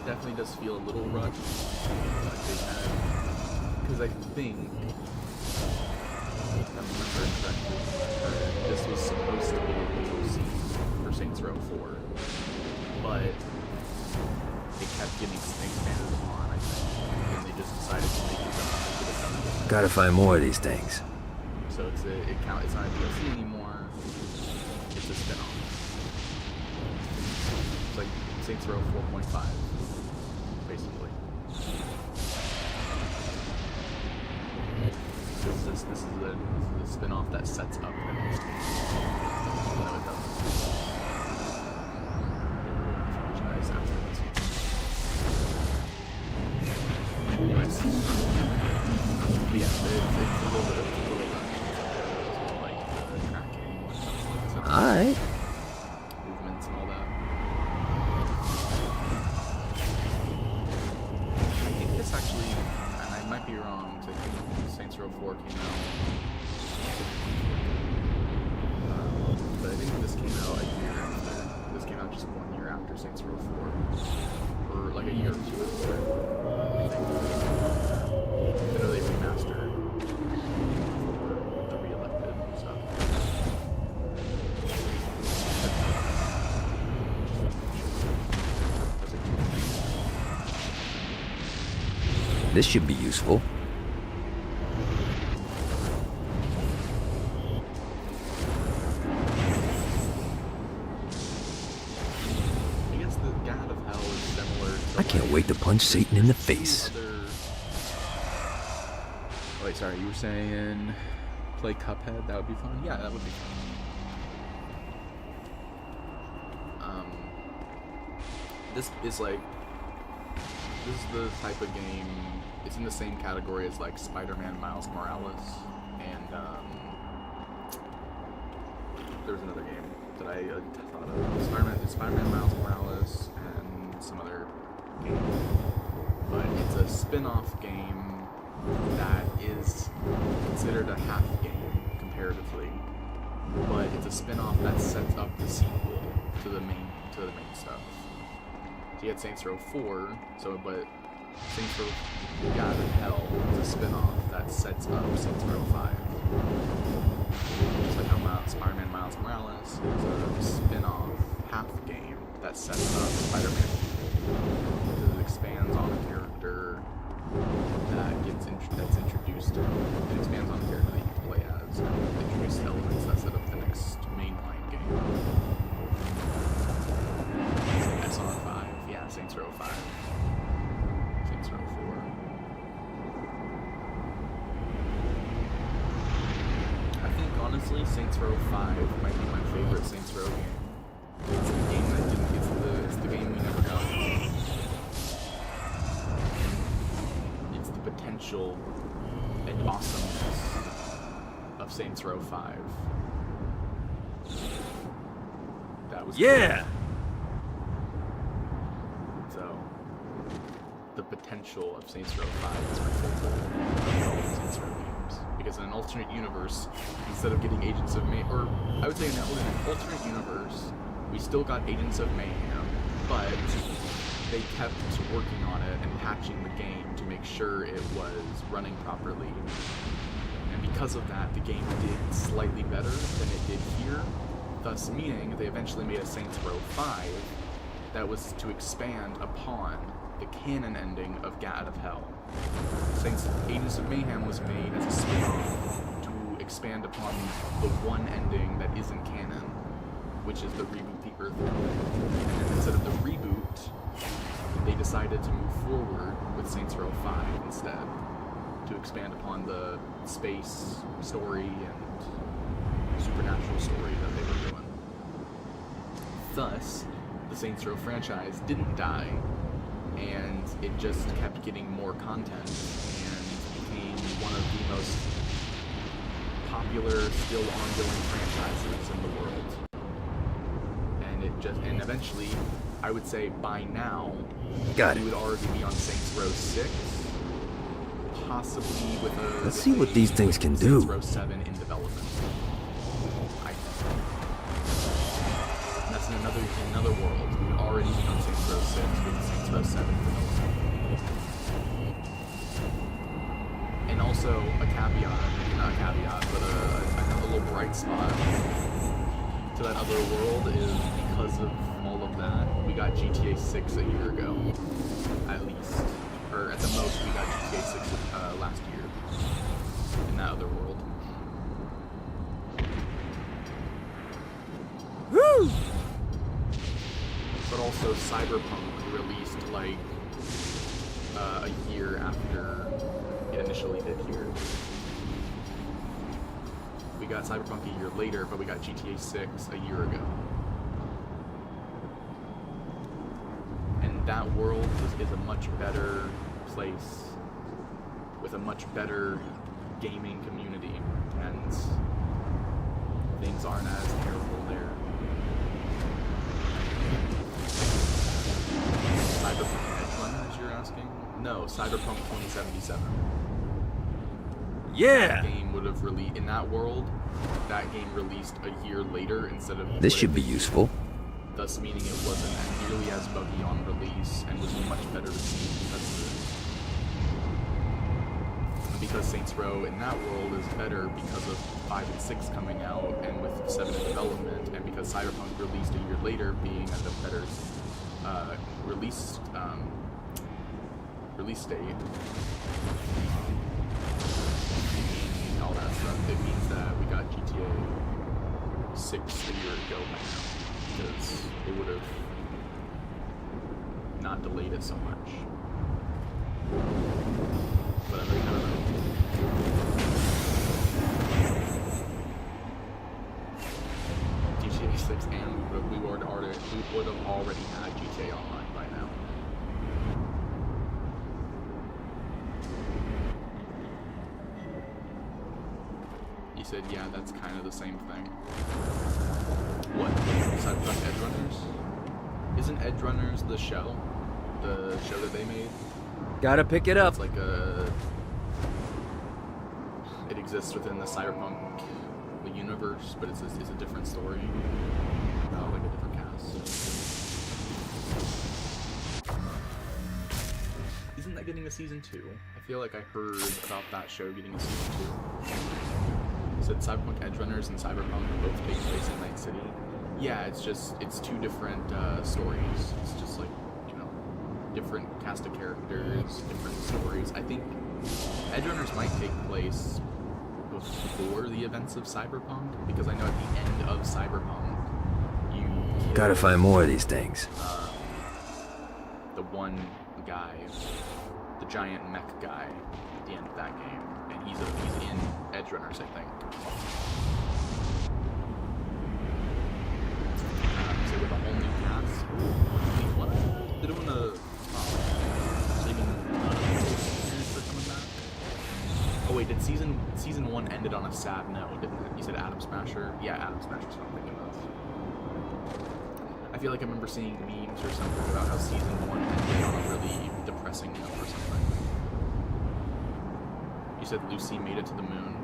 Speaker 1: definitely does feel a little rushed. Because I think, if I remember correctly, this was supposed to be the OC for Saints Row 4, but it kept getting expanded upon, I think, and they just decided to make it a
Speaker 2: Gotta find more of these things.
Speaker 1: So it's not a DLC anymore. It's a spin-off. It's like Saints Row 4.5, basically. This is the spin-off that sets up the next game. No, it doesn't. Franchise after this. Anyways. But yeah, it's a little bit like the tracking.
Speaker 2: Alright.
Speaker 1: Movements and all that. I think this actually, and I might be wrong, because I think Saints Row 4 came out. But I think this came out a year after. This came out just 1 year after Saints Row 4. Or like a year or two after. I think. I know they remastered for the re-elected stuff.
Speaker 2: This should be useful.
Speaker 1: I guess the God of Hell is similar to
Speaker 2: I can't wait to punch Satan in the face.
Speaker 1: Wait, sorry, you were saying play Cuphead? That would be fun? Yeah, that would be fun. This is like, this is the type of game, it's in the same category as like Spider-Man Miles Morales, and there's another game that I thought of, Spider-Man Miles Morales, and some other game, but it's a spin-off game that is considered a half game comparatively, but it's a spin-off that sets up the sequel to the main stuff. So you had Saints Row 4, but Saints Row God of Hell is a spin-off that sets up Saints Row 5. Just like how Spider-Man Miles Morales is a spin-off half game that sets up Spider-Man. Because it expands on a character that's introduced. It expands on a character that you can play as, and introduces elements that set up the next mainline game. SR5. Yeah, Saints Row 5. Saints Row 4. I think, honestly, Saints Row 5 might be my favorite Saints Row game. It's the game that didn't, it's the game we never got. It's the potential and awesomeness of Saints Row 5. That was
Speaker 2: Yeah!
Speaker 1: cool. So, the potential of Saints Row 5 is my favorite of Saints Row games. Because in an alternate universe, instead of getting Agents of Mayhem, or I would say in an alternate universe, we still got Agents of Mayhem, but they kept working on it and patching the game to make sure it was running properly. And because of that, the game did slightly better than it did here, thus meaning they eventually made a Saints Row 5 that was to expand upon the canon ending of God of Hell. Agents of Mayhem was made as a spin-off to expand upon the one ending that isn't canon, which is the Reboot the Earth ending. And then instead of the reboot, they decided to move forward with Saints Row 5 instead, to expand upon the space story and supernatural story that they were doing. Thus, the Saints Row franchise didn't die, and it just kept getting more content and became one of the most popular, still ongoing franchises in the world. And eventually, I would say by now,
Speaker 2: Got it.
Speaker 1: we would already be on Saints Row 6, possibly with a...
Speaker 2: Let's see what these things can do.
Speaker 1: Saints Row 7 in development. I think. That's in another world. We would already be on Saints Row 6 with Saints Row 7 development. And also, a caveat, not a caveat, but a little bright spot to that other world is because of all of that, we got GTA 6 a year ago, at least. Or at the most, we got GTA 6 last year in that other world.
Speaker 2: Woo!
Speaker 1: But also, Cyberpunk released like a year after it initially did here. We got Cyberpunk a year later, but we got GTA 6 a year ago. And that world is a much better place with a much better gaming community, and things aren't as terrible there. Cyberpunk Edge Runner, as you're asking? No, Cyberpunk 2077.
Speaker 2: Yeah!
Speaker 1: That game would have released in that world. That game released a year later instead of.
Speaker 2: This should be useful.
Speaker 1: Thus, meaning it wasn't nearly as buggy on release and was much better received because of it. And because Saints Row in that world is better because of 5 and 6 coming out and with 7 in development, and because Cyberpunk released a year later, being at a better release release date, all that stuff, it means that we got GTA 6 a year ago by now, because they would have not delayed it so much. But I don't know. GTA 6 and we would have already had GTA Online by now. He said, yeah, that's kind of the same thing. What? Cyberpunk Edge Runners? Isn't Edge Runners the show? The show that they made?
Speaker 2: Gotta pick it up.
Speaker 1: It's like it exists within the Cyberpunk universe, but it's a different story. Like a different cast. Isn't that getting a season 2? I feel like I heard about that show getting a season 2. It said Cyberpunk Edge Runners and Cyberpunk both take place in Night City. Yeah, it's two different stories. It's just like, different cast of characters, different stories. I think Edge Runners might take place before the events of Cyberpunk, because I know at the end of Cyberpunk, you
Speaker 2: Gotta find more of these things.
Speaker 1: the one guy, the giant mech guy, at the end of that game, and he's in Edge Runners, I think. So with a whole new cast, what? They're doing a oh wait, did season 1 ended on a sad note, didn't it? You said Atom Smasher? Yeah, Atom Smasher's what I'm thinking of. I feel like I remember seeing memes or something about how season 1 ended on a really depressing note or something. You said Lucy made it to the moon?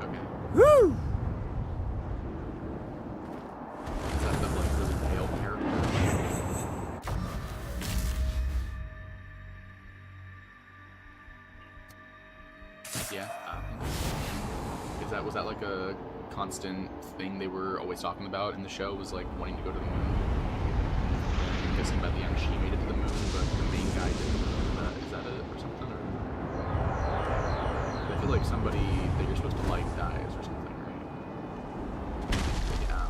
Speaker 1: Okay.
Speaker 2: Woo!
Speaker 1: Is that the like really pale character? Yeah. Was that like a constant thing they were always talking about in the show? Was like wanting to go to the moon? I'm guessing by the end she made it to the moon, but the main guy didn't. Is that it or something? Or I feel like somebody that you're supposed to like dies or something, right? Yeah.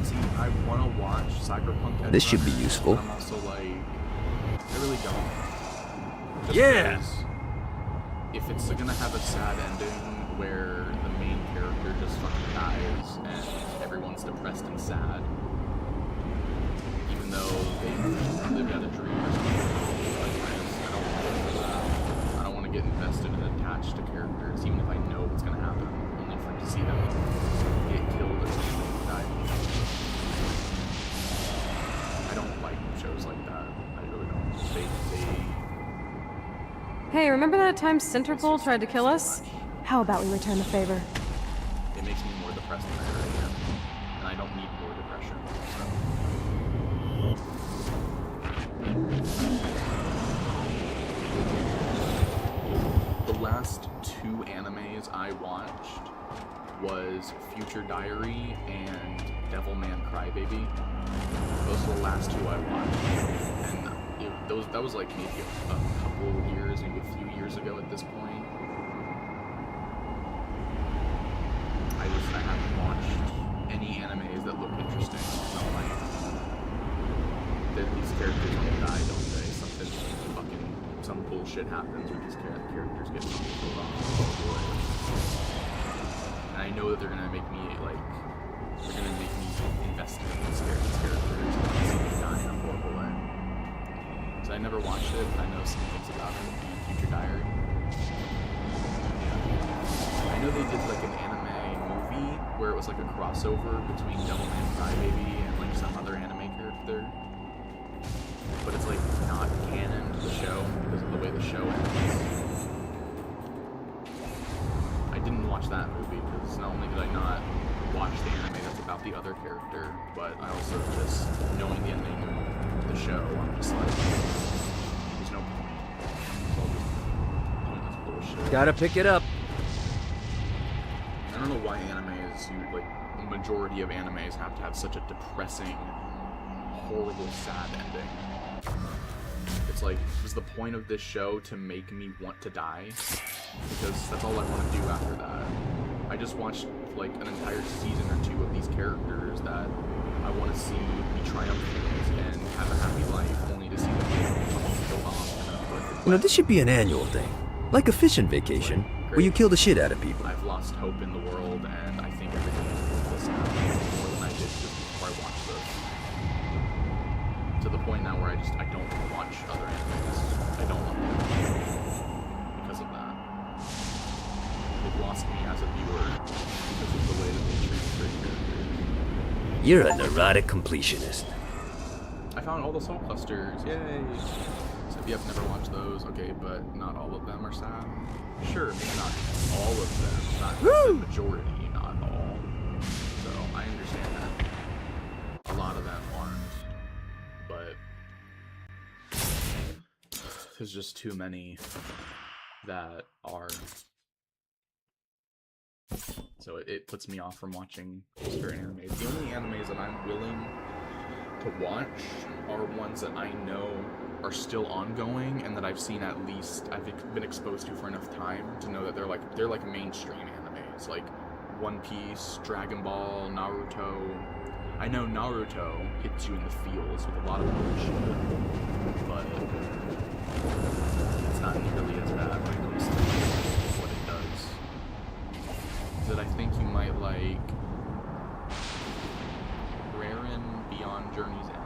Speaker 1: See, I want to watch Cyberpunk.
Speaker 2: This should be useful.
Speaker 1: I'm also like, I really don't. Just
Speaker 2: Yeah!
Speaker 1: because if it's gonna have a sad ending where the main character just fucking dies and everyone's depressed and sad, even though they lived out a dream or something, I don't want to get invested and attached to characters, even if I know what's gonna happen, only to see them get killed or something or die. I don't like shows like that. I really don't.
Speaker 4: Hey, remember that time Centerpol tried to kill us? How about we return the favor?
Speaker 1: It makes me more depressed than I already am. And I don't need more depression. So. The last 2 animes I watched was Future Diary and Devilman Crybaby. Those were the last 2 I watched. And that was like maybe a couple years, maybe a few years ago at this point. I haven't watched any animes that look interesting. It's not like that these characters don't die, don't they? Some bullshit happens where these characters get killed off. And I know that they're gonna make me invested in these characters and see them die in a horrible way. So I never watched it, but I know some things about it. Future Diary. Yeah. I know they did like an anime movie where it was like a crossover between Devilman Crybaby and like some other anime character. But it's like not canon to the show because of the way the show ends. I didn't watch that movie because not only did I not watch the anime that's about the other character, but I also just, knowing the ending of the show, I'm just like, there's no point. It's all just pointless bullshit.
Speaker 2: Gotta pick it up.
Speaker 1: I don't know why anime is like majority of animes have to have such a depressing, horrible, sad ending. It's like, was the point of this show to make me want to die? Because that's all I want to do after that. I just watched like an entire season or two of these characters that I want to see be triumphant and have a happy life, only to see them go off.
Speaker 2: You know, this should be an annual thing. Like a fishing vacation, where you kill the shit out of people.
Speaker 1: I've lost hope in the world, and I think everything is worthless now, more than I did just before I watched this. To the point now where I don't watch other animes. I don't want them because of that. They've lost me as a viewer because of the way that they treat certain characters.
Speaker 2: You're a neurotic completionist.
Speaker 1: I found all the soul clusters, yay! So if you have never watched those, okay, but not all of them are sad. Sure, maybe not all of them, not the majority, not all. So I understand that. A lot of them aren't, but there's just too many that are. So it puts me off from watching certain animes. The only animes that I'm willing to watch are ones that I know are still ongoing and that I've seen at least I've been exposed to for enough time to know that they're like mainstream animes, like One Piece, Dragon Ball, Naruto. I know Naruto hits you in the feels with a lot of bullshit, but it's not nearly as bad when it comes to what it does. That I think you might like Raren Beyond Journey's End.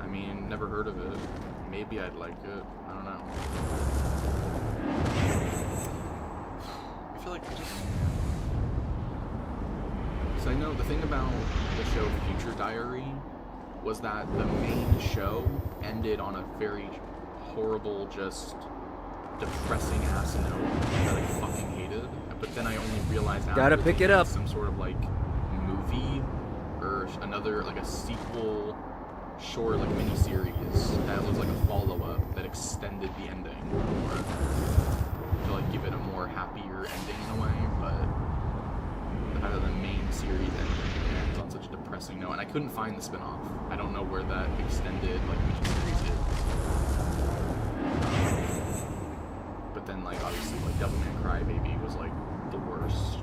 Speaker 1: I mean, never heard of it. Maybe I'd like it. I don't know. I feel like so I know the thing about the show Future Diary was that the main show ended on a very horrible, just depressing ass note that I fucking hated. But then I only realized after
Speaker 2: Gotta pick it up.
Speaker 1: Some sort of like movie or another like a sequel short like mini-series that was like a follow-up that extended the ending more to like give it a more happier ending in a way, but the main series ends on such a depressing note, and I couldn't find the spin-off. I don't know where that extended like mini-series is. But then like obviously like Devilman Crybaby was like the worst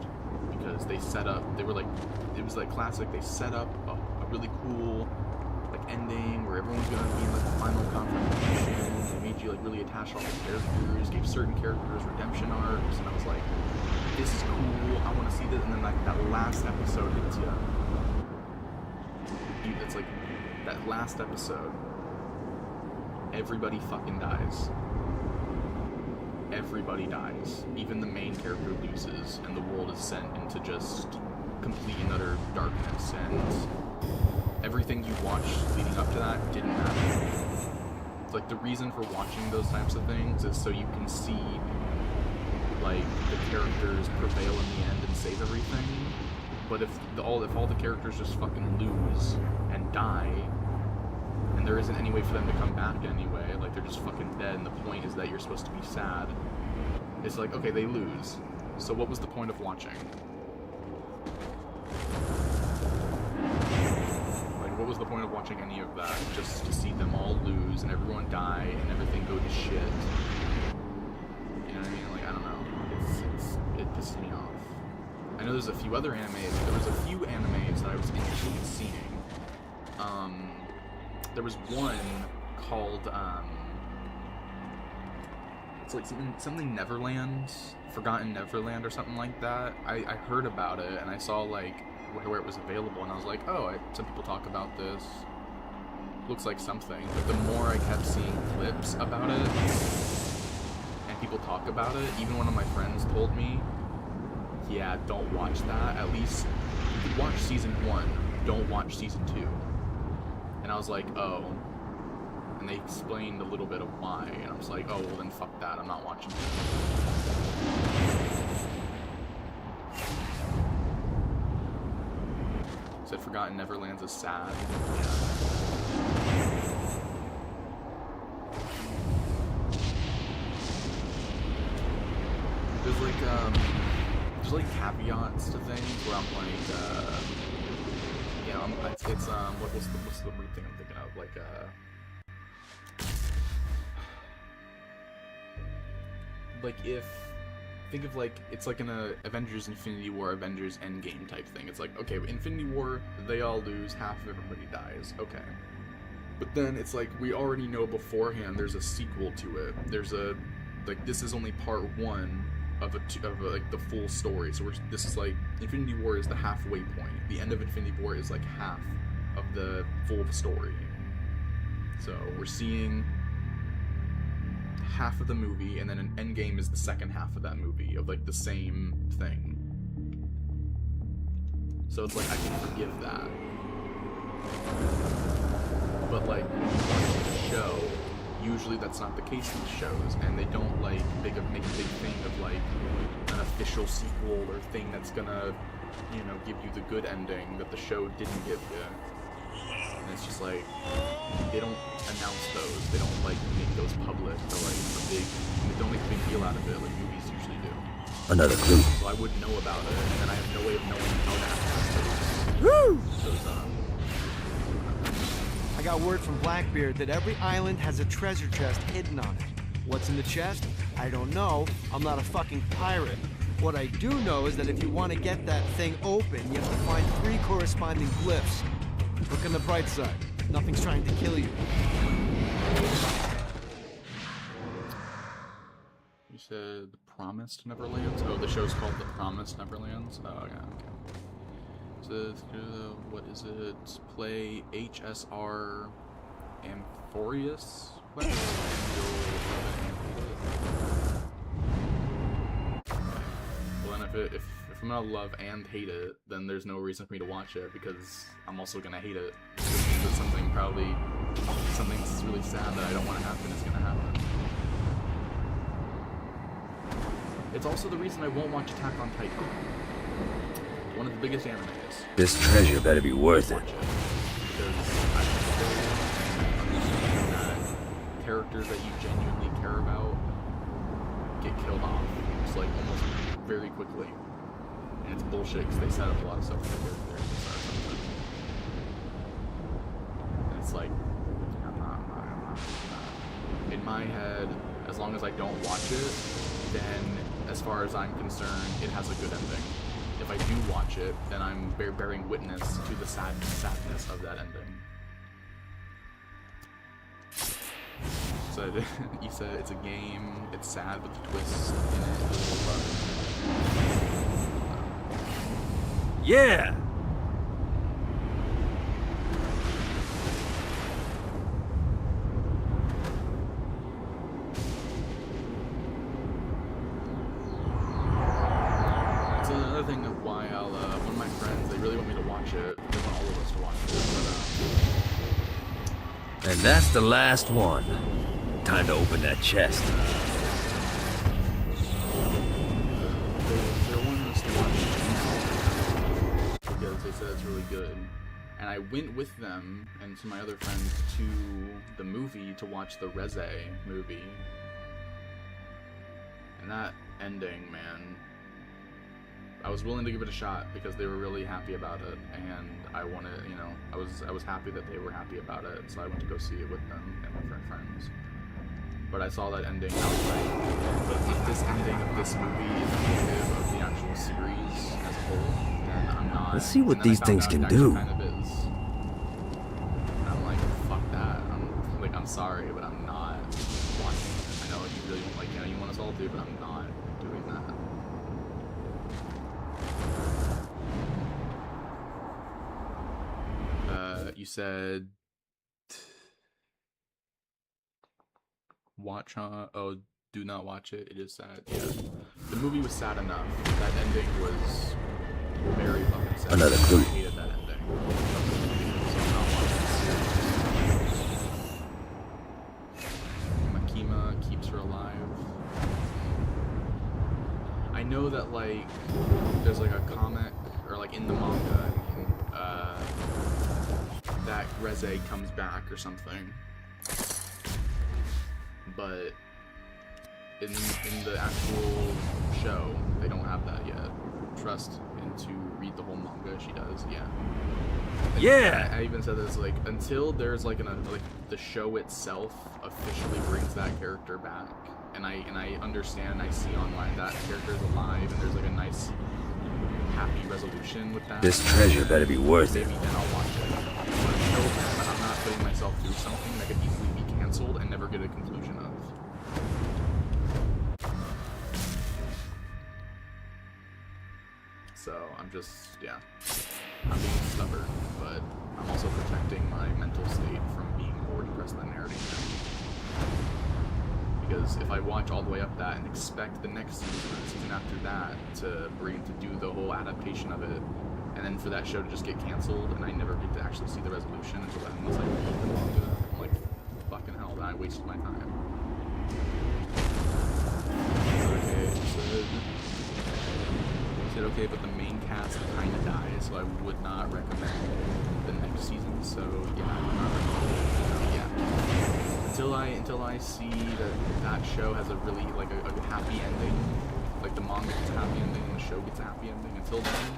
Speaker 1: because they set up, they were like, it was like classic, they set up a really cool like ending where everyone's gonna be in like the final confrontation. They made you like really attached to all the characters, gave certain characters redemption arcs, and I was like, this is cool, I want to see this. And then like that last episode hits you. It's like that last episode, everybody fucking dies. Everybody dies. Even the main character loses, and the world is sent into just complete and utter darkness, and everything you watched leading up to that didn't matter. It's like the reason for watching those types of things is so you can see like the characters prevail in the end and save everything. But if all the characters just fucking lose and die, and there isn't any way for them to come back anyway, like they're just fucking dead, and the point is that you're supposed to be sad. It's like, okay, they lose. So what was the point of watching? Like, what was the point of watching any of that? Just to see them all lose and everyone die and everything go to shit. You know what I mean? Like, I don't know. It pisses me off. I know there's a few other animes. There was a few animes that I was interested in seeing. There was one called, it's like something Neverland, Forgotten Neverland or something like that. I heard about it, and I saw like where it was available, and I was like, oh, some people talk about this. Looks like something. But the more I kept seeing clips about it, and people talk about it, even one of my friends told me, yeah, don't watch that. At least watch season 1, don't watch season 2. And I was like, oh. And they explained a little bit of why. And I was like, oh, well then fuck that. I'm not watching it. Said Forgotten Neverland's is sad. Yeah. There's like, there's like caveats to things where I'm like, you know, what's the word thing I'm thinking of? Like if, think of like, it's like in a Avengers Infinity War, Avengers Endgame type thing. It's like, okay, Infinity War, they all lose, half of everybody dies, okay. But then it's like, we already know beforehand there's a sequel to it. There's a, like, this is only part one of like the full story. So this is like, Infinity War is the halfway point. The end of Infinity War is like half of the full story. So we're seeing half of the movie, and then an Endgame is the second half of that movie, of like the same thing. So it's like, I can forgive that. But like, when you watch the show, usually that's not the case in the shows, and they don't like make a big thing of like an official sequel or thing that's gonna, you know, give you the good ending that the show didn't give you. And it's just like, they don't announce those, they don't like make those public, or like they don't make a big deal out of it like movies usually do.
Speaker 2: Another clue.
Speaker 1: So I wouldn't know about it, and then I have no way of knowing how to access those
Speaker 3: I got word from Blackbeard that every island has a treasure chest hidden on it. What's in the chest? I don't know. I'm not a fucking pirate. What I do know is that if you want to get that thing open, you have to find 3 corresponding glyphs. Look on the bright side. Nothing's trying to kill you.
Speaker 1: You said The Promised Neverlands? Oh, the show's called The Promised Neverlands? Oh, yeah, okay. So, what is it? Play HSR Amphiorus? Well, then if I'm gonna love and hate it, then there's no reason for me to watch it, because I'm also gonna hate it. Because something that's really sad that I don't want to happen is gonna happen. It's also the reason I won't watch Attack on Titan. One of the biggest animes.
Speaker 2: This treasure better be worth it.
Speaker 1: Because I still understand that characters that you genuinely care about get killed off, just like almost very quickly. And it's bullshit because they set up a lot of stuff for the characters. And it's like, I'm not. In my head, as long as I don't watch it, then as far as I'm concerned, it has a good ending. If I do watch it, then I'm bearing witness to the sadness of that ending. So you said it's a game, it's sad, but the twist in it is fun.
Speaker 2: Yeah!
Speaker 1: Thing of why I'll, one of my friends, they really want me to watch it. They want all of us to watch it.
Speaker 2: And that's the last one. Time to open that chest.
Speaker 1: They're wanting us to watch it because they said it's really good. And I went with them and to my other friends to the movie to watch the Reze movie. And that ending, man, I was willing to give it a shot because they were really happy about it, and I wanted, you know, I was happy that they were happy about it, so I went to go see it with them and my friends. But I saw that ending, I was like, but if this ending of this movie is indicative of the actual series as a whole, then I'm not.
Speaker 2: Let's see what these things can do.
Speaker 1: Kind of is. And I'm like, fuck that. I'm sorry, but I'm not watching it. I know you really like, you know, you want us all to, but I'm not doing that. You said watch on. Oh, do not watch it. It is sad. Yeah, the movie was sad enough. That ending was very fucking sad.
Speaker 2: Another clue.
Speaker 1: I hated that ending. Makima keeps her alive. I know that like there's like a comic or like in the manga. That Reze comes back or something, but in the actual show they don't have that yet. trust and to read the whole manga, she does. Yeah.
Speaker 2: Yeah!
Speaker 1: I even said this, like, until there's like the show itself officially brings that character back, and I understand, I see online that character is alive, and there's like a nice happy resolution with that.
Speaker 2: This treasure better be worth it.
Speaker 1: Maybe then I'll watch it. But until then, I'm not putting myself through something that could easily be canceled and never get a conclusion of. So I'm just, yeah, I'm being stubborn, but I'm also protecting my mental state from being more depressed than narrative. Because if I watch all the way up that and expect the next season after that to do the whole adaptation of it, and then for that show to just get canceled and I never get to actually see the resolution until then, unless I read the manga, I'm like, fucking hell, then I wasted my time. Okay, okay, but the main cast kind of dies, so I would not recommend the next season. So yeah, I'm not recommending. Yeah, until I see that show has a really like a happy ending, like the manga gets a happy ending and the show gets a happy ending. Until then,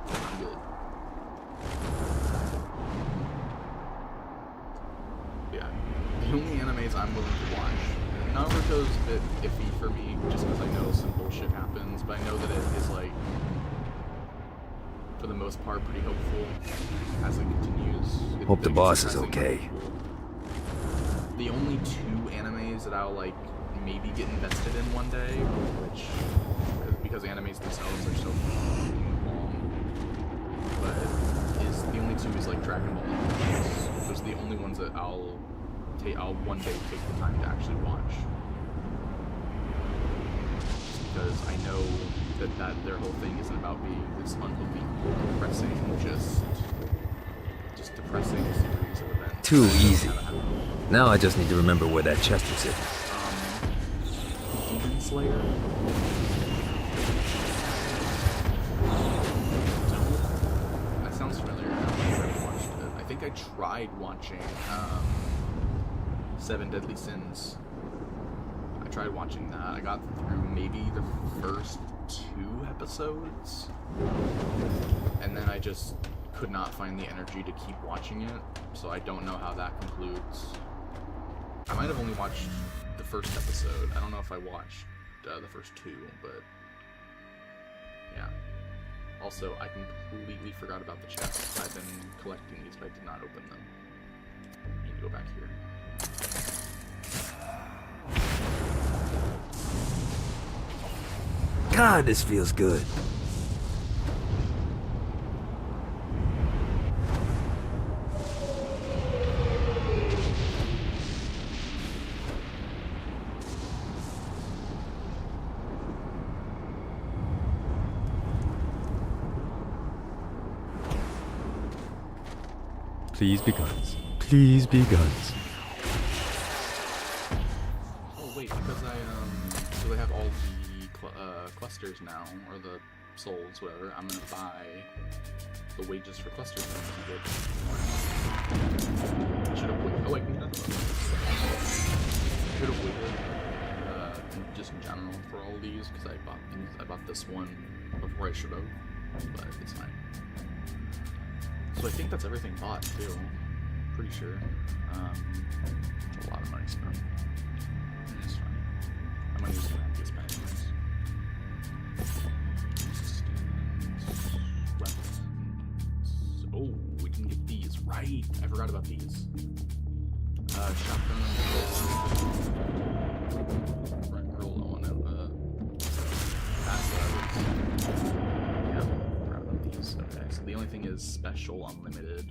Speaker 1: I'm good. Yeah, the only animes I'm willing to watch. Naruto's a bit iffy for me, just because I know some bullshit happens, but I know that it is, like, for the most part, pretty hopeful as it continues.
Speaker 2: Hope the boss is okay.
Speaker 1: The only two animes that I'll, like, maybe get invested in one day, which, because animes themselves are so long, but the only two is, like, Dragon Ball and One Piece. Those are the only ones that I'll one day take the time to actually watch, because I know that their whole thing isn't about being this unbelievable, depressing, just depressing series of events.
Speaker 2: Too easy. Now I just need to remember where that chest was hidden.
Speaker 1: Demon Slayer. That sounds familiar. I don't think I've watched it. I think I tried watching Seven Deadly Sins. I tried watching that. I got through maybe the first 2 episodes, and then I just could not find the energy to keep watching it, so I don't know how that concludes. I might have only watched the first episode. I don't know if I watched the first 2, but yeah. Also, I completely forgot about the chests. I've been collecting these, but I did not open them. I need to go back here.
Speaker 2: God, this feels good. Please be guns. Please be guns.
Speaker 1: Oh wait, because I have all the clusters now, or the souls, whatever. I'm gonna buy the wages for clusters. I should have waited. Oh wait, no. Should have waited. Just in general for all these, because I bought this one before I should have, but it's fine. So I think that's everything bought too. Pretty sure. A lot of money spent. It's fine. I'm gonna use the happiest spend anyways. Weapons. Oh, we can get these. Right! I forgot about these. Shotgun. Right, real low on it. That's what I was. Yeah, forgot about these. Okay, so the only thing is special unlimited,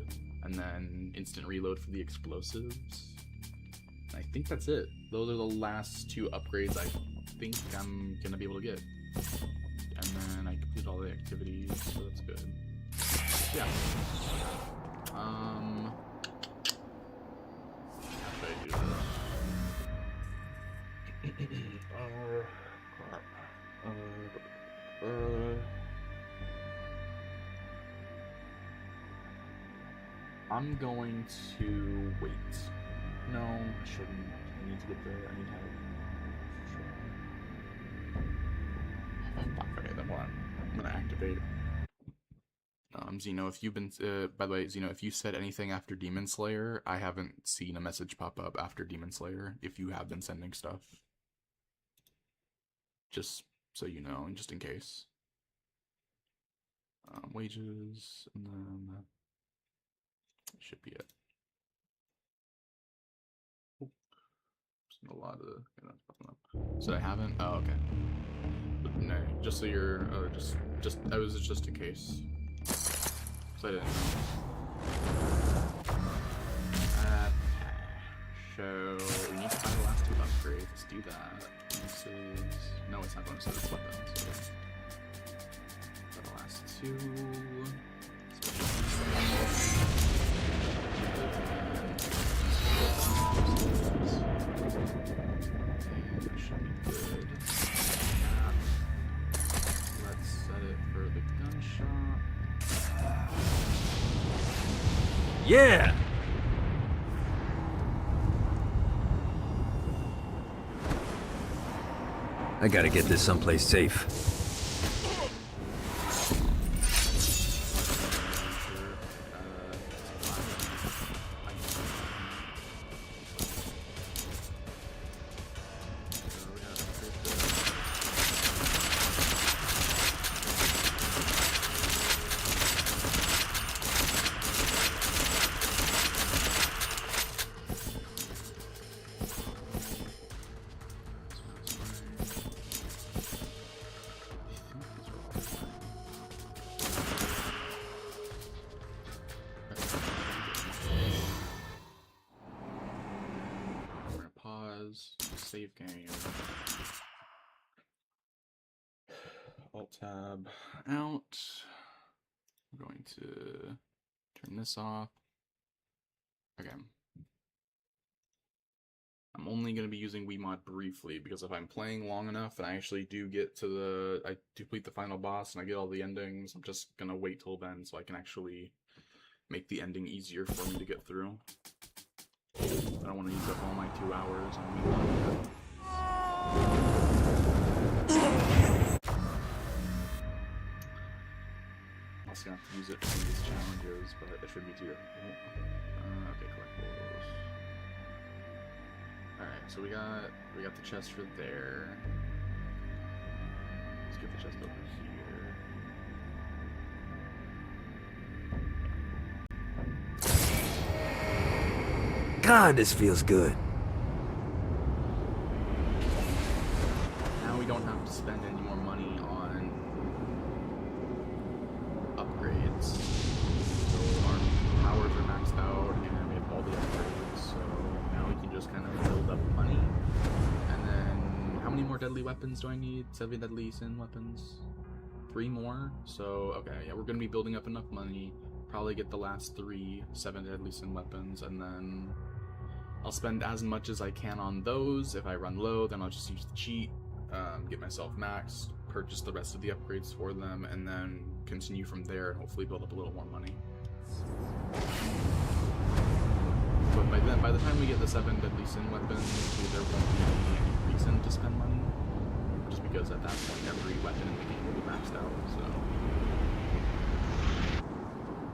Speaker 1: and then instant reload for the explosives. I think that's it. Those are the last 2 upgrades I think I'm gonna be able to get. And then I completed all the activities, so that's good. Yeah. How should I do this? I'm going to wait. No, I shouldn't. I need to get there. I need to have. Sure. Okay, then what? I'm gonna activate update. Xeno, if you've been, by the way, Xeno, if you said anything after Demon Slayer, I haven't seen a message pop up after Demon Slayer, if you have been sending stuff. Just so you know, and just in case. Wages, and then that should be it. Oh, a lot of, yeah, that's popping up. So I haven't, oh, okay. But no, just so you're, that was just in case. So I didn't know. So we need to find the last 2 upgrades. Let's do that. Bonuses. No, it's not bonuses, it's weapons. So the last 2. And that should be good. Let's set it for the gun shop.
Speaker 2: Yeah! I gotta get this someplace safe.
Speaker 1: Save game. Alt tab out. I'm going to turn this off. Okay. I'm only going to be using Wiimote briefly because if I'm playing long enough and I actually do get to I complete the final boss and I get all the endings, I'm just going to wait till then so I can actually make the ending easier for me to get through. I don't want to use up all my 2 hours on Wiimote. Also gonna have to use it for these challenges, but it should be too difficult. Okay, collectibles. Alright, so we got the chest for there. Let's get the chest over here.
Speaker 2: God, this feels good.
Speaker 1: Now we don't have to spend any more money on upgrades. So our powers are maxed out and we have all the upgrades. So now we can just kind of build up money. And then how many more deadly weapons do I need? 7 deadly sin weapons? 3 more? So okay, yeah, we're gonna be building up enough money. Probably get the last 3 7 deadly sin weapons, and then I'll spend as much as I can on those. If I run low, then I'll just use the cheat, get myself maxed, purchase the rest of the upgrades for them, and then continue from there and hopefully build up a little more money. But by the time we get the 7 deadly sin weapons, there won't be any reason to spend money, just because at that point every weapon in the game will be maxed out. So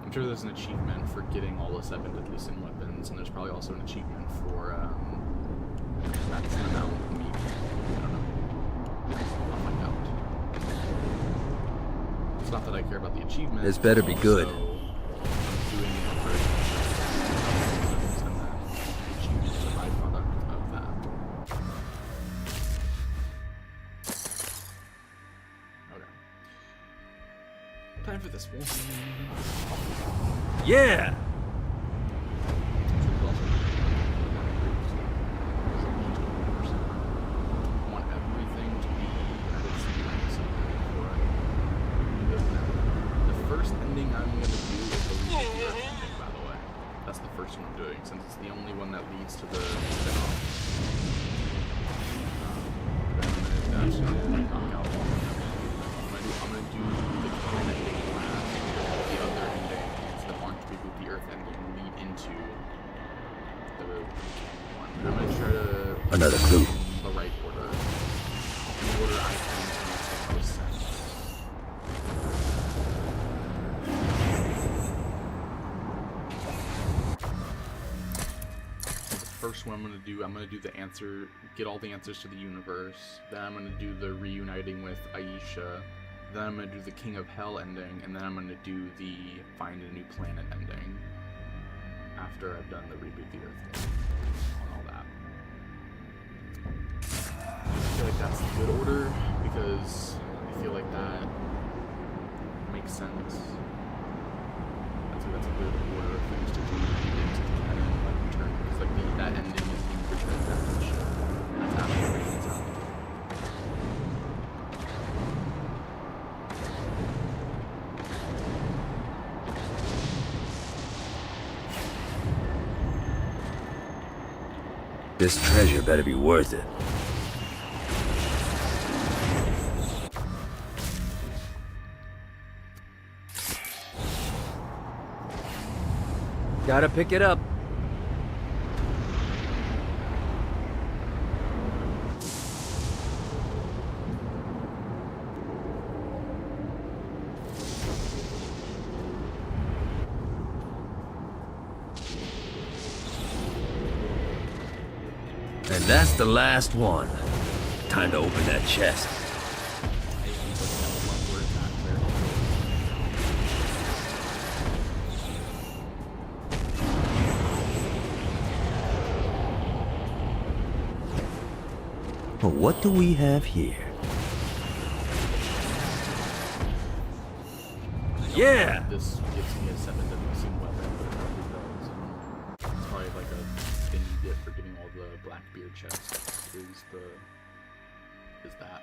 Speaker 1: I'm sure there's an achievement for getting all the 7 deadly sin weapons, and there's probably also an achievement for maxing them out. Maybe. I don't know. I'll find out. It's not that I care about the achievement.
Speaker 2: This better be good.
Speaker 1: Doing it for and then the achievement is a byproduct of that. Okay. Time for this one.
Speaker 2: Yeah!
Speaker 1: Want everything to be at its maximum for it. The first ending I'm going to do is the Earth ending, by the way. That's the first one I'm doing, since it's the only one that leads to the spin-off. I'm going to knock out one. I'm going to do the canon ending last, all the other endings that aren't to be with the Earth ending lead into the one. I'm going to try to
Speaker 2: Another clue.
Speaker 1: the right order. The order I think makes the most sense. first one I'm gonna do the answer, get all the answers to the universe. Then I'm gonna do the reuniting with Aisha. Then I'm gonna do the King of Hell ending, and then I'm gonna do the Find a New Planet ending. After I've done the Reboot the Earth game and all that. I feel like that's the good order because I feel like that makes sense. That's a good order of things to do. And then like return, because like that ending is the return back to the show. And that's after everything's out.
Speaker 2: This treasure better be worth it. Gotta pick it up. And that's the last one. Time to open that chest. Well, what do we have here? Yeah!
Speaker 1: This gives me a 7W weapon, but it probably does. It's probably like a thing you get for getting all the Blackbeard chests. Is that?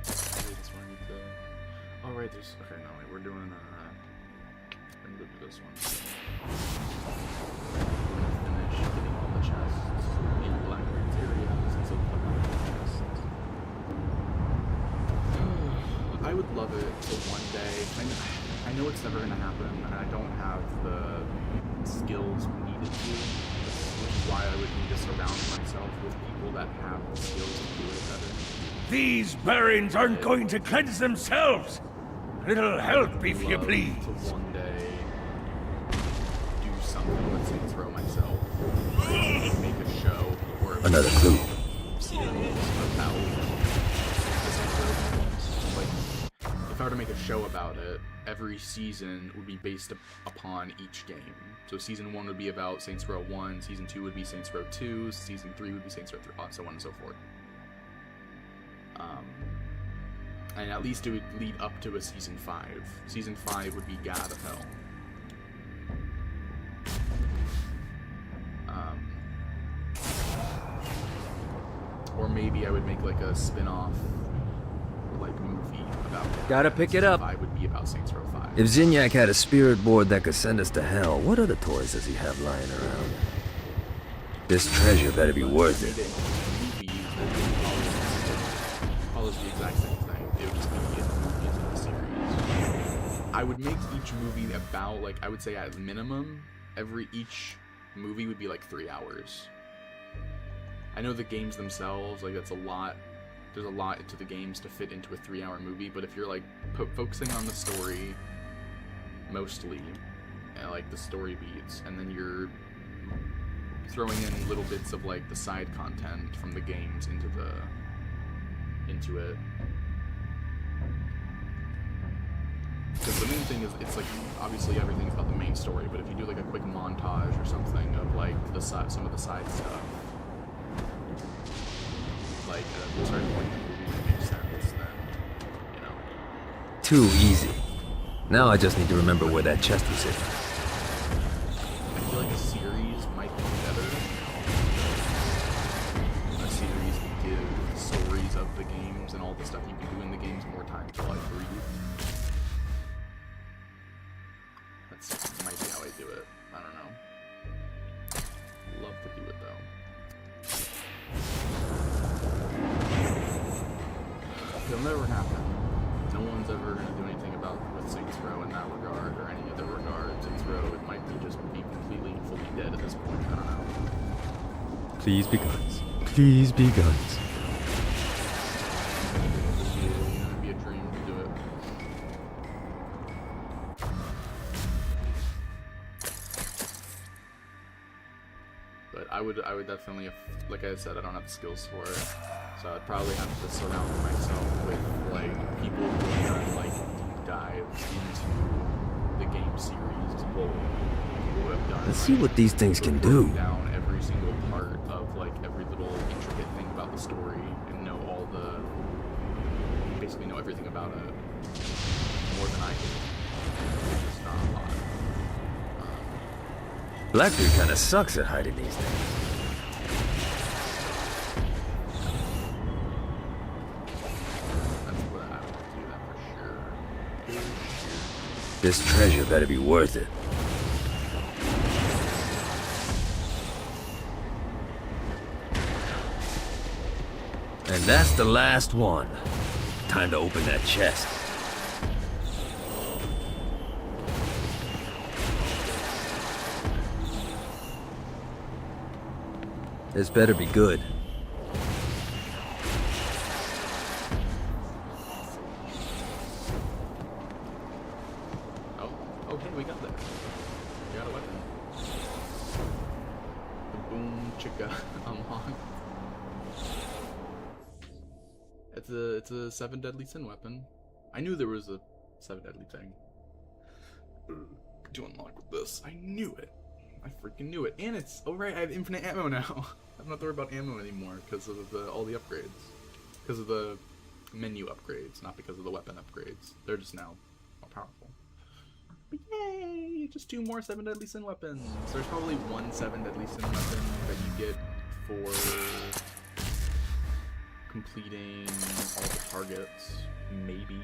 Speaker 1: Maybe this one I need to. Oh right, there's. Okay, no wait, we're doing. I'm gonna do this one. I'm gonna finish getting all the chests in Blackbeard's area since it's chests. I would love it to one day. I know it's never gonna happen, and I don't have the skills needed to, which is why I would need to surround myself with people that have the skills to do it better.
Speaker 5: These barons aren't going to cleanse themselves. A little help, if you please.
Speaker 1: To one day do something with Saints Row myself, make a show or
Speaker 2: Another clue.
Speaker 1: series about the Saints Row games. Like, if I were to make a show about it, every season would be based upon each game. So season 1 would be about Saints Row 1, season 2 would be Saints Row 2, season 3 would be Saints Row 3, so on and so forth. And at least it would lead up to a season 5. Season 5 would be God of Hell. Or maybe I would make like a spin-off like movie about God.
Speaker 2: Gotta pick it up.
Speaker 1: 5 would be about Saints Row 5.
Speaker 2: If Zinyak had a spirit board that could send us to hell, what other toys does he have lying around? This treasure better be worth it.
Speaker 1: Follows the exact same thing. It would just be a movie into the series. I would make each movie about, like, I would say at minimum, each movie would be like 3 hours. I know the games themselves, like, that's a lot. There's a lot into the games to fit into a 3-hour movie, but if you're like focusing on the story mostly, and like the story beats, and then you're throwing in little bits of like the side content from the games into it. Because the main thing is, it's like, obviously everything's about the main story, but if you do like a quick montage or something of like some of the side stuff, like a certain point in the movie that makes sense, then, you know.
Speaker 2: Too easy. Now I just need to remember where that chest was hidden.
Speaker 1: I feel like a series might be better. A series would give stories of the games and all the stuff you can do in the games more time to like breathe. That's might be how I do it. I don't know. Love to do it though. It'll never happen. No one's ever going to do anything about with Saints Row in that regard or any other regard. Saints Row, it might be just be completely and fully dead at this point. I don't know.
Speaker 2: Please be guns. Please be guns.
Speaker 1: It'd be a dream to do it. But I would definitely, like I said, I don't have the skills for it, so I'd probably have to surround myself with like people who have done like deep dives into the game series as a whole. People who have done.
Speaker 2: Let's see what these things can do.
Speaker 1: Down every single part of like every little intricate thing about the story and know all the, basically know everything about it more than I do. It's just not a lot.
Speaker 2: Blackbeard kind of sucks at hiding these things.
Speaker 1: That's what I would do that for sure.
Speaker 2: This treasure better be worth it. And that's the last one. Time to open that chest. This better be good.
Speaker 1: Oh, hey, we got that. We got a weapon. The boom chicka unlocked. It's a 7 deadly sin weapon. I knew there was a 7 deadly thing to unlock with this. I knew it. I freaking knew it. And it's, oh right, I have infinite ammo now. I don't have to worry about ammo anymore because of all the upgrades. Because of the menu upgrades, not because of the weapon upgrades. They're just now more powerful. But yay! Just 2 more 7 deadly sin weapons. There's probably 1 7 deadly sin weapon that you get for completing all the targets. Maybe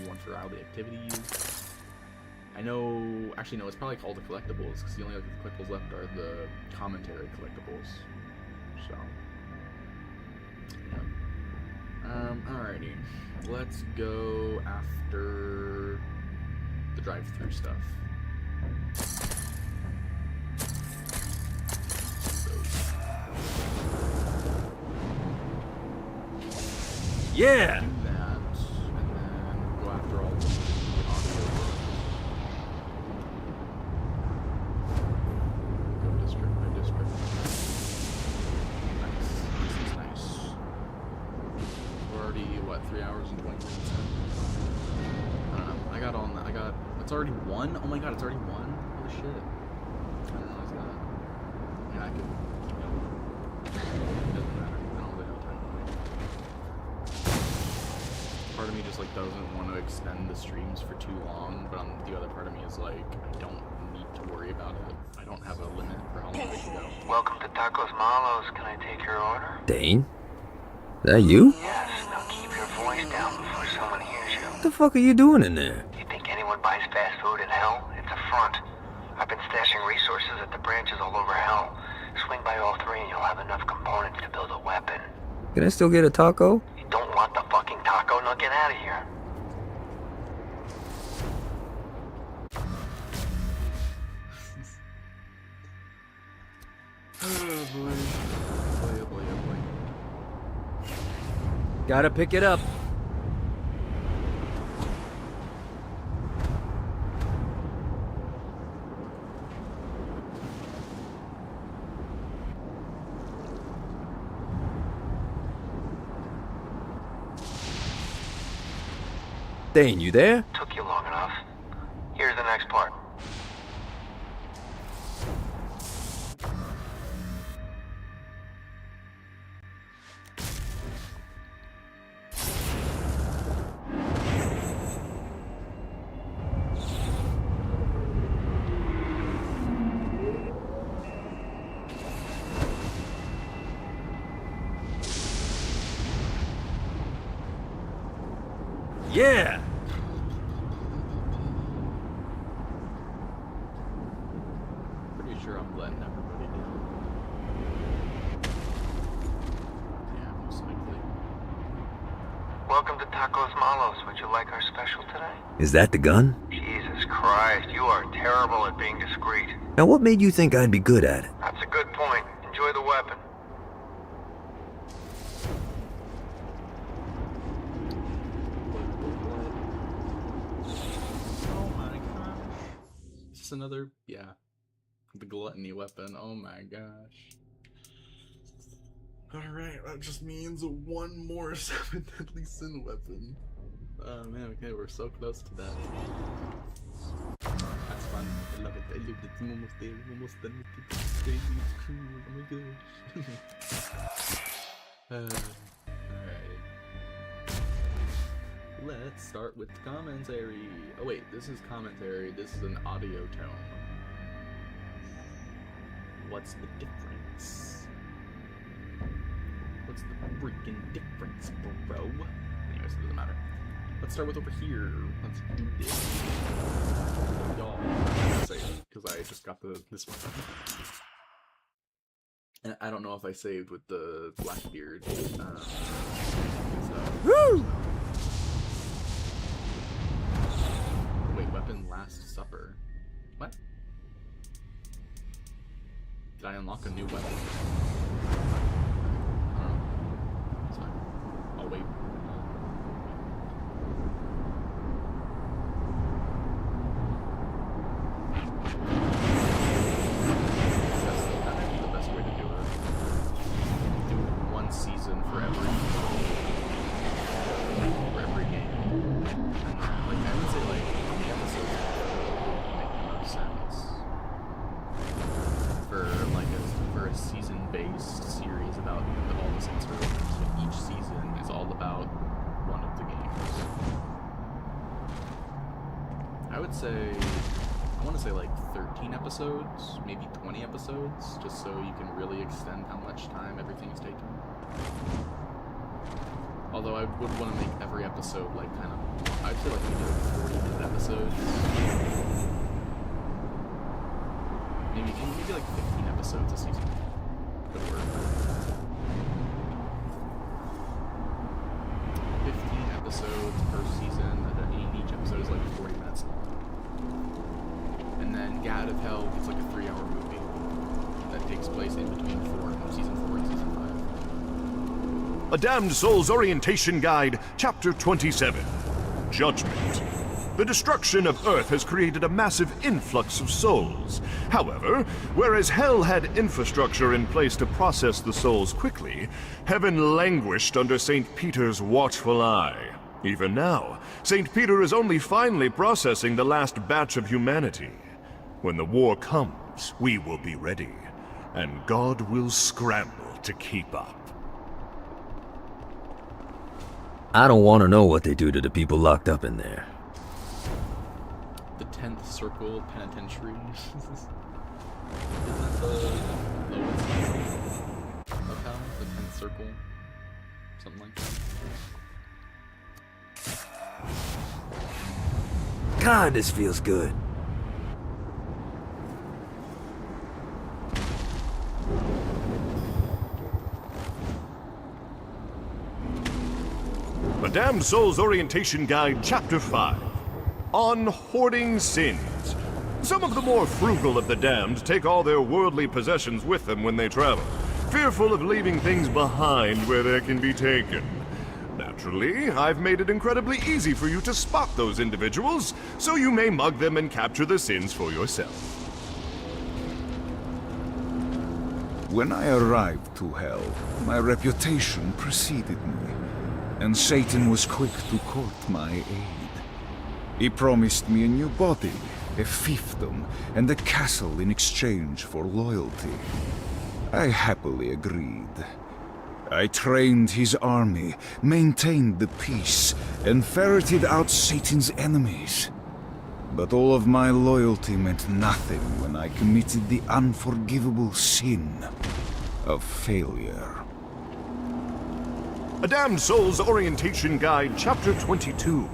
Speaker 1: one for all the activities. I know, actually no, it's probably called the collectibles, because the only other collectibles left are the commentary collectibles. So, yeah. Alrighty. Let's go after the drive-thru stuff.
Speaker 2: Yeah!
Speaker 1: Do that, and then go after all the audio. Go district by district. Nice. This is nice. We're already, what, 3 hours and 20 minutes in? I got, it's already 1? Oh my god, it's already 1? Holy shit. I didn't realize that. Yeah, I could keep going. It doesn't matter. I don't really have time to wait. Part of me just like doesn't want to extend the streams for too long, but the other part of me is like, I don't need to worry about it. I don't have a limit for how long we can go.
Speaker 8: Welcome to Tacos Malos. Can I take your order?
Speaker 2: Dane? That you?
Speaker 8: Yes. Now keep your voice down before someone hears you.
Speaker 2: What the fuck are you doing in there?
Speaker 8: You think anyone buys fast food in Hell? It's a front. I've been stashing resources at the branches all over Hell. Swing by all 3 and you'll have enough components to build a weapon.
Speaker 2: Can I still get a taco?
Speaker 8: You don't want the fucking taco? Now get out of here.
Speaker 1: Oh boy. Oh boy, oh boy.
Speaker 2: Gotta pick it up. Dane, you there?
Speaker 8: Took you long enough. Here's the next part.
Speaker 2: Yeah!
Speaker 1: Pretty sure I'm letting everybody down. Yeah, most likely.
Speaker 8: Welcome to Tacos Malos. Would you like our special today?
Speaker 2: Is that the gun?
Speaker 8: Jesus Christ, you are terrible at being discreet.
Speaker 2: Now what made you think I'd be good at it?
Speaker 8: That's a good point. Enjoy the weapon.
Speaker 1: Oh my gosh. Is this another? Yeah. The gluttony weapon. Oh my gosh. Alright, that just means one more 7 deadly sin weapon. Oh man, okay, we're so close to that. That's fun. I love it. I love it. I'm almost there. I'm almost done with it. It's crazy. It's cool. Oh my gosh. Alright. Let's start with the commentary. Oh wait, this is commentary. This is an audio tone. What's the difference? What's the freaking difference, bro? Anyways, it doesn't matter. Let's start with over here. Let's do this. Y'all, because I just got this one. And I don't know if I saved with the Blackbeard. Woo! Wait, weapon Last Supper. What? Did I unlock a new weapon? I don't know. It's fine. I'll wait. That might be the best way to do it. Do one season for every game. And like I would say like how many episodes make the most sense for like for a season-based series about all the Saints Row. So each season is all about one of the games. I would say I want to say like 13 episodes, maybe 20 episodes, just so you can really extend how much time everything is taking. Although I would want to make every episode like kind of, I'd say like maybe like 40-minute episodes. Maybe like 15 episodes a season would work. 15 episodes per season, and each episode is like 40 minutes long. And then Gat of Hell is like a 3-hour movie that takes place in between season 4 and season 5.
Speaker 9: A Damned Souls Orientation Guide, Chapter 27. Judgment. The destruction of Earth has created a massive influx of souls. However, whereas Hell had infrastructure in place to process the souls quickly, Heaven languished under St. Peter's watchful eye. Even now, St. Peter is only finally processing the last batch of humanity. When the war comes, we will be ready, and God will scramble to keep up.
Speaker 2: I don't want to know what they do to the people locked up in there.
Speaker 1: The 10th Circle Penitentiary. Isn't that the lowest of hell? The 10th Circle? Something like that.
Speaker 2: God, this feels good.
Speaker 9: A Damned Souls Orientation Guide, Chapter 5. On Hoarding Sins. Some of the more frugal of the damned take all their worldly possessions with them when they travel, fearful of leaving things behind where they can be taken. Naturally, I've made it incredibly easy for you to spot those individuals, so you may mug them and capture the sins for yourself.
Speaker 6: When I arrived to Hell, my reputation preceded me, and Satan was quick to court my aid. He promised me a new body, a fiefdom, and a castle in exchange for loyalty. I happily agreed. I trained his army, maintained the peace, and ferreted out Satan's enemies. But all of my loyalty meant nothing when I committed the unforgivable sin of failure.
Speaker 9: A Damned Souls Orientation Guide, Chapter 22.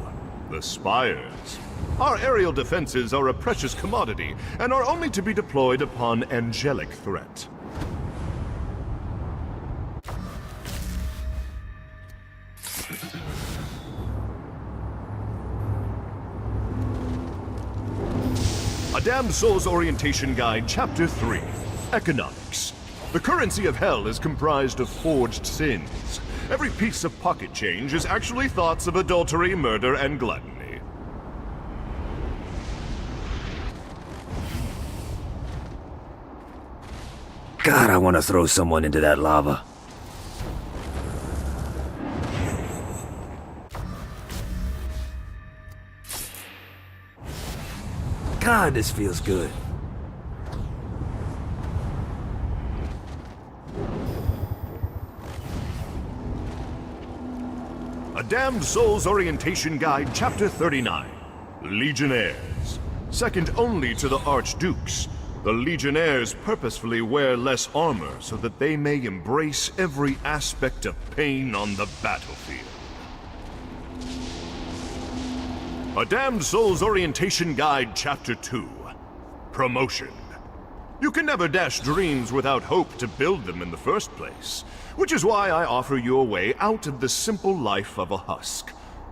Speaker 9: The Spires. Our aerial defenses are a precious commodity, and are only to be deployed upon angelic threat. A Damned Souls Orientation Guide, Chapter 3. Economics. The currency of Hell is comprised of forged sins. Every piece of pocket change is actually thoughts of adultery, murder, and gluttony.
Speaker 2: God, I want to throw someone into that lava. God, this feels good.
Speaker 9: A Damned Souls Orientation Guide, Chapter 39. Legionnaires. Second only to the Archdukes, the Legionnaires purposefully wear less armor so that they may embrace every aspect of pain on the battlefield. A Damned Souls Orientation Guide, Chapter 2. Promotion. You can never dash dreams without hope to build them in the first place, which is why I offer you a way out of the simple life of a husk.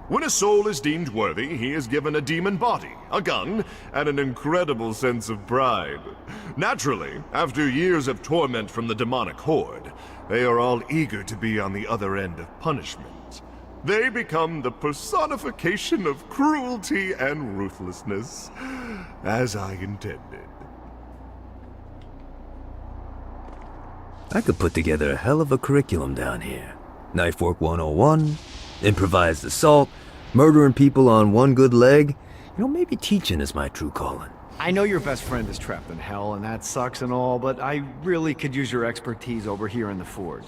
Speaker 9: When a soul is deemed worthy, he is given a demon body, a gun, and an incredible sense of pride. Naturally, after years of torment from the demonic horde, they are all eager to be on the other end of punishment. They become the personification of cruelty and ruthlessness, as I intended.
Speaker 2: I could put together a hell of a curriculum down here. Knifework 101, improvised assault, murdering people on one good leg. You know, maybe teaching is my true calling.
Speaker 3: I know your best friend is trapped in hell, and that sucks and all, but I really could use your expertise over here in the Forge.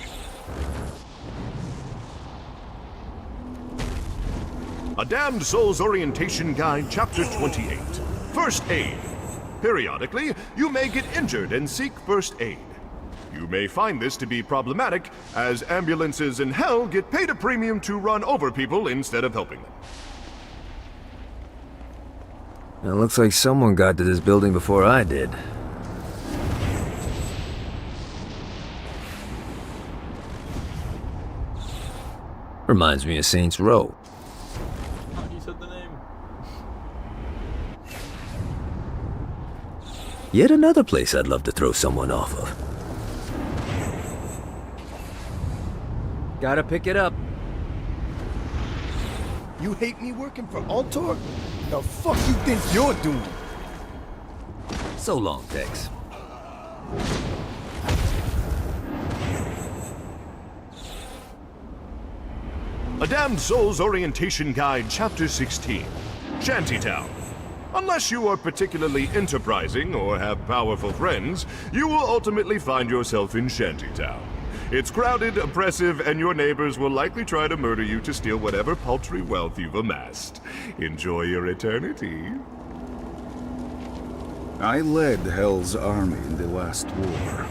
Speaker 9: A Damned Souls Orientation Guide, Chapter 28. First Aid. Periodically, you may get injured and seek first aid. You may find this to be problematic, as ambulances in hell get paid a premium to run over people instead of helping them.
Speaker 2: It looks like someone got to this building before I did. Reminds me of Saints Row.
Speaker 1: You said the name.
Speaker 2: Yet another place I'd love to throw someone off of. Gotta pick it up.
Speaker 10: You hate me working for Altor? The fuck you think you're doing?
Speaker 2: So long, Tex.
Speaker 9: A Damned Souls Orientation Guide, Chapter 16. Shantytown. Unless you are particularly enterprising or have powerful friends, you will ultimately find yourself in Shantytown. It's crowded, oppressive, and your neighbors will likely try to murder you to steal whatever paltry wealth you've amassed. Enjoy your eternity.
Speaker 6: I led Hell's army in the last war.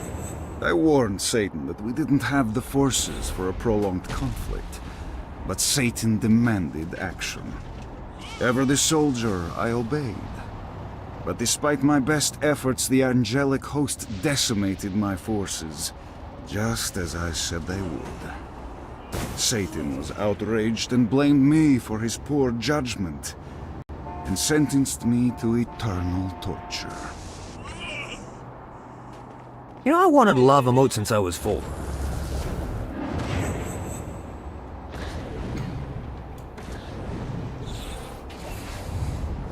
Speaker 6: I warned Satan that we didn't have the forces for a prolonged conflict, but Satan demanded action. Ever the soldier, I obeyed. But despite my best efforts, the angelic host decimated my forces, just as I said they would. Satan was outraged and blamed me for his poor judgment, and sentenced me to eternal torture.
Speaker 2: You know, I wanted a lava moat since I was 4.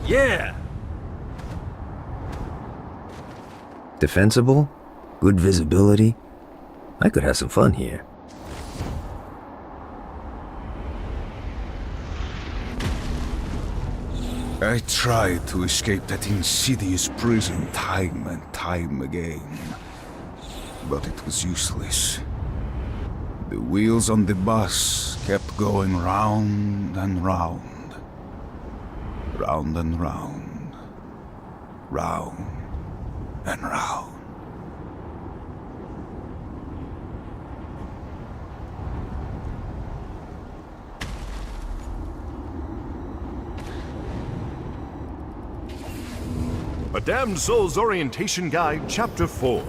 Speaker 2: Yeah! Defensible, good visibility. I could have some fun here.
Speaker 6: I tried to escape that insidious prison time and time again, but it was useless. The wheels on the bus kept going round and round, round and round, round and round.
Speaker 9: A Damned Souls Orientation Guide, Chapter 4.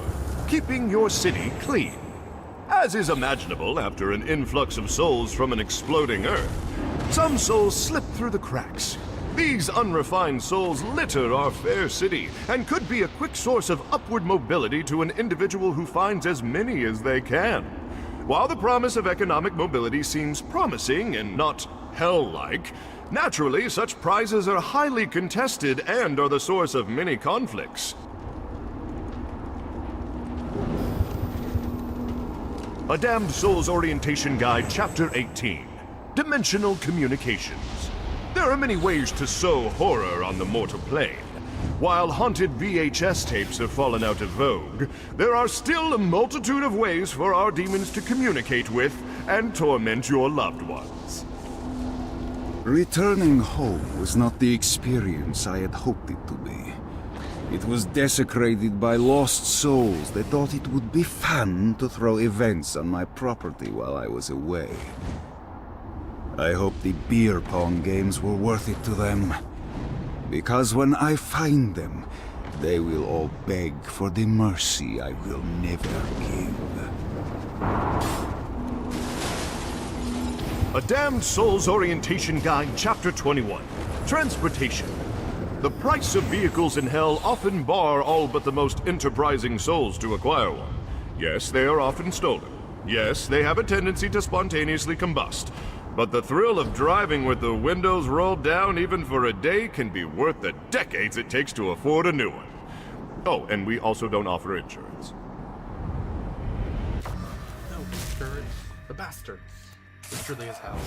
Speaker 9: Keeping your city clean. As is imaginable after an influx of souls from an exploding Earth, some souls slip through the cracks. These unrefined souls litter our fair city, and could be a quick source of upward mobility to an individual who finds as many as they can. While the promise of economic mobility seems promising and not hell-like, naturally, such prizes are highly contested and are the source of many conflicts. A Damned Souls Orientation Guide, Chapter 18. Dimensional Communications. There are many ways to sow horror on the mortal plane. While haunted VHS tapes have fallen out of vogue, there are still a multitude of ways for our demons to communicate with and torment your loved ones.
Speaker 6: Returning home was not the experience I had hoped it to be. It was desecrated by lost souls that thought it would be fun to throw events on my property while I was away. I hope the beer pong games were worth it to them. Because when I find them, they will all beg for the mercy I will never give.
Speaker 9: A Damned Souls Orientation Guide, Chapter 21. Transportation. The price of vehicles in Hell often bar all but the most enterprising souls to acquire one. Yes, they are often stolen. Yes, they have a tendency to spontaneously combust. But the thrill of driving with the windows rolled down even for a day can be worth the decades it takes to afford a new one. Oh, and we also don't offer insurance.
Speaker 1: No insurance. The bastards. It's truly his house.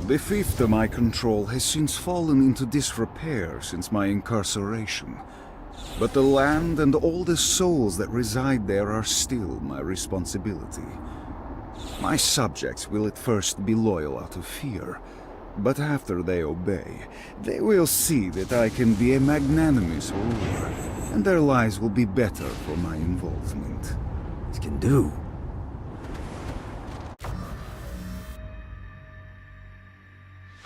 Speaker 6: The fiefdom I control has since fallen into disrepair since my incarceration. But the land and all the souls that reside there are still my responsibility. My subjects will at first be loyal out of fear, but after they obey, they will see that I can be a magnanimous ruler, and their lives will be better for my involvement.
Speaker 2: It can do.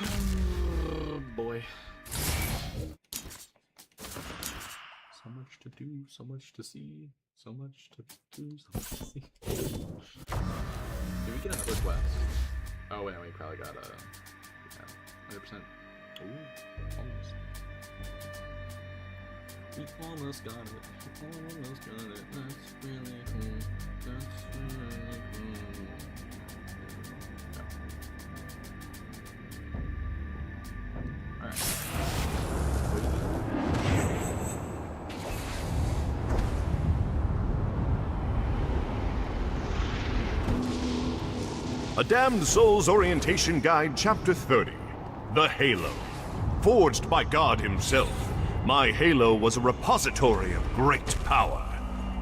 Speaker 1: Oh boy. So much to do, so much to see, so much to do, so much to see. Did we get another quest? Oh wait, we probably got a 100%. Ooh, almost. We almost got it. We almost got it. That's really cool. That's really cool.
Speaker 9: A Damned Souls Orientation Guide, Chapter 30. The Halo. Forged by God himself, my Halo was a repository of great power.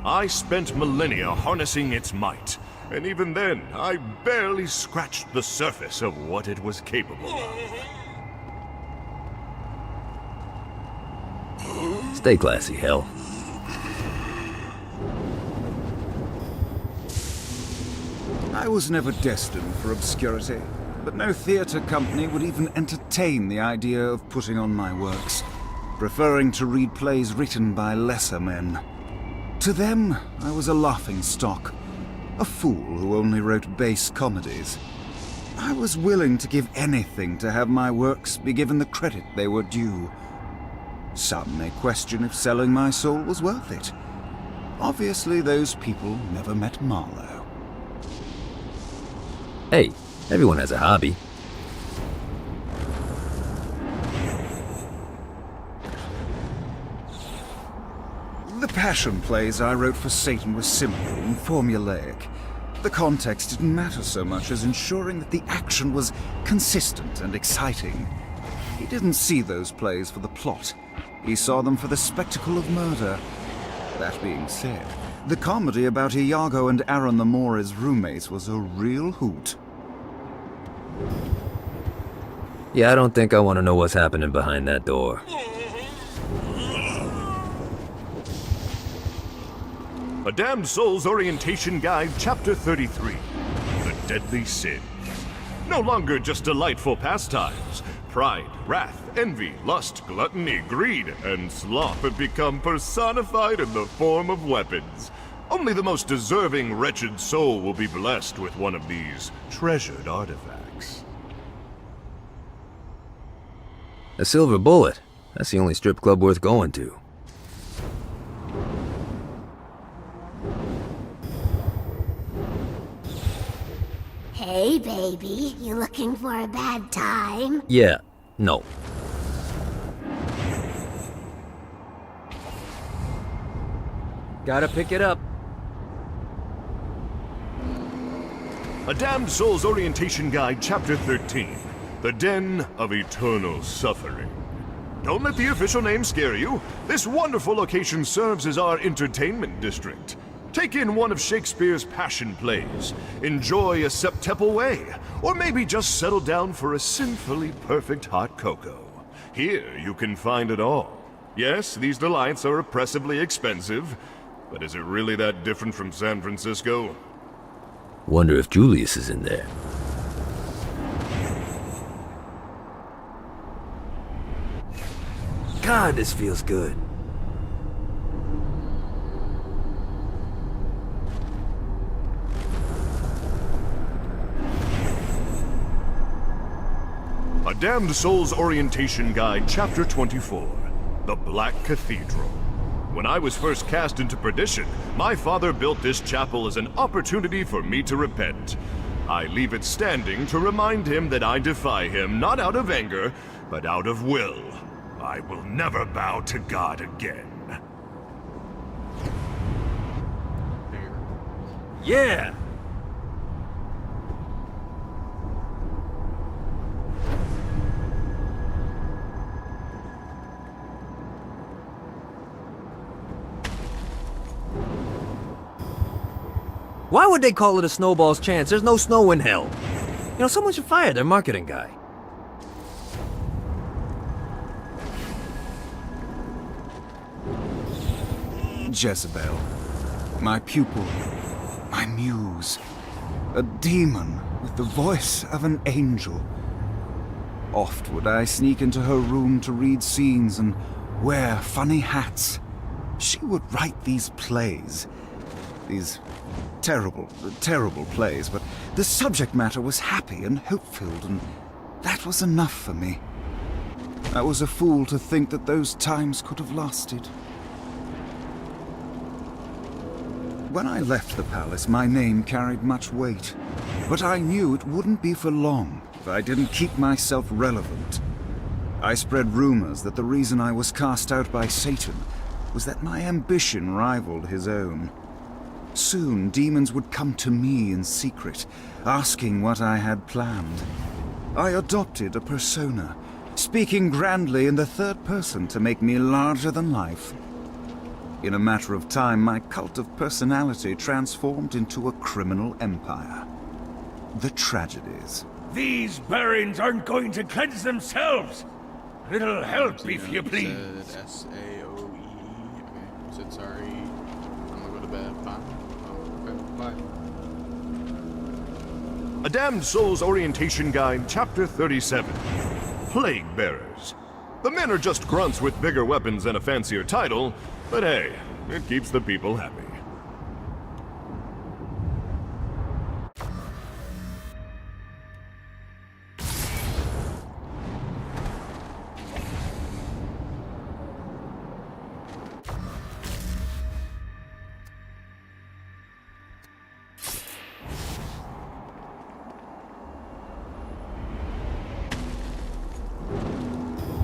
Speaker 9: I spent millennia harnessing its might, and even then, I barely scratched the surface of what it was capable of.
Speaker 2: Stay classy, Hell.
Speaker 6: I was never destined for obscurity, but no theater company would even entertain the idea of putting on my works, preferring to read plays written by lesser men. To them, I was a laughingstock, a fool who only wrote base comedies. I was willing to give anything to have my works be given the credit they were due. Some may question if selling my soul was worth it. Obviously, those people never met Marlowe.
Speaker 2: Hey, everyone has a hobby.
Speaker 6: The passion plays I wrote for Satan were simple and formulaic. The context didn't matter so much as ensuring that the action was consistent and exciting. He didn't see those plays for the plot. He saw them for the spectacle of murder. That being said, the comedy about Iago and Aaron the Moor as roommates was a real hoot.
Speaker 2: Yeah, I don't think I want to know what's happening behind that door.
Speaker 9: A Damned Souls Orientation Guide, Chapter 33. The Deadly Sin. No longer just delightful pastimes. Pride, wrath, envy, lust, gluttony, greed, and sloth have become personified in the form of weapons. Only the most deserving wretched soul will be blessed with one of these treasured artifacts.
Speaker 2: A silver bullet. That's the only strip club worth going to.
Speaker 11: Hey, baby, you looking for a bad time?
Speaker 2: Yeah, No. Gotta pick it up.
Speaker 9: A Damned Soul's Orientation Guide, Chapter 13. The Den of Eternal Suffering. Don't let the official name scare you. This wonderful location serves as our entertainment district. Take in one of Shakespeare's Passion plays, enjoy a septuple way, or maybe just settle down for a sinfully perfect hot cocoa. Here you can find it all. Yes, these delights are oppressively expensive, but is it really that different from San Francisco?
Speaker 2: Wonder if Julius is in there. God, this feels good.
Speaker 9: A Damned Soul's Orientation Guide, Chapter 24. The Black Cathedral. When I was first cast into perdition, my father built this chapel as an opportunity for me to repent. I leave it standing to remind him that I defy him not out of anger, but out of will. I will never bow to God again.
Speaker 2: Yeah! Why would they call it a snowball's chance? There's no snow in hell. You know, someone should fire their marketing guy.
Speaker 6: Jezebel, my pupil, my muse, a demon with the voice of an angel. Oft would I sneak into her room to read scenes and wear funny hats. She would write these plays, these terrible, terrible plays, but the subject matter was happy and hope-filled, and that was enough for me. I was a fool to think that those times could have lasted. When I left the palace, my name carried much weight, but I knew it wouldn't be for long if I didn't keep myself relevant. I spread rumors that the reason I was cast out by Satan was that my ambition rivaled his own. Soon, demons would come to me in secret, asking what I had planned. I adopted a persona, speaking grandly in the third person to make me larger than life. In a matter of time, my cult of personality transformed into a criminal empire. The tragedies.
Speaker 5: These barons aren't going to cleanse themselves. A little help, if you please.
Speaker 1: Said S-A-O-E. Okay, you said sorry. I'm gonna go to bed. Bye. Oh, okay, bye.
Speaker 9: A Damned Soul's Orientation Guide, Chapter 37. Plague Bearers. The men are just grunts with bigger weapons and a fancier title, but hey, it keeps the people happy.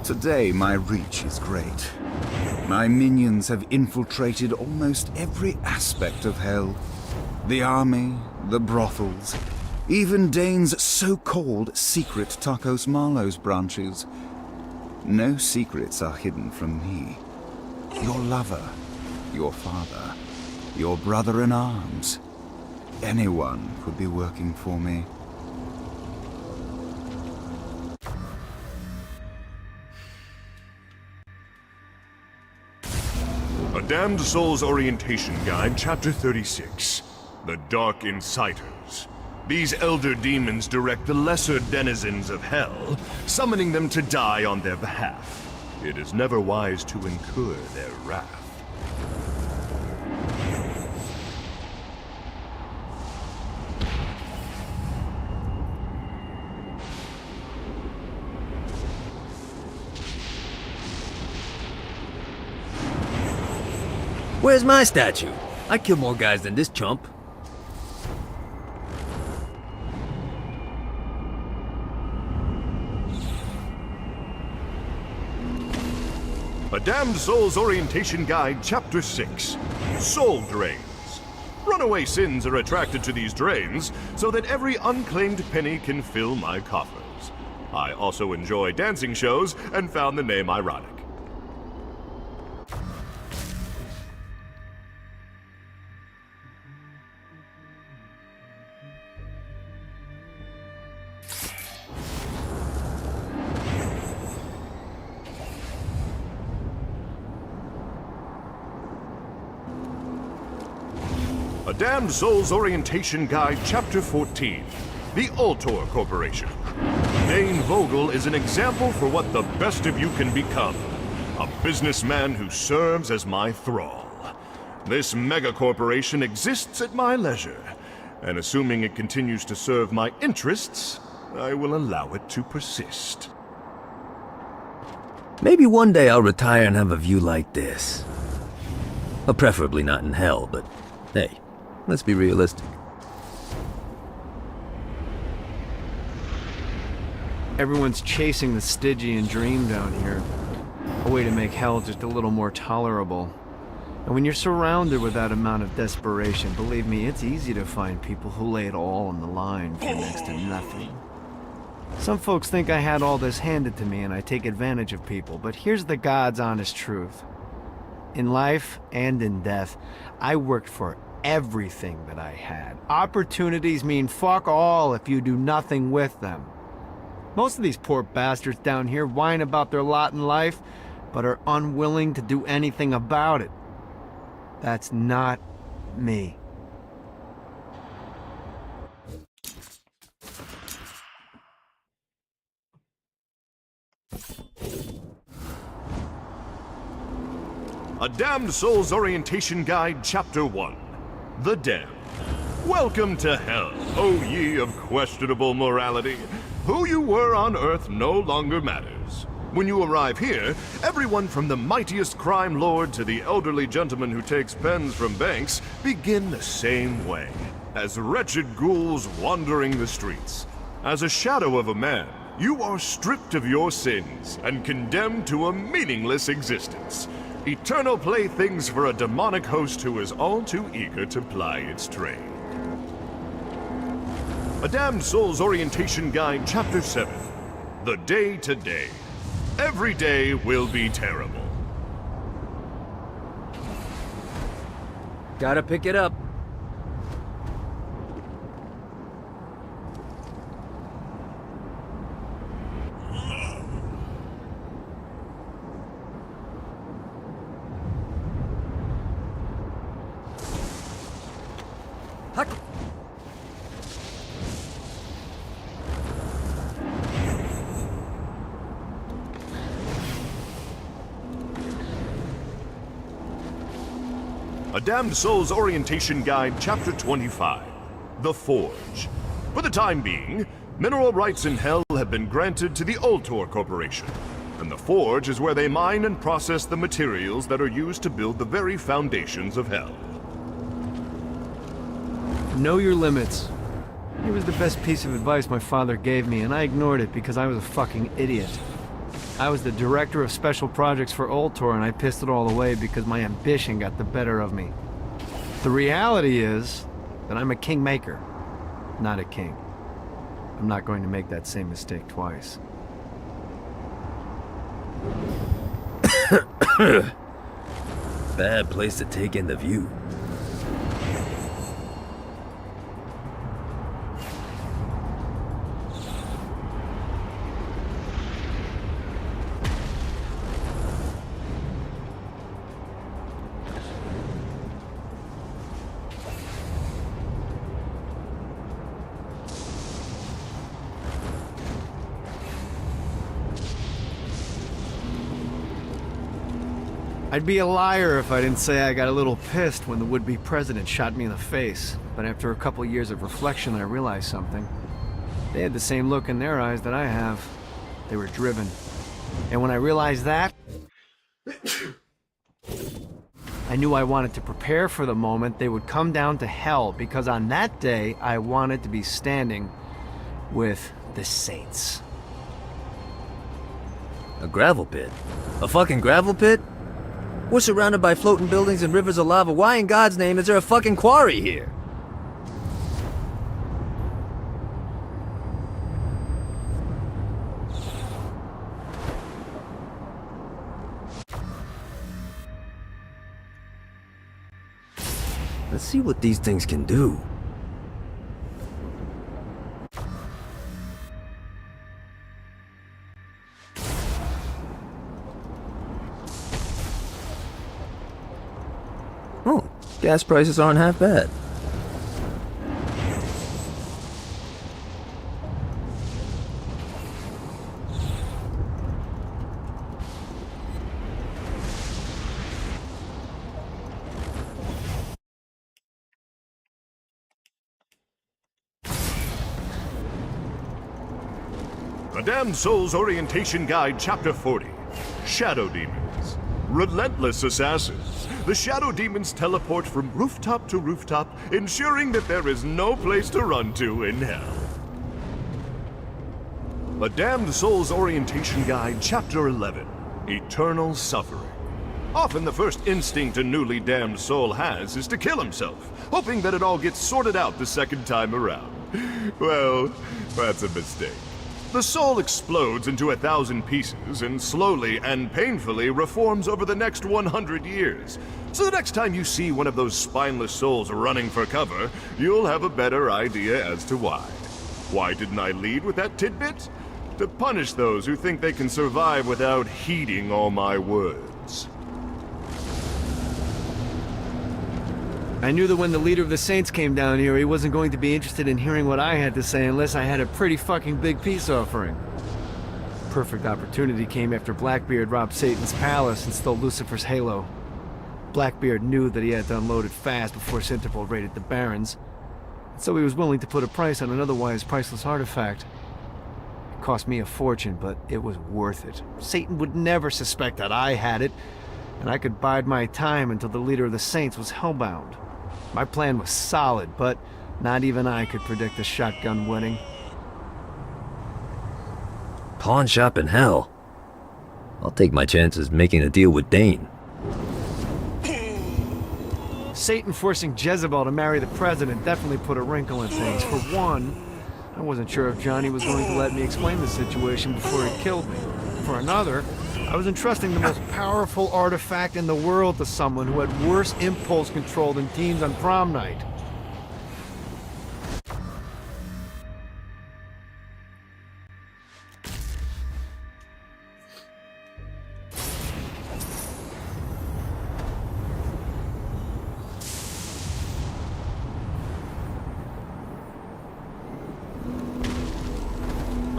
Speaker 6: Today, my reach is great. My minions have infiltrated almost every aspect of hell. The army, the brothels, even Dane's so-called secret Tacos Marlos branches. No secrets are hidden from me. Your lover, your father, your brother-in-arms. Anyone could be working for me.
Speaker 9: A Damned Soul's Orientation Guide, Chapter 36. The Dark Inciters. These elder demons direct the lesser denizens of hell, summoning them to die on their behalf. It is never wise to incur their wrath.
Speaker 2: Where's my statue? I kill more guys than this chump.
Speaker 9: A Damned Soul's Orientation Guide, Chapter 6, Soul Drains. Runaway sins are attracted to these drains so that every unclaimed penny can fill my coffers. I also enjoy dancing shows and found the name ironic. A Damned Soul's Orientation Guide, Chapter 14, The Ultor Corporation. Dane Vogel is an example for what the best of you can become. A businessman who serves as my thrall. This mega-corporation exists at my leisure, and assuming it continues to serve my interests, I will allow it to persist.
Speaker 2: Maybe one day I'll retire and have a view like this. Well, preferably not in hell, but hey, let's be realistic.
Speaker 3: Everyone's chasing the Stygian dream down here. A way to make hell just a little more tolerable. And when you're surrounded with that amount of desperation, believe me, it's easy to find people who lay it all on the line for next to nothing. Some folks think I had all this handed to me and I take advantage of people, but here's the God's honest truth. In life and in death, I worked for everything that I had. Opportunities mean fuck all if you do nothing with them. Most of these poor bastards down here whine about their lot in life, but are unwilling to do anything about it. That's not me.
Speaker 9: A Damned Soul's Orientation Guide, Chapter 1, The Damned. Welcome to hell, O ye of questionable morality. Who you were on Earth no longer matters. When you arrive here, everyone from the mightiest crime lord to the elderly gentleman who takes pens from banks begin the same way, as wretched ghouls wandering the streets. As a shadow of a man, you are stripped of your sins and condemned to a meaningless existence. Eternal playthings for a demonic host who is all too eager to ply its trade. A Damned Soul's Orientation Guide, Chapter 7, The Day to Day. Every day will be terrible.
Speaker 2: Gotta pick it up.
Speaker 9: A Damned Soul's Orientation Guide, Chapter 25, The Forge. For the time being, mineral rights in Hell have been granted to the Ultor Corporation, and the Forge is where they mine and process the materials that are used to build the very foundations of Hell.
Speaker 3: Know your limits. It was the best piece of advice my father gave me, and I ignored it because I was a fucking idiot. I was the director of special projects for Ultor, and I pissed it all away because my ambition got the better of me. The reality is that I'm a kingmaker, not a king. I'm not going to make that same mistake twice.
Speaker 2: Bad place to take in the view.
Speaker 3: I'd be a liar if I didn't say I got a little pissed when the would-be president shot me in the face. But after a couple years of reflection, I realized something. They had the same look in their eyes that I have. They were driven. And when I realized that, I knew I wanted to prepare for the moment they would come down to hell, because on that day, I wanted to be standing with the saints.
Speaker 2: A gravel pit? A fucking gravel pit? We're surrounded by floating buildings and rivers of lava. Why in God's name is there a fucking quarry here? Let's see what these things can do. Oh, gas prices aren't half bad.
Speaker 9: A Damned Souls Orientation Guide, Chapter 40. Shadow Demons. Relentless assassins. The Shadow Demons teleport from rooftop to rooftop, ensuring that there is no place to run to in hell. A Damned Souls Orientation Guide, Chapter 11. Eternal Suffering. Often the first instinct a newly damned soul has is to kill himself, hoping that it all gets sorted out the second time around. Well, that's a mistake. The soul explodes into 1,000 pieces and slowly and painfully reforms over the next 100 years. So the next time you see one of those spineless souls running for cover, you'll have a better idea as to why. Why didn't I lead with that tidbit? To punish those who think they can survive without heeding all my words.
Speaker 3: I knew that when the leader of the Saints came down here, he wasn't going to be interested in hearing what I had to say unless I had a pretty fucking big peace offering. Perfect opportunity came after Blackbeard robbed Satan's palace and stole Lucifer's halo. Blackbeard knew that he had to unload it fast before Sinterpol raided the Barrens, so he was willing to put a price on an otherwise priceless artifact. It cost me a fortune, but it was worth it. Satan would never suspect that I had it, and I could bide my time until the leader of the Saints was hellbound. My plan was solid, but not even I could predict a shotgun wedding.
Speaker 2: Pawn shop in hell? I'll take my chances making a deal with Dane.
Speaker 3: Satan forcing Jezebel to marry the president definitely put a wrinkle in things. For one, I wasn't sure if Johnny was going to let me explain the situation before he killed me. For another, I was entrusting the most powerful artifact in the world to someone who had worse impulse control than teens on prom night.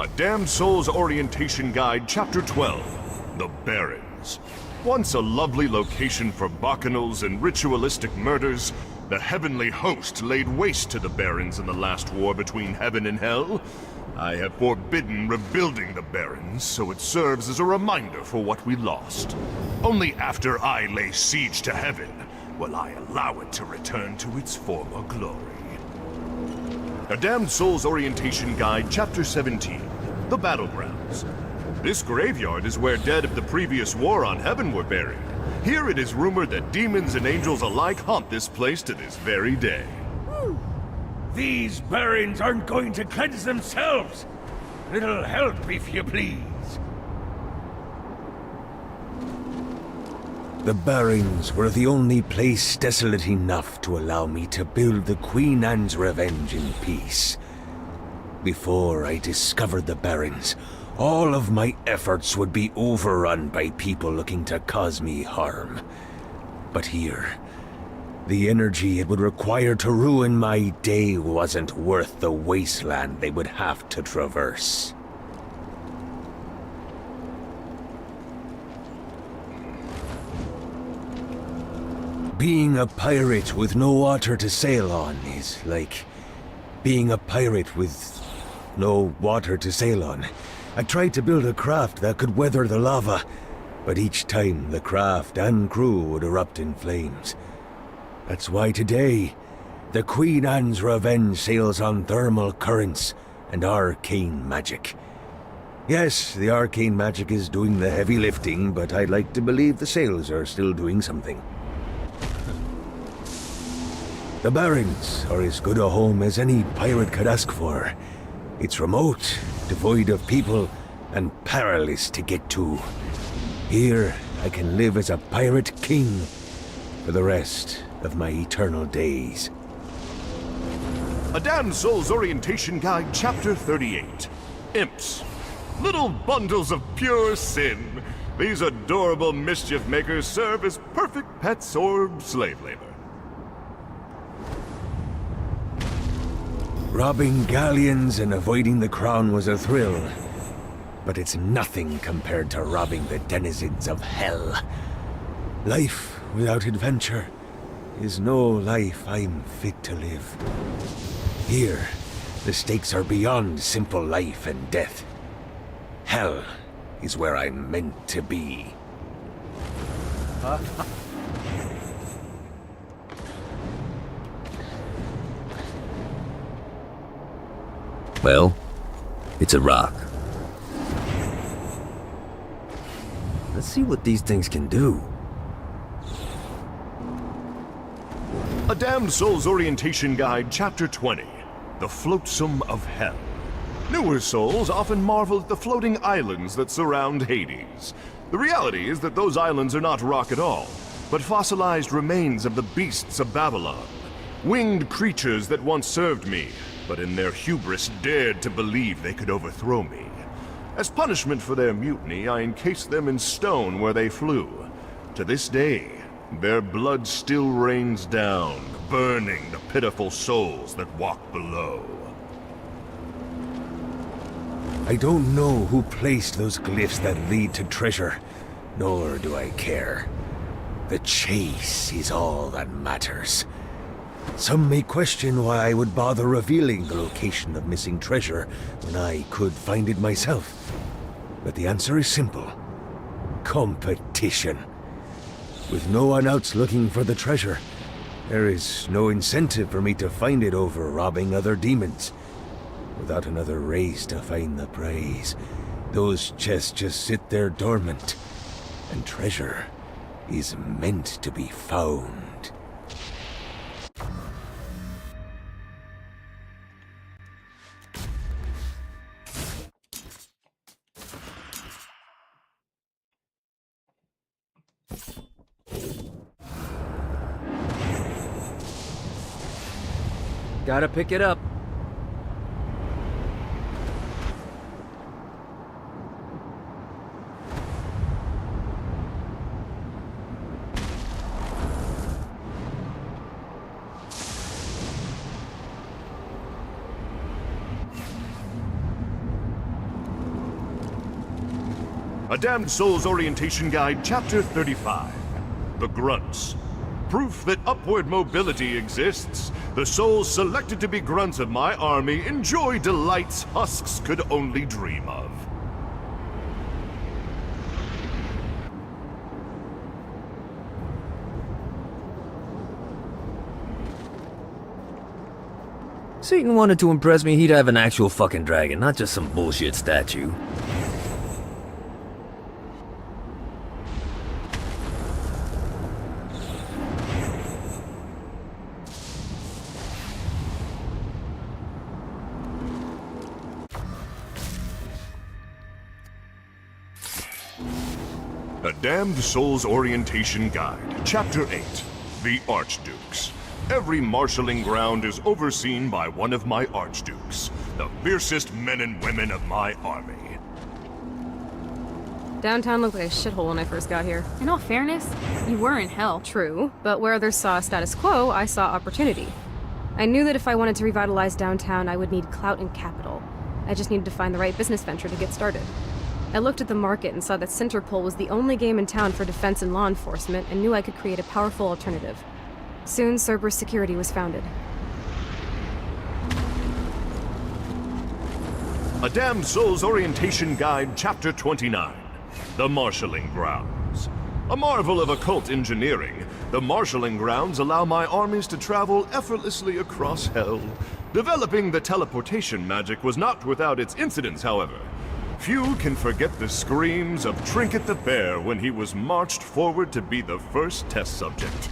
Speaker 9: A Damned Souls Orientation Guide, Chapter 12. The Barrens. Once a lovely location for bacchanals and ritualistic murders, the heavenly host laid waste to the Barrens in the last war between heaven and hell. I have forbidden rebuilding the Barrens, so it serves as a reminder for what we lost. Only after I lay siege to heaven will I allow it to return to its former glory. A Damned Souls Orientation Guide, Chapter 17. The Battlegrounds. This graveyard is where dead of the previous war on heaven were buried. Here it is rumored that demons and angels alike haunt this place to this very day.
Speaker 5: These Barrens aren't going to cleanse themselves. Little help, if you please.
Speaker 7: The Barrens were the only place desolate enough to allow me to build the Queen Anne's Revenge in peace. Before I discovered the Barrens, all of my efforts would be overrun by people looking to cause me harm. But here, the energy it would require to ruin my day wasn't worth the wasteland they would have to traverse. Being a pirate with no water to sail on is like being a pirate with no water to sail on. I tried to build a craft that could weather the lava, but each time the craft and crew would erupt in flames. That's why today, the Queen Anne's Revenge sails on thermal currents and arcane magic.
Speaker 2: Yes, the arcane magic is doing the heavy lifting, but I'd like to believe the sails are still doing something. The Barrens are as good a home as any pirate could ask for. It's remote, devoid of people, and perilous to get to. Here, I can live as a pirate king for the rest of my eternal days.
Speaker 9: A Damned Soul's Orientation Guide, Chapter 38. Imps. Little bundles of pure sin. These adorable mischief makers serve as perfect pets or slave labor.
Speaker 2: Robbing galleons and avoiding the crown was a thrill, but it's nothing compared to robbing the denizens of hell. Life without adventure is no life I'm fit to live. Here, the stakes are beyond simple life and death. Hell is where I'm meant to be.
Speaker 11: Well, it's a rock.
Speaker 2: Let's see what these things can do.
Speaker 9: A Damned Soul's Orientation Guide, Chapter 20. The Flotsam of Hell. Newer souls often marvel at the floating islands that surround Hades. The reality is that those islands are not rock at all, but fossilized remains of the beasts of Babylon. Winged creatures that once served me, but in their hubris dared to believe they could overthrow me. As punishment for their mutiny, I encased them in stone where they flew. To this day, their blood still rains down, burning the pitiful souls that walk below.
Speaker 2: I don't know who placed those glyphs that lead to treasure, nor do I care. The chase is all that matters. Some may question why I would bother revealing the location of missing treasure when I could find it myself. But the answer is simple. Competition. With no one else looking for the treasure, there is no incentive for me to find it over robbing other demons. Without another race to find the prize, those chests just sit there dormant, and treasure is meant to be found.
Speaker 11: Gotta pick it up.
Speaker 9: A Damned Soul's Orientation Guide, Chapter 35. The Grunts. Proof that upward mobility exists. The souls selected to be grunts of my army enjoy delights husks could only dream of.
Speaker 11: Satan wanted to impress me, he'd have an actual fucking dragon, not just some bullshit statue.
Speaker 9: A Damned Soul's Orientation Guide, Chapter 8. The Archdukes. Every marshalling ground is overseen by one of my Archdukes, the fiercest men and women of my army.
Speaker 4: Downtown looked like a shithole when I first got here.
Speaker 12: In all fairness, you were in hell.
Speaker 4: True, but where others saw status quo, I saw opportunity. I knew that if I wanted to revitalize downtown, I would need clout and capital. I just needed to find the right business venture to get started. I looked at the market and saw that Centerpol was the only game in town for defense and law enforcement, and knew I could create a powerful alternative. Soon, Cerberus Security was founded.
Speaker 9: A Damned Soul's Orientation Guide, Chapter 29. The Marshalling Grounds. A marvel of occult engineering, the marshalling grounds allow my armies to travel effortlessly across hell. Developing the teleportation magic was not without its incidents, however. Few can forget the screams of Trinket the Bear when he was marched forward to be the first test subject.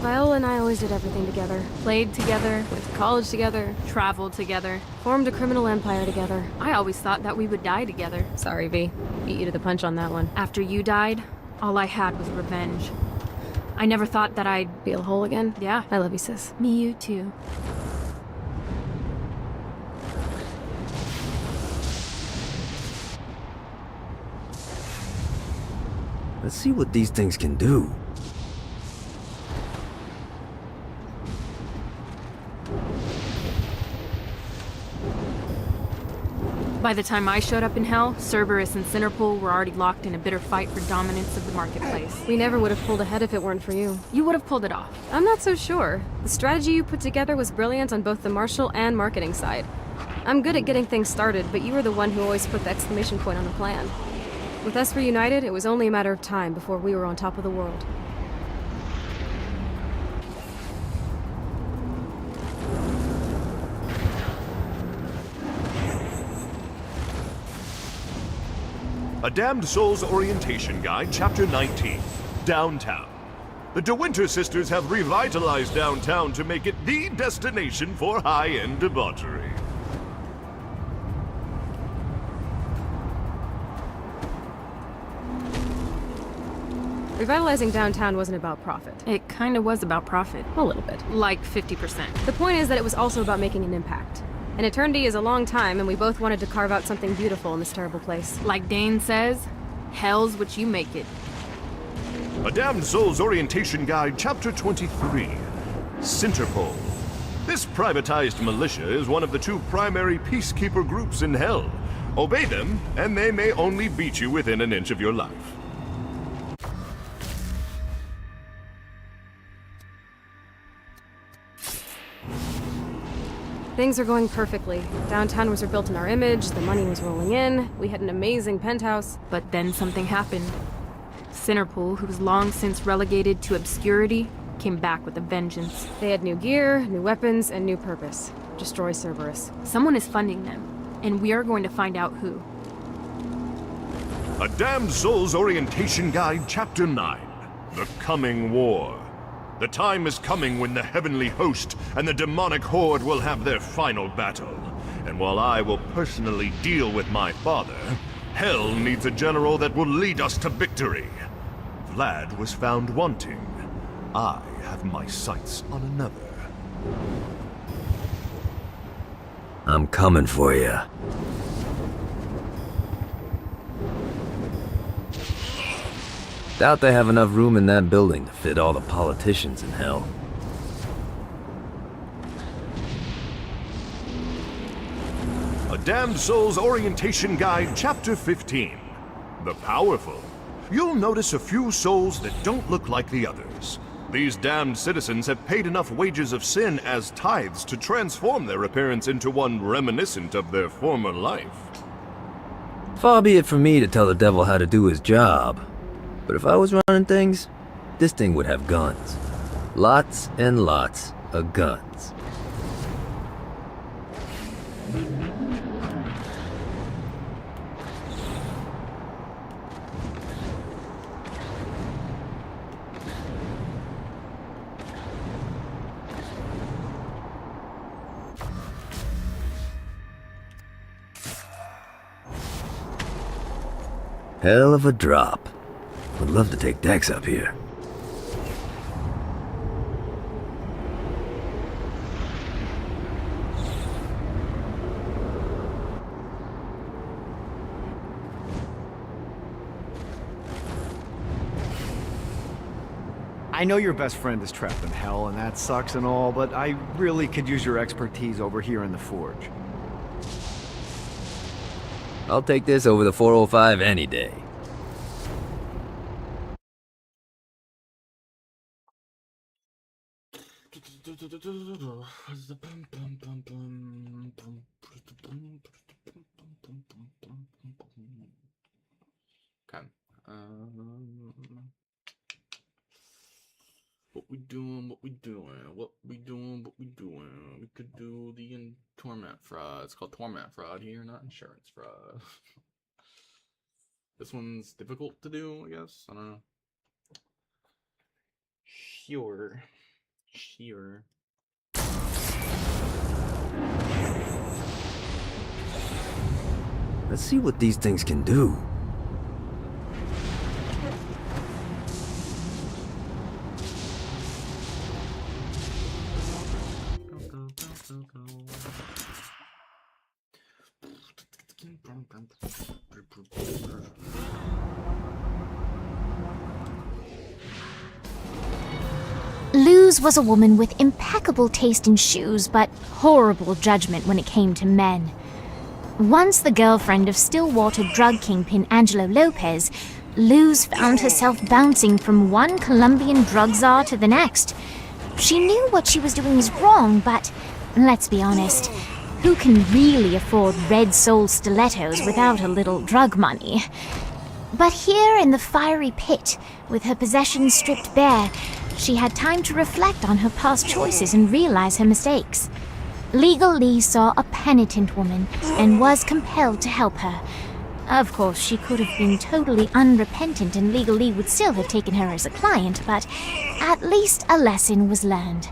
Speaker 4: Viola and I always did everything together.
Speaker 12: Played together,
Speaker 4: Went to college together.
Speaker 12: traveled together.
Speaker 4: Formed a criminal empire together.
Speaker 12: I always thought that we would die together.
Speaker 4: Sorry, V. Beat you to the punch on that one.
Speaker 12: After you died, all I had was revenge. I never thought that I'd...
Speaker 4: Feel whole again?
Speaker 12: Yeah.
Speaker 4: I love you, sis.
Speaker 12: Me, you too.
Speaker 11: Let's see what these things can do.
Speaker 12: By the time I showed up in Hell, Cerberus and Cinderpool were already locked in a bitter fight for dominance of the marketplace.
Speaker 4: We never would have pulled ahead if it weren't for you.
Speaker 12: You would have pulled it off.
Speaker 4: I'm not so sure. The strategy you put together was brilliant on both the martial and marketing side. I'm good at getting things started, but you were the one who always put the exclamation point on the plan. With us reunited, it was only a matter of time before we were on top of the world.
Speaker 9: A Damned Souls Orientation Guide, Chapter 19, Downtown. The De Winter sisters have revitalized downtown to make it the destination for high-end debauchery.
Speaker 4: Revitalizing downtown wasn't about profit.
Speaker 12: It kinda was about profit.
Speaker 4: A little bit.
Speaker 12: Like 50%.
Speaker 4: The point is that it was also about making an impact. An eternity is a long time, and we both wanted to carve out something beautiful in this terrible place.
Speaker 12: Like Dane says, hell's what you make it.
Speaker 9: A Damned Souls Orientation Guide, Chapter 23, Cinderpool. This privatized militia is one of the two primary peacekeeper groups in Hell. Obey them, and they may only beat you within an inch of your life.
Speaker 4: Things are going perfectly. Downtown was rebuilt in our image, the money was rolling in, we had an amazing penthouse.
Speaker 12: But then something happened. Cinderpool, who was long since relegated to obscurity, came back with a vengeance.
Speaker 4: They had new gear, new weapons, and new purpose. Destroy Cerberus.
Speaker 12: Someone is funding them, and we are going to find out who.
Speaker 9: A Damned Souls Orientation Guide, Chapter 9, The Coming War. The time is coming when the heavenly host and the demonic horde will have their final battle. And while I will personally deal with my father, Hell needs a general that will lead us to victory. Vlad was found wanting. I have my sights on another.
Speaker 11: I'm coming for you. Doubt they have enough room in that building to fit all the politicians in Hell.
Speaker 9: A Damned Souls Orientation Guide, Chapter 15, The Powerful. You'll notice a few souls that don't look like the others. These damned citizens have paid enough wages of sin as tithes to transform their appearance into one reminiscent of their former life.
Speaker 11: Far be it from me to tell the devil how to do his job. But if I was running things, this thing would have guns. Lots and lots of guns. Hell of a drop. Would love to take Dex up here.
Speaker 3: I know your best friend is trapped in Hell, and that sucks and all, but I really could use your expertise over here in the Forge.
Speaker 11: I'll take this over the 405 any day.
Speaker 1: Okay. What we doing? What we doing? What we doing? What we doing? We could do the torment fraud. It's called torment fraud here, not insurance fraud. This one's difficult to do, I guess. I don't know. Sure.
Speaker 11: Let's see what these things can do.
Speaker 13: Luz was a woman with impeccable taste in shoes, but horrible judgment when it came to men. Once the girlfriend of Stillwater drug kingpin Angelo Lopez, Luz found herself bouncing from one Colombian drug czar to the next. She knew what she was doing was wrong, but let's be honest, who can really afford red sole stilettos without a little drug money? But here in the fiery pit, with her possessions stripped bare, she had time to reflect on her past choices and realize her mistakes. Legal Lee saw a penitent woman and was compelled to help her. Of course, she could have been totally unrepentant and Legal Lee would still have taken her as a client, but at least a lesson was learned.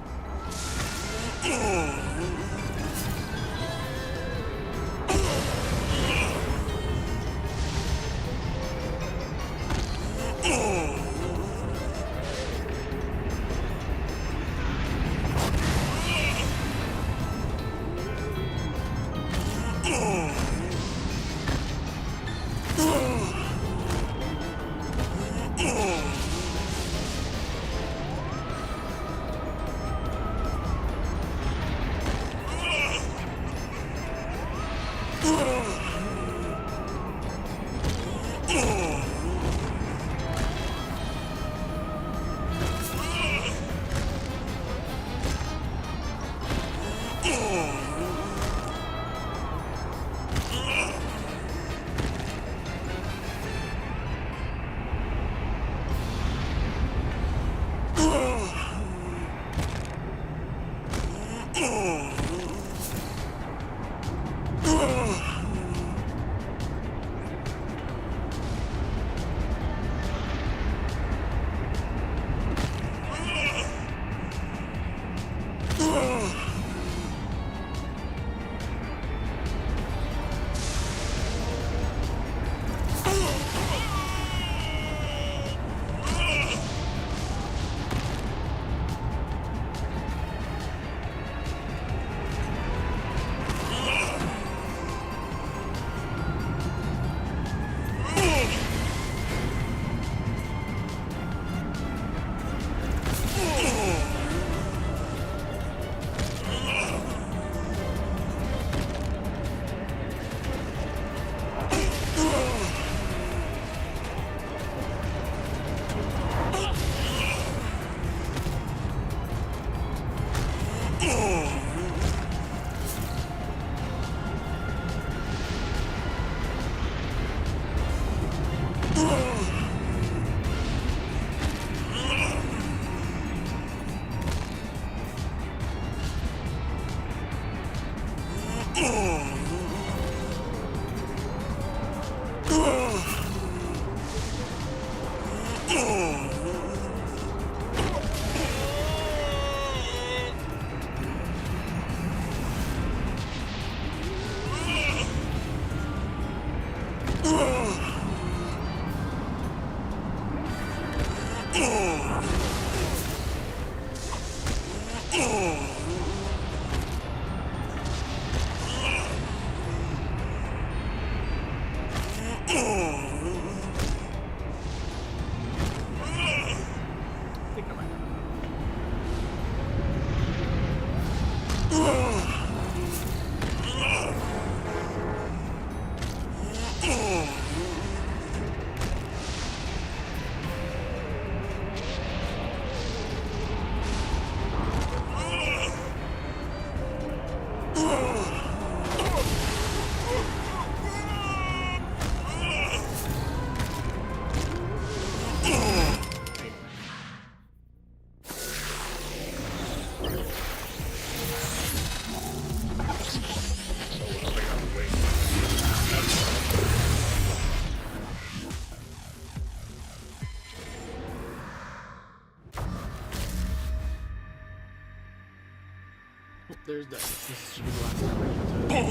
Speaker 1: Oh, there's that. This should be the last time I get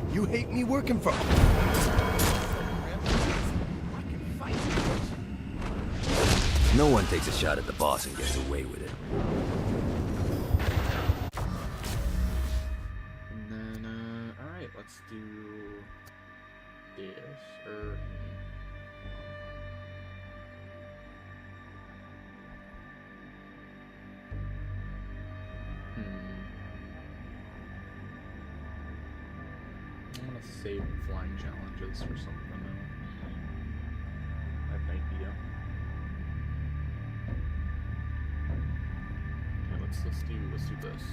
Speaker 1: to...
Speaker 10: You hate me working for...
Speaker 11: No one takes a shot at the boss and gets away with it.
Speaker 1: And then, alright, let's do this, I'm gonna save flying challenges for something else. I have an idea. Okay, let's do this.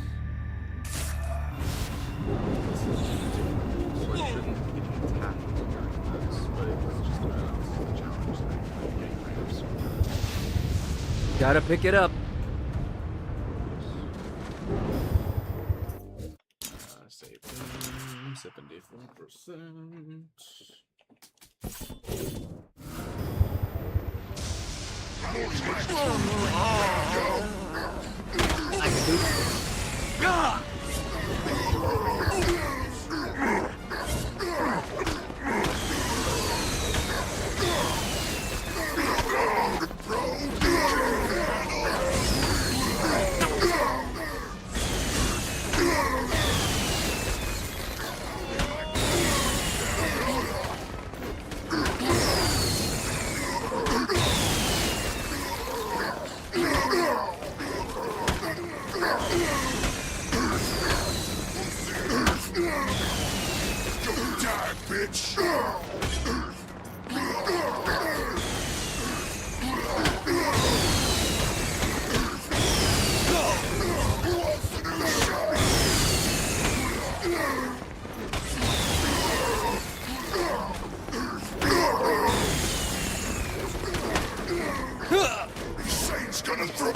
Speaker 1: This is difficult, so I shouldn't be getting attacked during this, but it's just a challenge that I'm getting rid of sometimes.
Speaker 11: Gotta pick it up.
Speaker 1: Save 74%.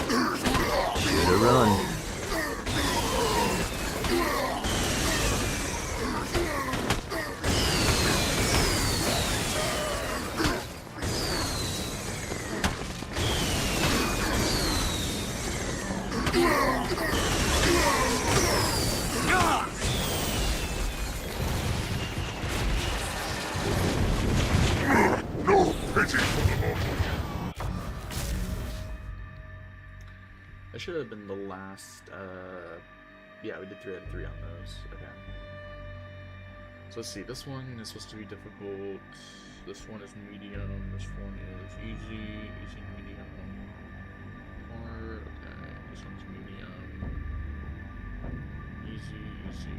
Speaker 11: Better run.
Speaker 1: That should have been the last, yeah, we did 3 out of 3 on those, okay. So let's see, this one is supposed to be difficult, this one is medium, this one is easy, medium, hard, okay, this one's medium, easy, okay,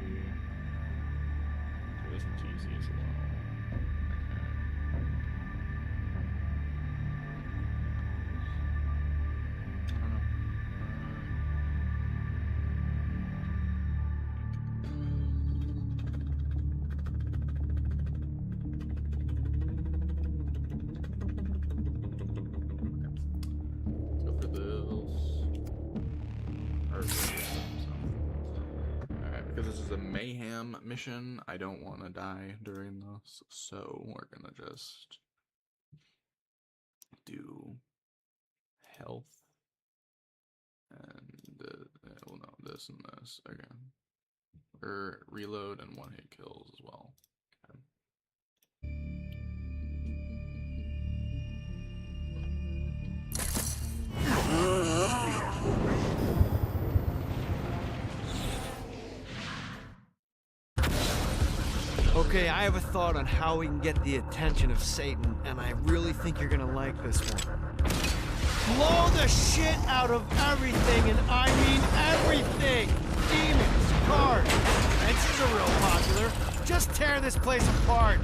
Speaker 1: this one's easy as well. Mission, I don't want to die during this, so we're gonna just do health and well, no, this and this again, or reload and 1-hit kills as well.
Speaker 3: Okay, I have a thought on how we can get the attention of Satan, and I really think you're gonna like this one. Blow the shit out of everything, and I mean everything! Demons, cards, fences are real popular. Just tear this place apart.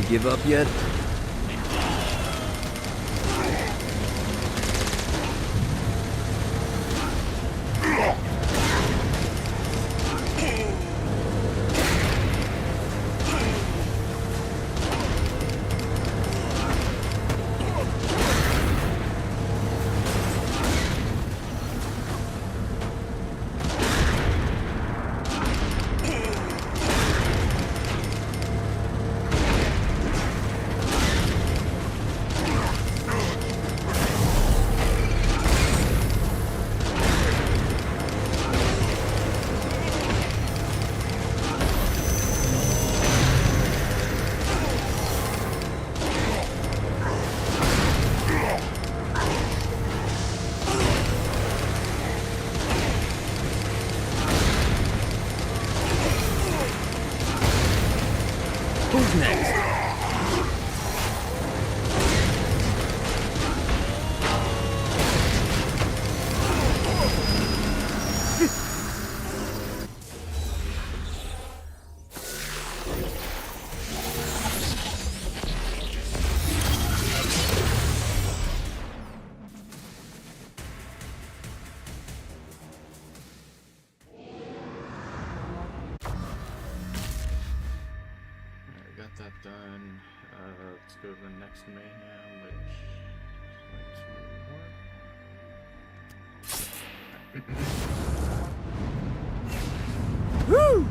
Speaker 11: Give up yet?
Speaker 1: Let's go to the next mayhem, which is like 2 more.
Speaker 2: Woo!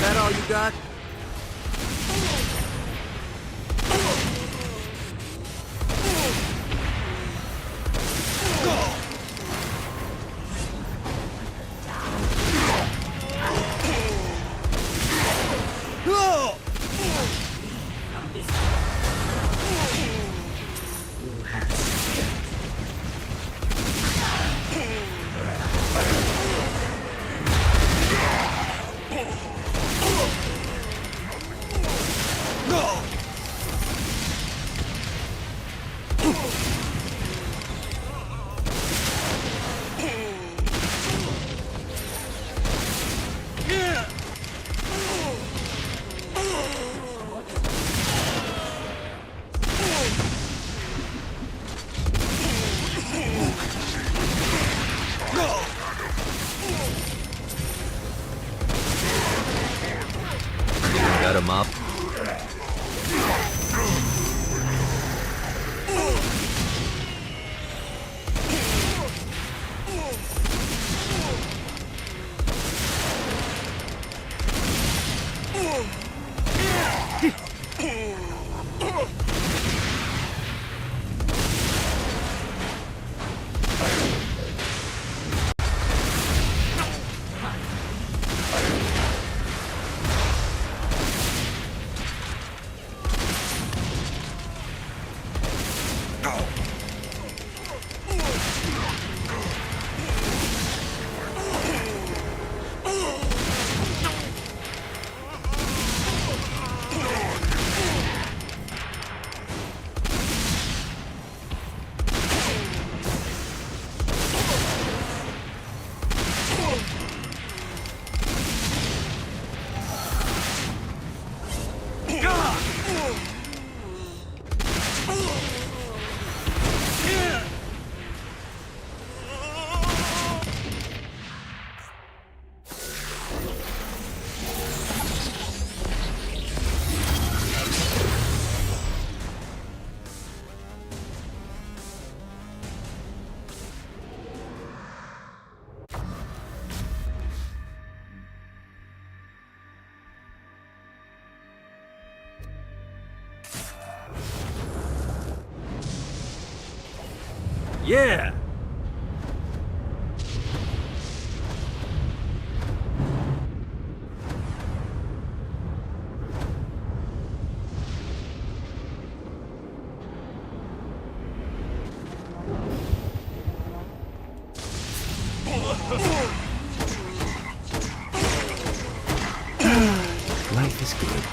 Speaker 11: That all you got? Got him up. Yeah!
Speaker 2: Life is good.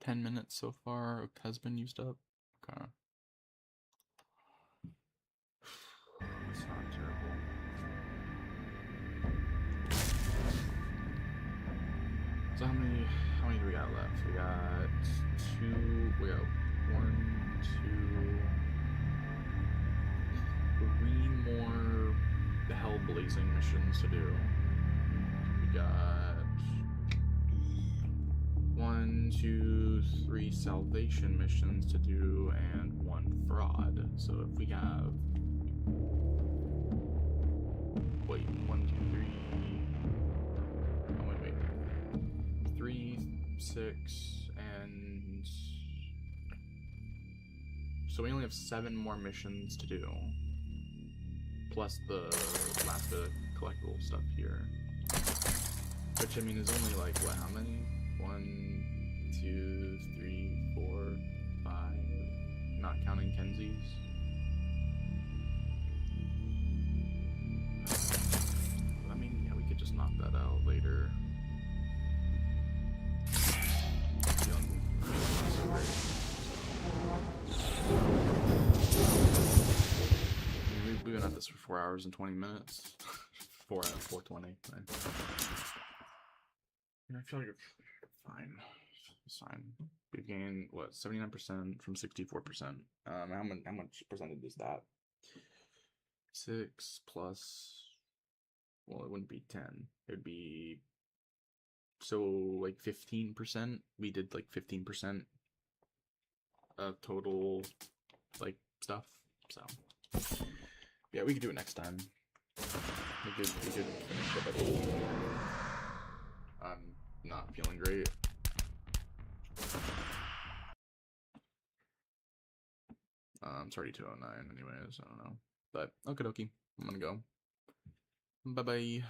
Speaker 1: $10 so far has been used up. Okay. It's not terrible. So how many do we got left? We got 2, we got 1, 2, 3 more Hell Blazing missions to do. We got 1, 2, 3 Salvation missions to do and 1 Fraud. So if we have, wait, 1, 2, 3. Oh wait. 3, 6, and so we only have 7 more missions to do, plus the last bit of collectible stuff here, which I mean is only like what? How many? 1, 2, 3, 4, 5, not counting Kenzie's. I mean, yeah, we could just knock that out later. We've been at this for 4 hours and 20 minutes. 4 out of 4:20. I feel like you're fine. It's fine. We've gained what, 79% from 64%. How much percentage is that? 6 plus. Well, it wouldn't be 10. It would be so like 15%. We did like 15% of total like stuff. So yeah, we could do it next time. We could finish up at 8. I'm not feeling great. It's already 2:09 anyways, I don't know. But okie dokie, I'm gonna go. Bye bye.